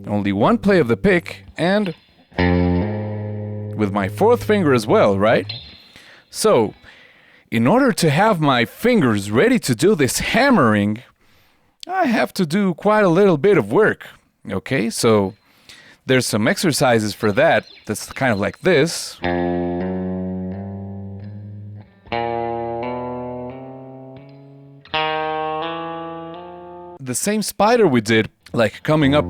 Only one play of the pick, and with my fourth finger as well, right? So, in order to have my fingers ready to do this hammering, I have to do quite a little bit of work. Okay, so there's some exercises for that. That's kind of like this. The same spider we did, like coming up.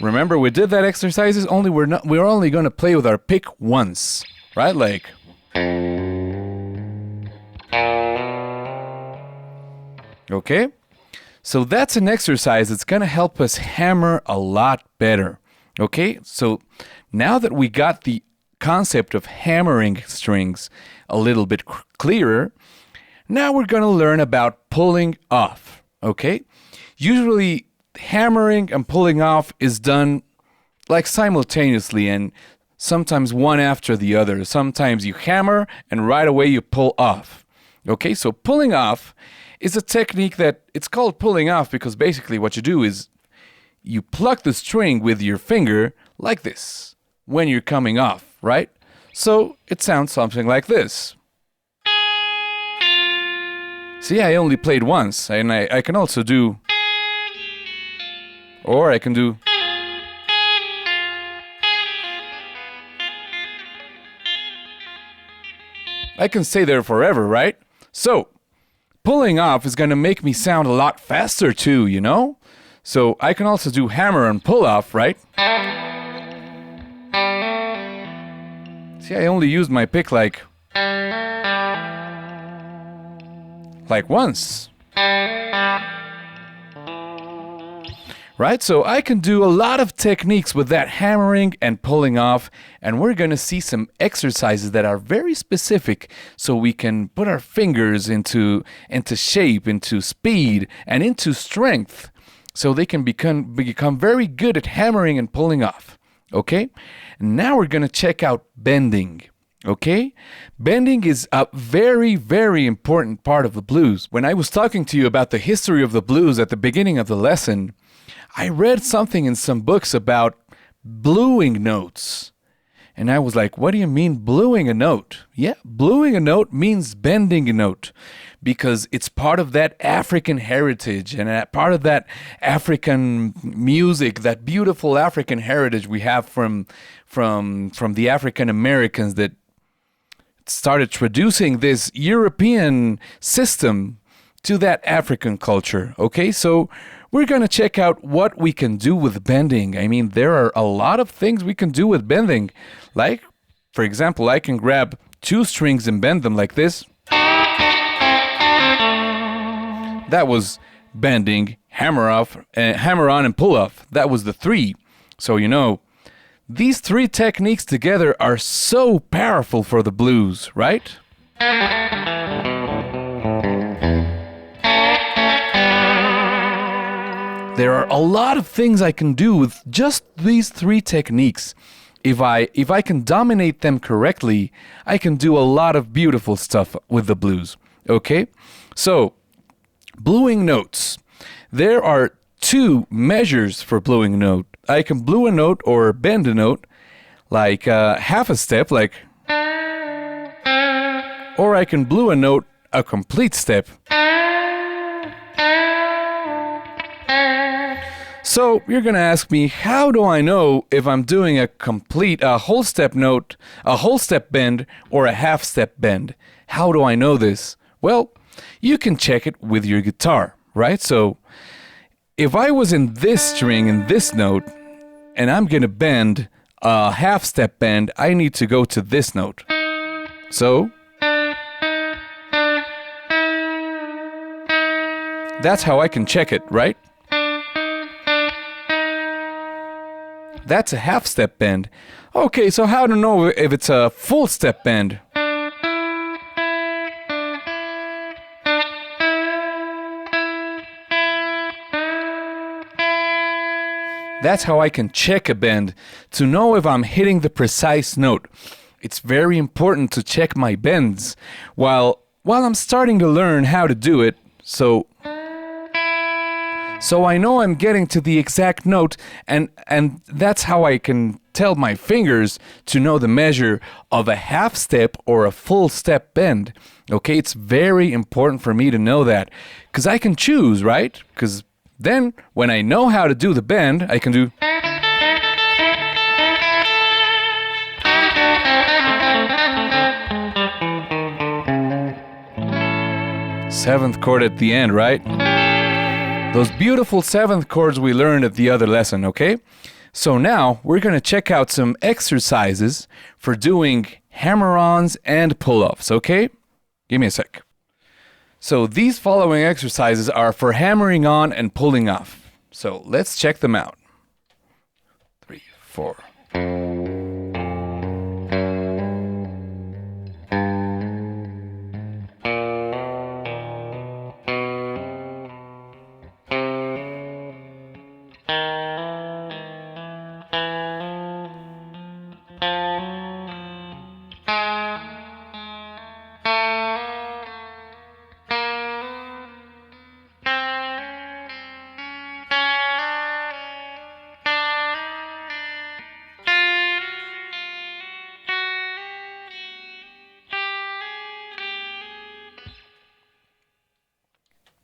Remember, we did that exercises, only we're only gonna play with our pick once, right? Like. Okay? So that's an exercise that's gonna help us hammer a lot better. Okay? So now that we got the concept of hammering strings a little bit clearer, now we're going to learn about pulling off, okay? Usually, hammering and pulling off is done like simultaneously and sometimes one after the other. Sometimes you hammer and right away you pull off, okay? So pulling off is a technique that it's called pulling off because basically what you do is you pluck the string with your finger like this when you're coming off, right? So it sounds something like this. See, I only played once, and I can also do, or I can do, I can stay there forever, right? So, pulling off is going to make me sound a lot faster too, you know? So, I can also do hammer and pull off, right? See, I only used my pick like once. Right? So I can do a lot of techniques with that hammering and pulling off, and we're going to see some exercises that are very specific so we can put our fingers into shape, into speed, and into strength so they can become very good at hammering and pulling off. Okay? Now we're going to check out bending. Okay? Bending is a very, very important part of the blues. When I was talking to you about the history of the blues at the beginning of the lesson, I read something in some books about bluing notes. And I was like, what do you mean bluing a note? Yeah, bluing a note means bending a note because it's part of that African heritage and part of that African music, that beautiful African heritage we have from the African Americans that started traducing this European system to that African culture. Okay, so we're going to check out what we can do with bending. I mean, there are a lot of things we can do with bending. Like, for example, I can grab 2 strings and bend them like this. That was bending, hammer on and pull off. That was the 3. So, you know, These three techniques together are so powerful for the blues, right? There are a lot of things I can do with just these three techniques. If I can dominate them correctly, I can do a lot of beautiful stuff with the blues. Okay? So, bluing notes. There are two measures for bluing a note. I can blue a note or bend a note like half a step, like, or I can blue a note a complete step. So you're gonna ask me, how do I know if I'm doing a whole step note, a whole step bend, or a half step bend? How do I know this? Well, you can check it with your guitar, right? So if I was in this string in this note, and I'm gonna bend a half step bend, I need to go to this note. So that's how I can check it, right? That's a half step bend. Okay, so how to know if it's a full step bend? That's how I can check a bend, to know if I'm hitting the precise note. It's very important to check my bends while I'm starting to learn how to do it, so I know I'm getting to the exact note, and that's how I can tell my fingers to know the measure of a half step or a full step bend. Okay, it's very important for me to know that, because I can choose, right? Because then when I know how to do the bend, I can do... Seventh chord at the end, right? Those beautiful seventh chords we learned at the other lesson, okay? So now we're going to check out some exercises for doing hammer-ons and pull-offs, okay? Give me a sec. So these following exercises are for hammering on and pulling off. So let's check them out. 3, 4.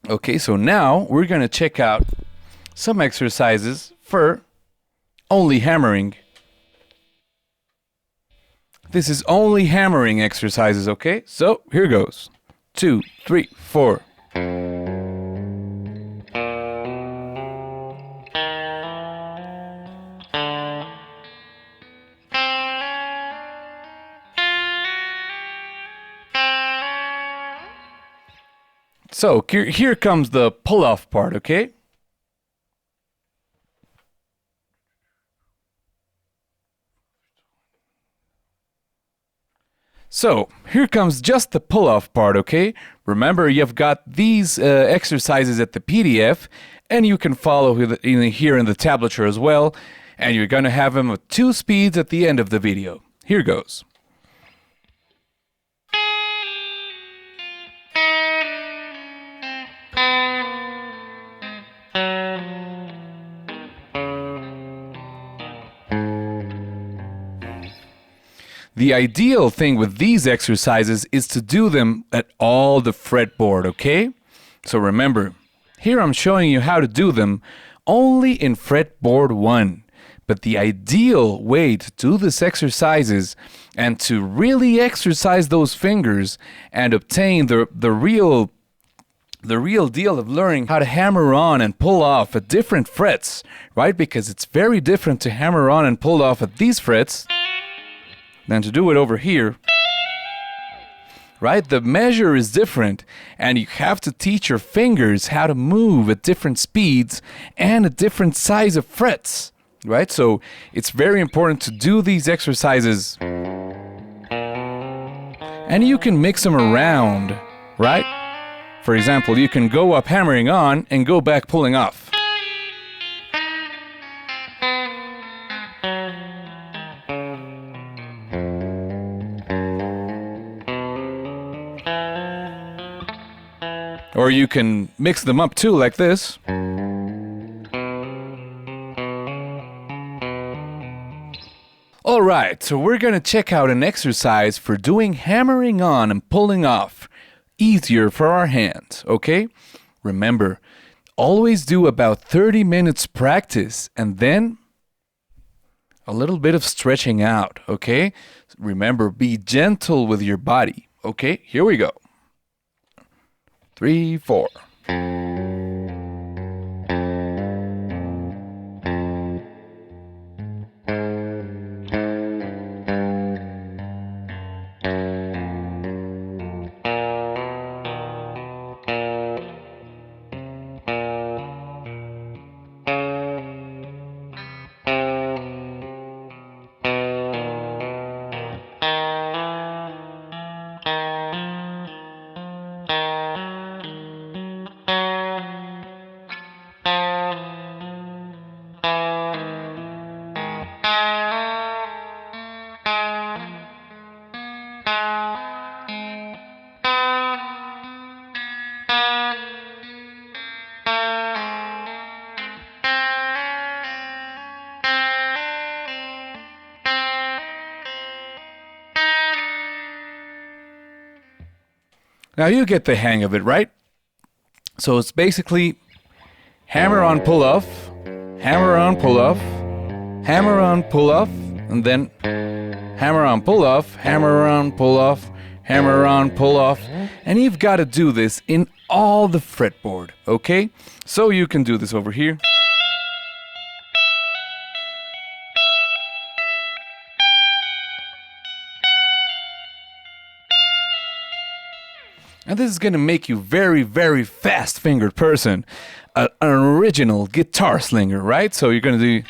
Okay, so now we're going to check out some exercises for only hammering. This is only hammering exercises, okay? So here goes. 2, 3, 4. So here comes the pull-off part, okay? So here comes just the pull-off part, okay? Remember, you've got these exercises at the PDF, and you can follow here in the tablature as well, and you're going to have them with 2 speeds at the end of the video. Here goes. The ideal thing with these exercises is to do them at all the fretboard, okay? So remember, here I'm showing you how to do them only in fretboard 1. But the ideal way to do this exercises and to really exercise those fingers and obtain the real deal of learning how to hammer on and pull off at different frets, right? Because it's very different to hammer on and pull off at these frets than to do it over here, right? The measure is different, and you have to teach your fingers how to move at different speeds and at different size of frets, right? So it's very important to do these exercises. And you can mix them around, right? For example, you can go up hammering on and go back pulling off. Or you can mix them up too, like this. Alright, so we're gonna check out an exercise for doing hammering on and pulling off. Easier for our hands, okay? Remember, always do about 30 minutes practice and then a little bit of stretching out, okay? Remember, be gentle with your body, okay? Here we go. 3, 4. Now you get the hang of it, right? So it's basically hammer on, pull off, hammer on, pull off, hammer on, pull off, and then hammer on, pull off, hammer on, pull off, hammer on, pull off. And you've got to do this in all the fretboard, okay? So you can do this over here. And this is going to make you very, very fast-fingered person. An original guitar slinger, right? So you're going to do...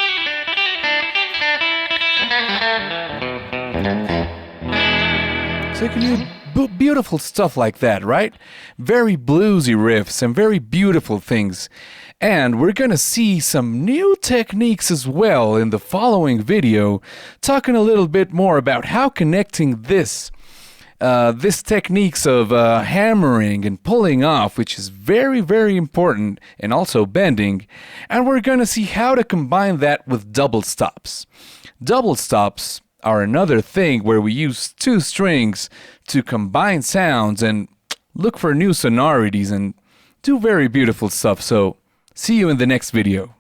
So you can do beautiful stuff like that, right? Very bluesy riffs and very beautiful things. And we're going to see some new techniques as well in the following video, talking a little bit more about how connecting this techniques of hammering and pulling off, which is very, very important, and also bending. And we're going to see how to combine that with double stops. Double stops are another thing where we use two strings to combine sounds and look for new sonorities and do very beautiful stuff. So, see you in the next video.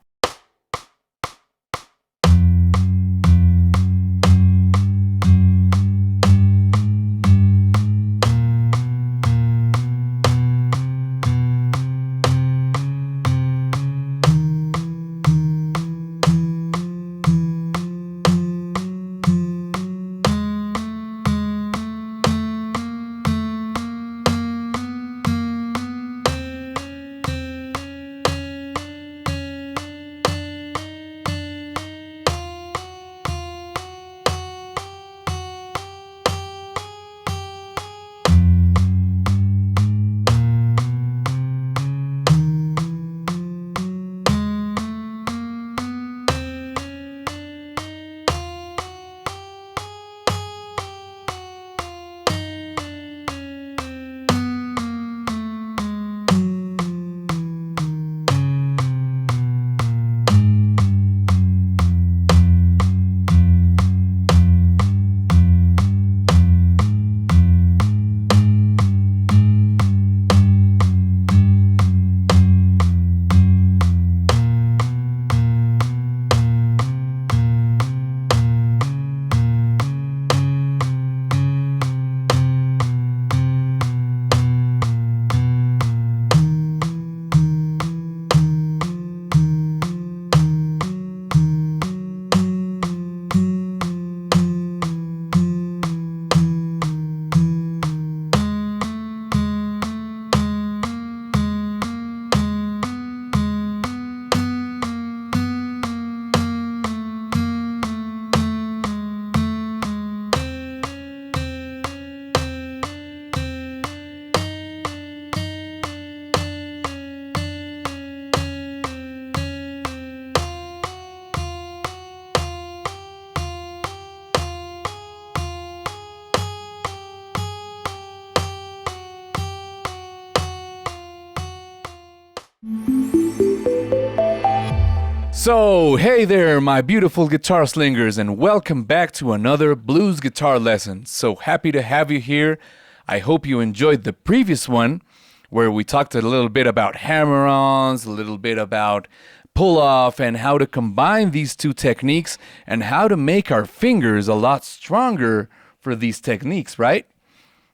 So, hey there, my beautiful guitar slingers, and welcome back to another blues guitar lesson. So happy to have you here. I hope you enjoyed the previous one, where we talked a little bit about hammer-ons, a little bit about pull-off, and how to combine these two techniques, and how to make our fingers a lot stronger for these techniques, right?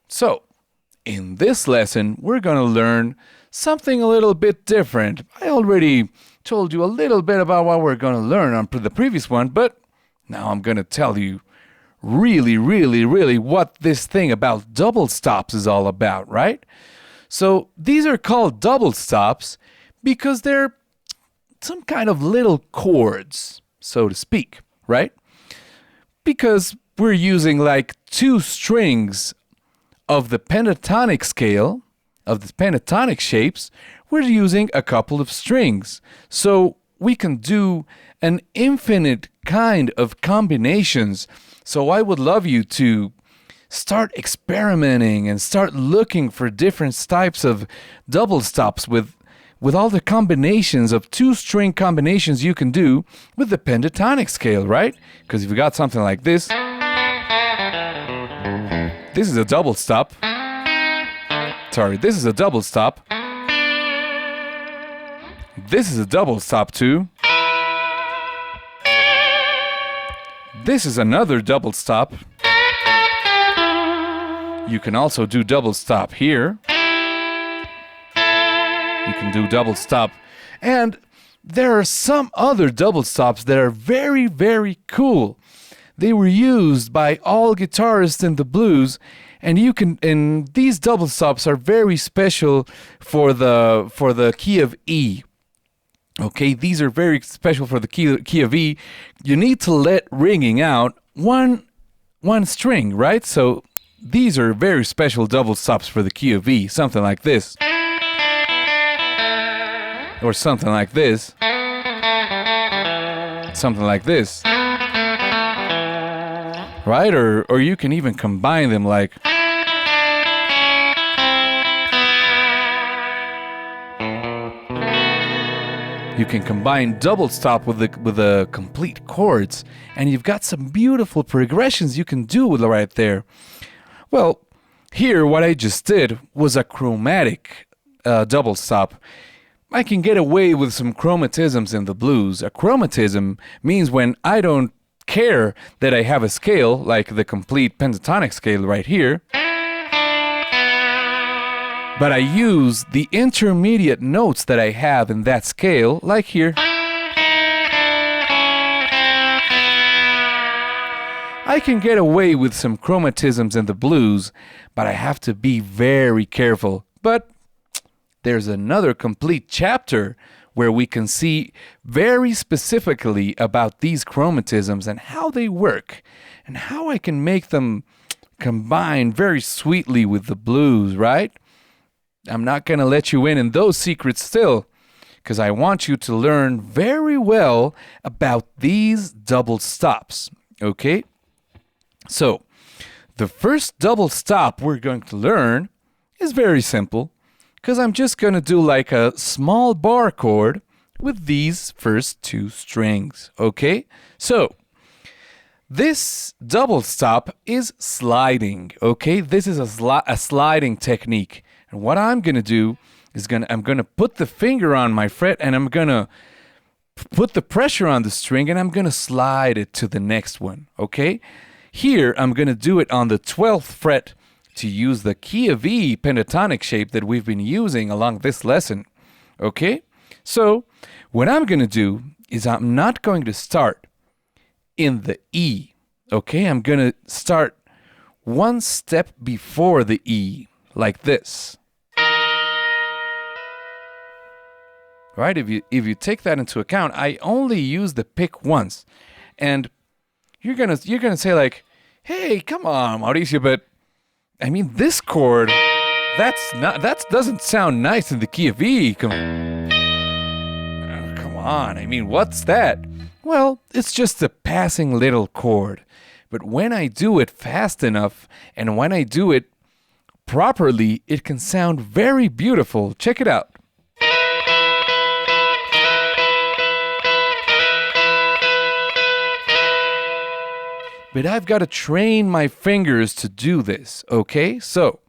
So, in this lesson, we're going to learn something a little bit different. I already told you a little bit about what we're going to learn on the previous one, but now I'm going to tell you really what this thing about double stops is all about, right? So these are called double stops because they're some kind of little chords, so to speak, right? Because we're using like two strings of the pentatonic scale, of the pentatonic shapes, we're using a couple of strings. So we can do an infinite kind of combinations. So I would love you to start experimenting and start looking for different types of double stops with all the combinations of two string combinations you can do with the pentatonic scale, right? Because if you got something like this is a double stop. Sorry, this is a double stop. This is a double stop too. This is another double stop. You can also do double stop here. You can do double stop. And there are some other double stops that are very cool. They were used by all guitarists in the blues, and these double stops are very special for the key of E. Okay, these are very special for the key of E. You need to let ringing out one string, right? So these are very special double stops for the key of E. Something like this. Or something like this. Something like this. Right? Or you can even combine them like... You can combine double stop with the complete chords, and you've got some beautiful progressions you can do with right there. Well, here what I just did was a chromatic double stop. I can get away with some chromatisms in the blues. A chromatism means when I don't care that I have a scale, like the complete pentatonic scale right here, but I use the intermediate notes that I have in that scale, like here. I can get away with some chromatisms in the blues, but I have to be very careful. But there's another complete chapter where we can see very specifically about these chromatisms and how they work, and how I can make them combine very sweetly with the blues, right? I'm not going to let you in those secrets still, because I want you to learn very well about these double stops, okay? So, the first double stop we're going to learn is very simple, because I'm just going to do like a small bar chord with these first two strings, okay? So, this double stop is sliding, okay? This is a sliding technique. And what I'm going to do is I'm going to put the finger on my fret, and I'm going to put the pressure on the string, and I'm going to slide it to the next one, okay? Here, I'm going to do it on the 12th fret to use the key of E pentatonic shape that we've been using along this lesson, okay? So, what I'm going to do is I'm not going to start in the E, okay? I'm going to start one step before the E, like this. Right? If you take that into account, I only use the pick once. And you're gonna say like, hey, come on, Mauricio, but I mean this chord, that doesn't sound nice in the key of E. Come on, I mean, what's that? Well, it's just a passing little chord. But when I do it fast enough, and when I do it properly, it can sound very beautiful. Check it out. but I've got to train my fingers to do this, okay? So,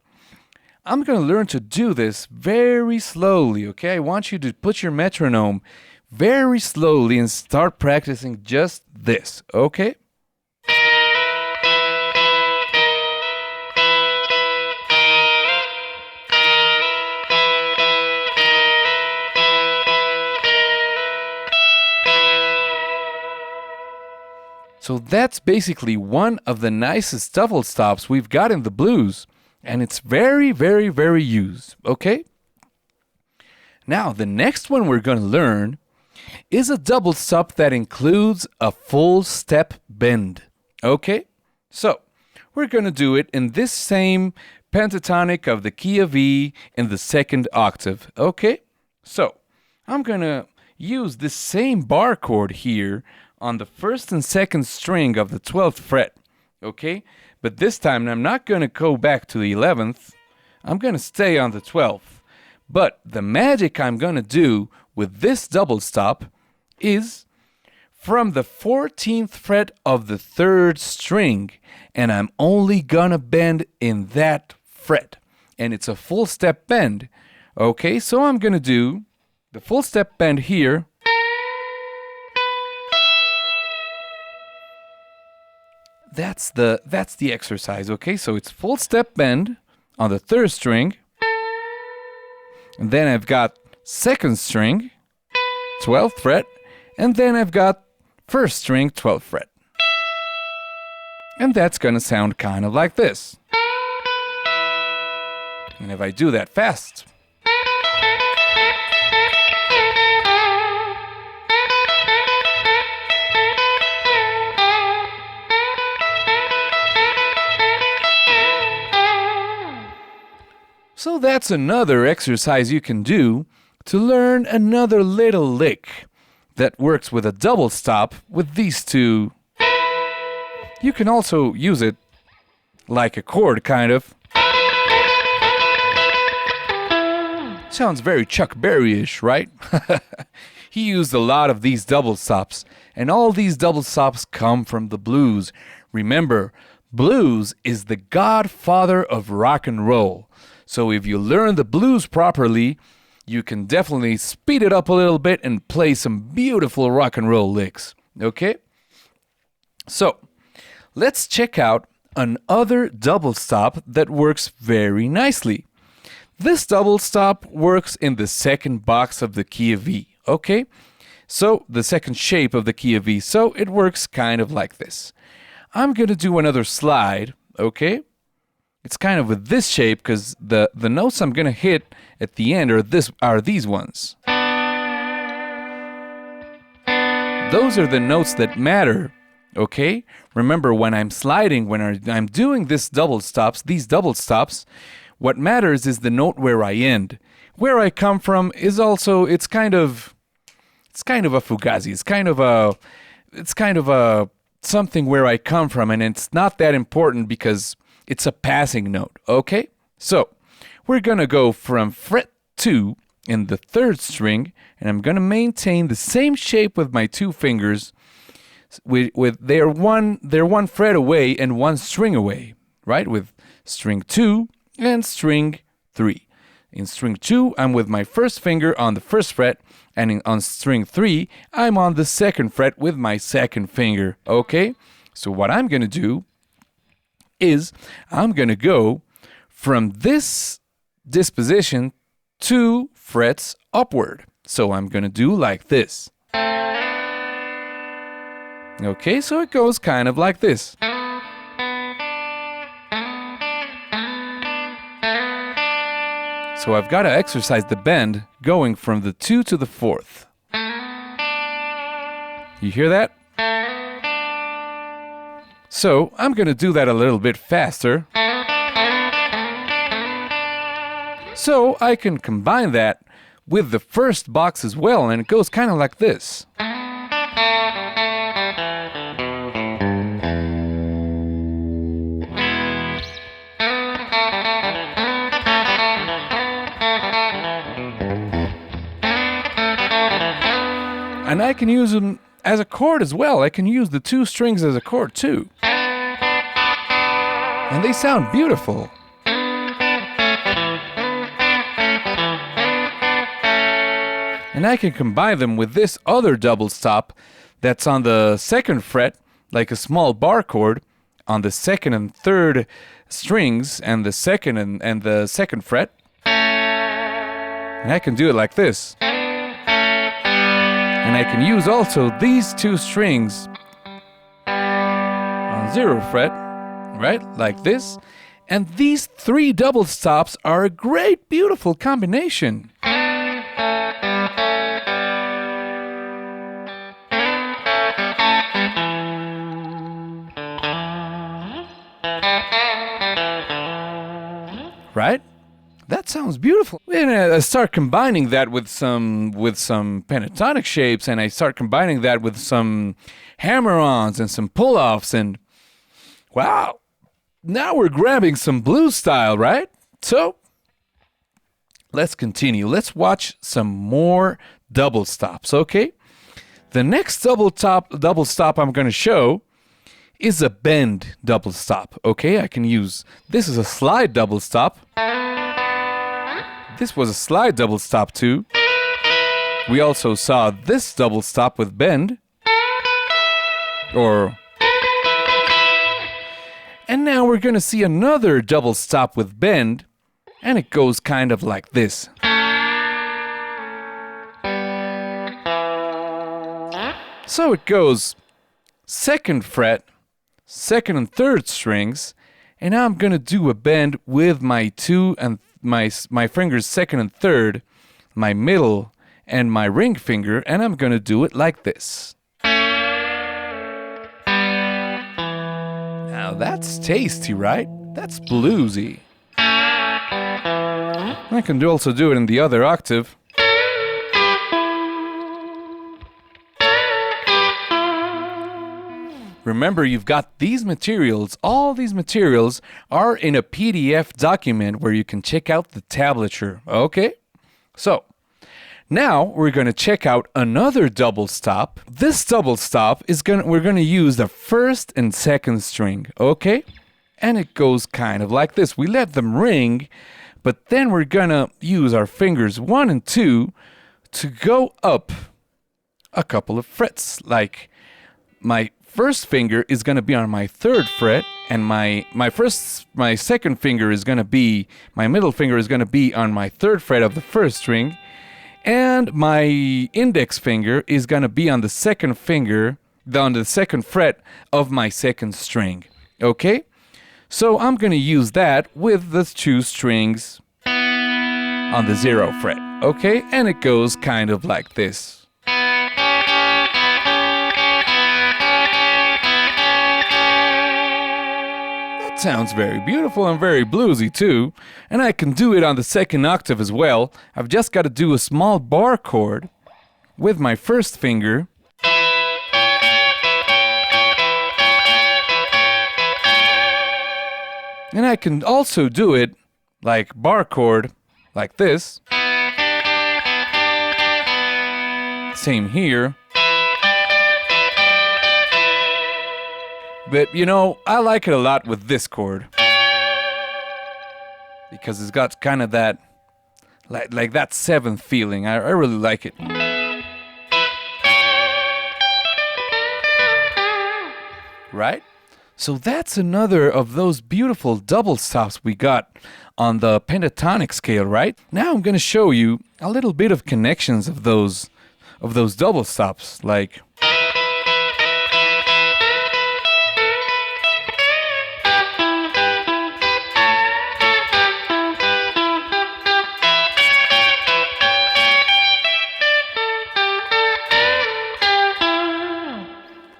I'm going to learn to do this very slowly, okay? I want you to put your metronome very slowly and start practicing just this, okay? So that's basically one of the nicest double stops we've got in the blues. And it's very, very, very used, okay? Now, the next one we're going to learn is a double stop that includes a full step bend, okay? So, we're going to do it in this same pentatonic of the key of E in the second octave, okay? So, I'm going to use this same bar chord here on the first and second string of the 12th fret, okay? But this time I'm not going to go back to the 11th. I'm going to stay on the 12th. But the magic I'm going to do with this double stop is from the 14th fret of the 3rd string, and I'm only going to bend in that fret. And it's a full step bend. Okay, so I'm going to do the full step bend here. That's the exercise, okay? So it's full step bend on the 3rd string. And then I've got 2nd string, 12th fret, and then I've got 1st string, 12th fret. And that's going to sound kind of like this. And if I do that fast, so that's another exercise you can do to learn another little lick that works with a double stop with these two. You can also use it like a chord, kind of. Sounds very Chuck Berry-ish, right? He used a lot of these double stops, and all these double stops come from the blues. Remember, blues is the godfather of rock and roll. So if you learn the blues properly, you can definitely speed it up a little bit and play some beautiful rock and roll licks. Okay? So, let's check out another double stop that works very nicely. This double stop works in the second box of the key of E. Okay? So, the second shape of the key of E. So, it works kind of like this. I'm going to do another slide. Okay? It's kind of with this shape because the notes I'm going to hit at the end are these ones. Those are the notes that matter, okay? Remember, when I'm sliding, when I'm doing these double stops, what matters is the note where I end. Where I come from is also, it's kind of a fugazi. It's kind of a something where I come from, and it's not that important because it's a passing note, okay? So, we're going to go from fret 2 in the 3rd string, and I'm going to maintain the same shape with my two fingers. They're one fret away and one string away, right? With string 2 and string 3. In string 2, I'm with my first finger on the 1st fret, and on string 3, I'm on the 2nd fret with my 2nd finger, okay? So what I'm going to do is I'm going to go from this disposition 2 frets upward. So I'm going to do like this. Okay, so it goes kind of like this. So I've got to exercise the bend going from the 2 to the 4th. You hear that? So I'm going to do that a little bit faster. So I can combine that with the first box as well, and it goes kind of like this. And I can use them as a chord as well. I can use the 2 strings as a chord too. And they sound beautiful. And I can combine them with this other double stop that's on the 2nd fret, like a small bar chord, on the 2nd and 3rd strings and the 2nd and the 2nd fret. And I can do it like this. And I can use also these 2 strings on 0 fret, right? Like this. And these 3 double stops are a great, beautiful combination. Right? That sounds beautiful. And I start combining that with some pentatonic shapes, and I start combining that with some hammer-ons and some pull-offs, and wow, now we're grabbing some blues style, right? So let's continue. Let's watch some more double stops, okay? The next double stop I'm going to show is a bend double stop, okay? I can use, this is a slide double stop. This was a slide double stop too. We also saw this double stop with bend. And now we're gonna see another double stop with bend, and it goes kind of like this. So it goes 2nd fret, 2nd and 3rd strings, and now I'm gonna do a bend with my my fingers 2nd and 3rd, my middle and my ring finger, and I'm gonna do it like this. Now that's tasty, right? That's bluesy. I can also do it in the other octave. Remember, you've got these materials, all these materials are in a PDF document where you can check out the tablature, okay? So, now we're going to check out another double stop. This double stop is we're going to use the 1st and 2nd string, okay? And it goes kind of like this. We let them ring, but then we're going to use our fingers 1 and 2 to go up a couple of frets, like my 1st finger is going to be on my 3rd fret, and my 2nd finger is going to be, my middle finger is going to be on my 3rd fret of the 1st string, and my index finger is going to be on the 2nd finger, on the 2nd fret of my 2nd string. Okay? So I'm going to use that with the 2 strings on the 0 fret. Okay? And it goes kind of like this. Sounds very beautiful and very bluesy too, and I can do it on the 2nd octave as well. I've just got to do a small bar chord with my 1st finger, and I can also do it like bar chord like this. Same here. But, you know, I like it a lot with this chord. Because it's got kind of that, like that 7th feeling. I really like it. Right? So that's another of those beautiful double stops we got on the pentatonic scale, right? Now I'm going to show you a little bit of connections of those double stops, like...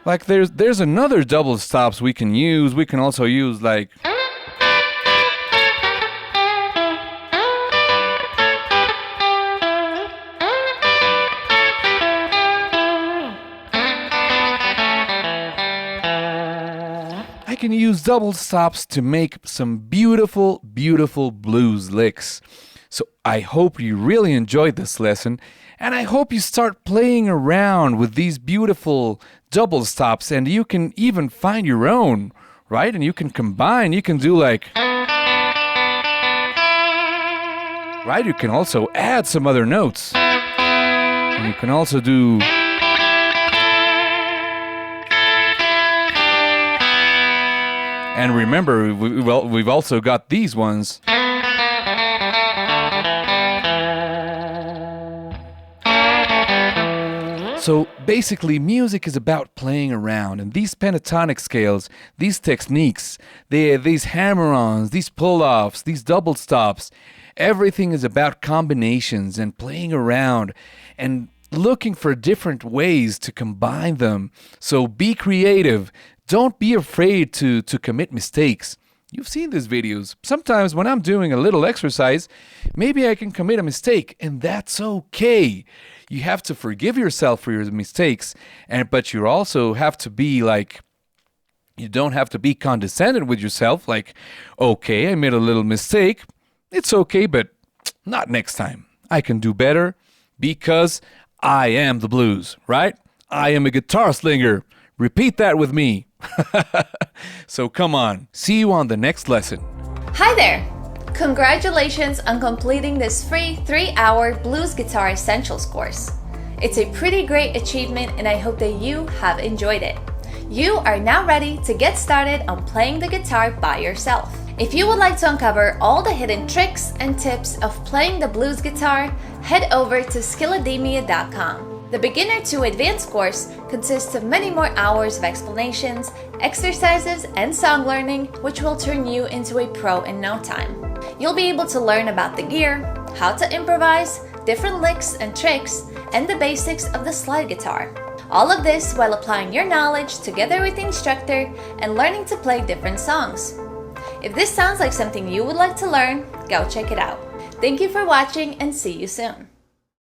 Like there's another double stops we can use. We can also use like... I can use double stops to make some beautiful, beautiful blues licks. So I hope you really enjoyed this lesson, and I hope you start playing around with these beautiful double stops, and you can even find your own right? And you can combine, you can do like, right? You can also add some other notes. And you can also do, and remember, we've also got these ones. So basically, music is about playing around, and these pentatonic scales, these techniques, these hammer-ons, these pull-offs, these double stops, everything is about combinations and playing around and looking for different ways to combine them. So be creative. Don't be afraid to commit mistakes. You've seen these videos. Sometimes when I'm doing a little exercise, maybe I can commit a mistake, and that's okay. You have to forgive yourself for your mistakes, but you also have to be like, you don't have to be condescending with yourself, like, okay, I made a little mistake. It's okay, but not next time. I can do better because I am the blues, right? I am a guitar slinger. Repeat that with me. So come on, see you on the next lesson. Hi there! Congratulations on completing this free 3-hour Blues Guitar Essentials course. It's a pretty great achievement and I hope that you have enjoyed it. You are now ready to get started on playing the guitar by yourself. If you would like to uncover all the hidden tricks and tips of playing the blues guitar, head over to skillademia.com. The beginner to advanced course consists of many more hours of explanations, exercises, and song learning, which will turn you into a pro in no time. You'll be able to learn about the gear, how to improvise, different licks and tricks, and the basics of the slide guitar. All of this while applying your knowledge together with the instructor and learning to play different songs. If this sounds like something you would like to learn, go check it out. Thank you for watching and see you soon.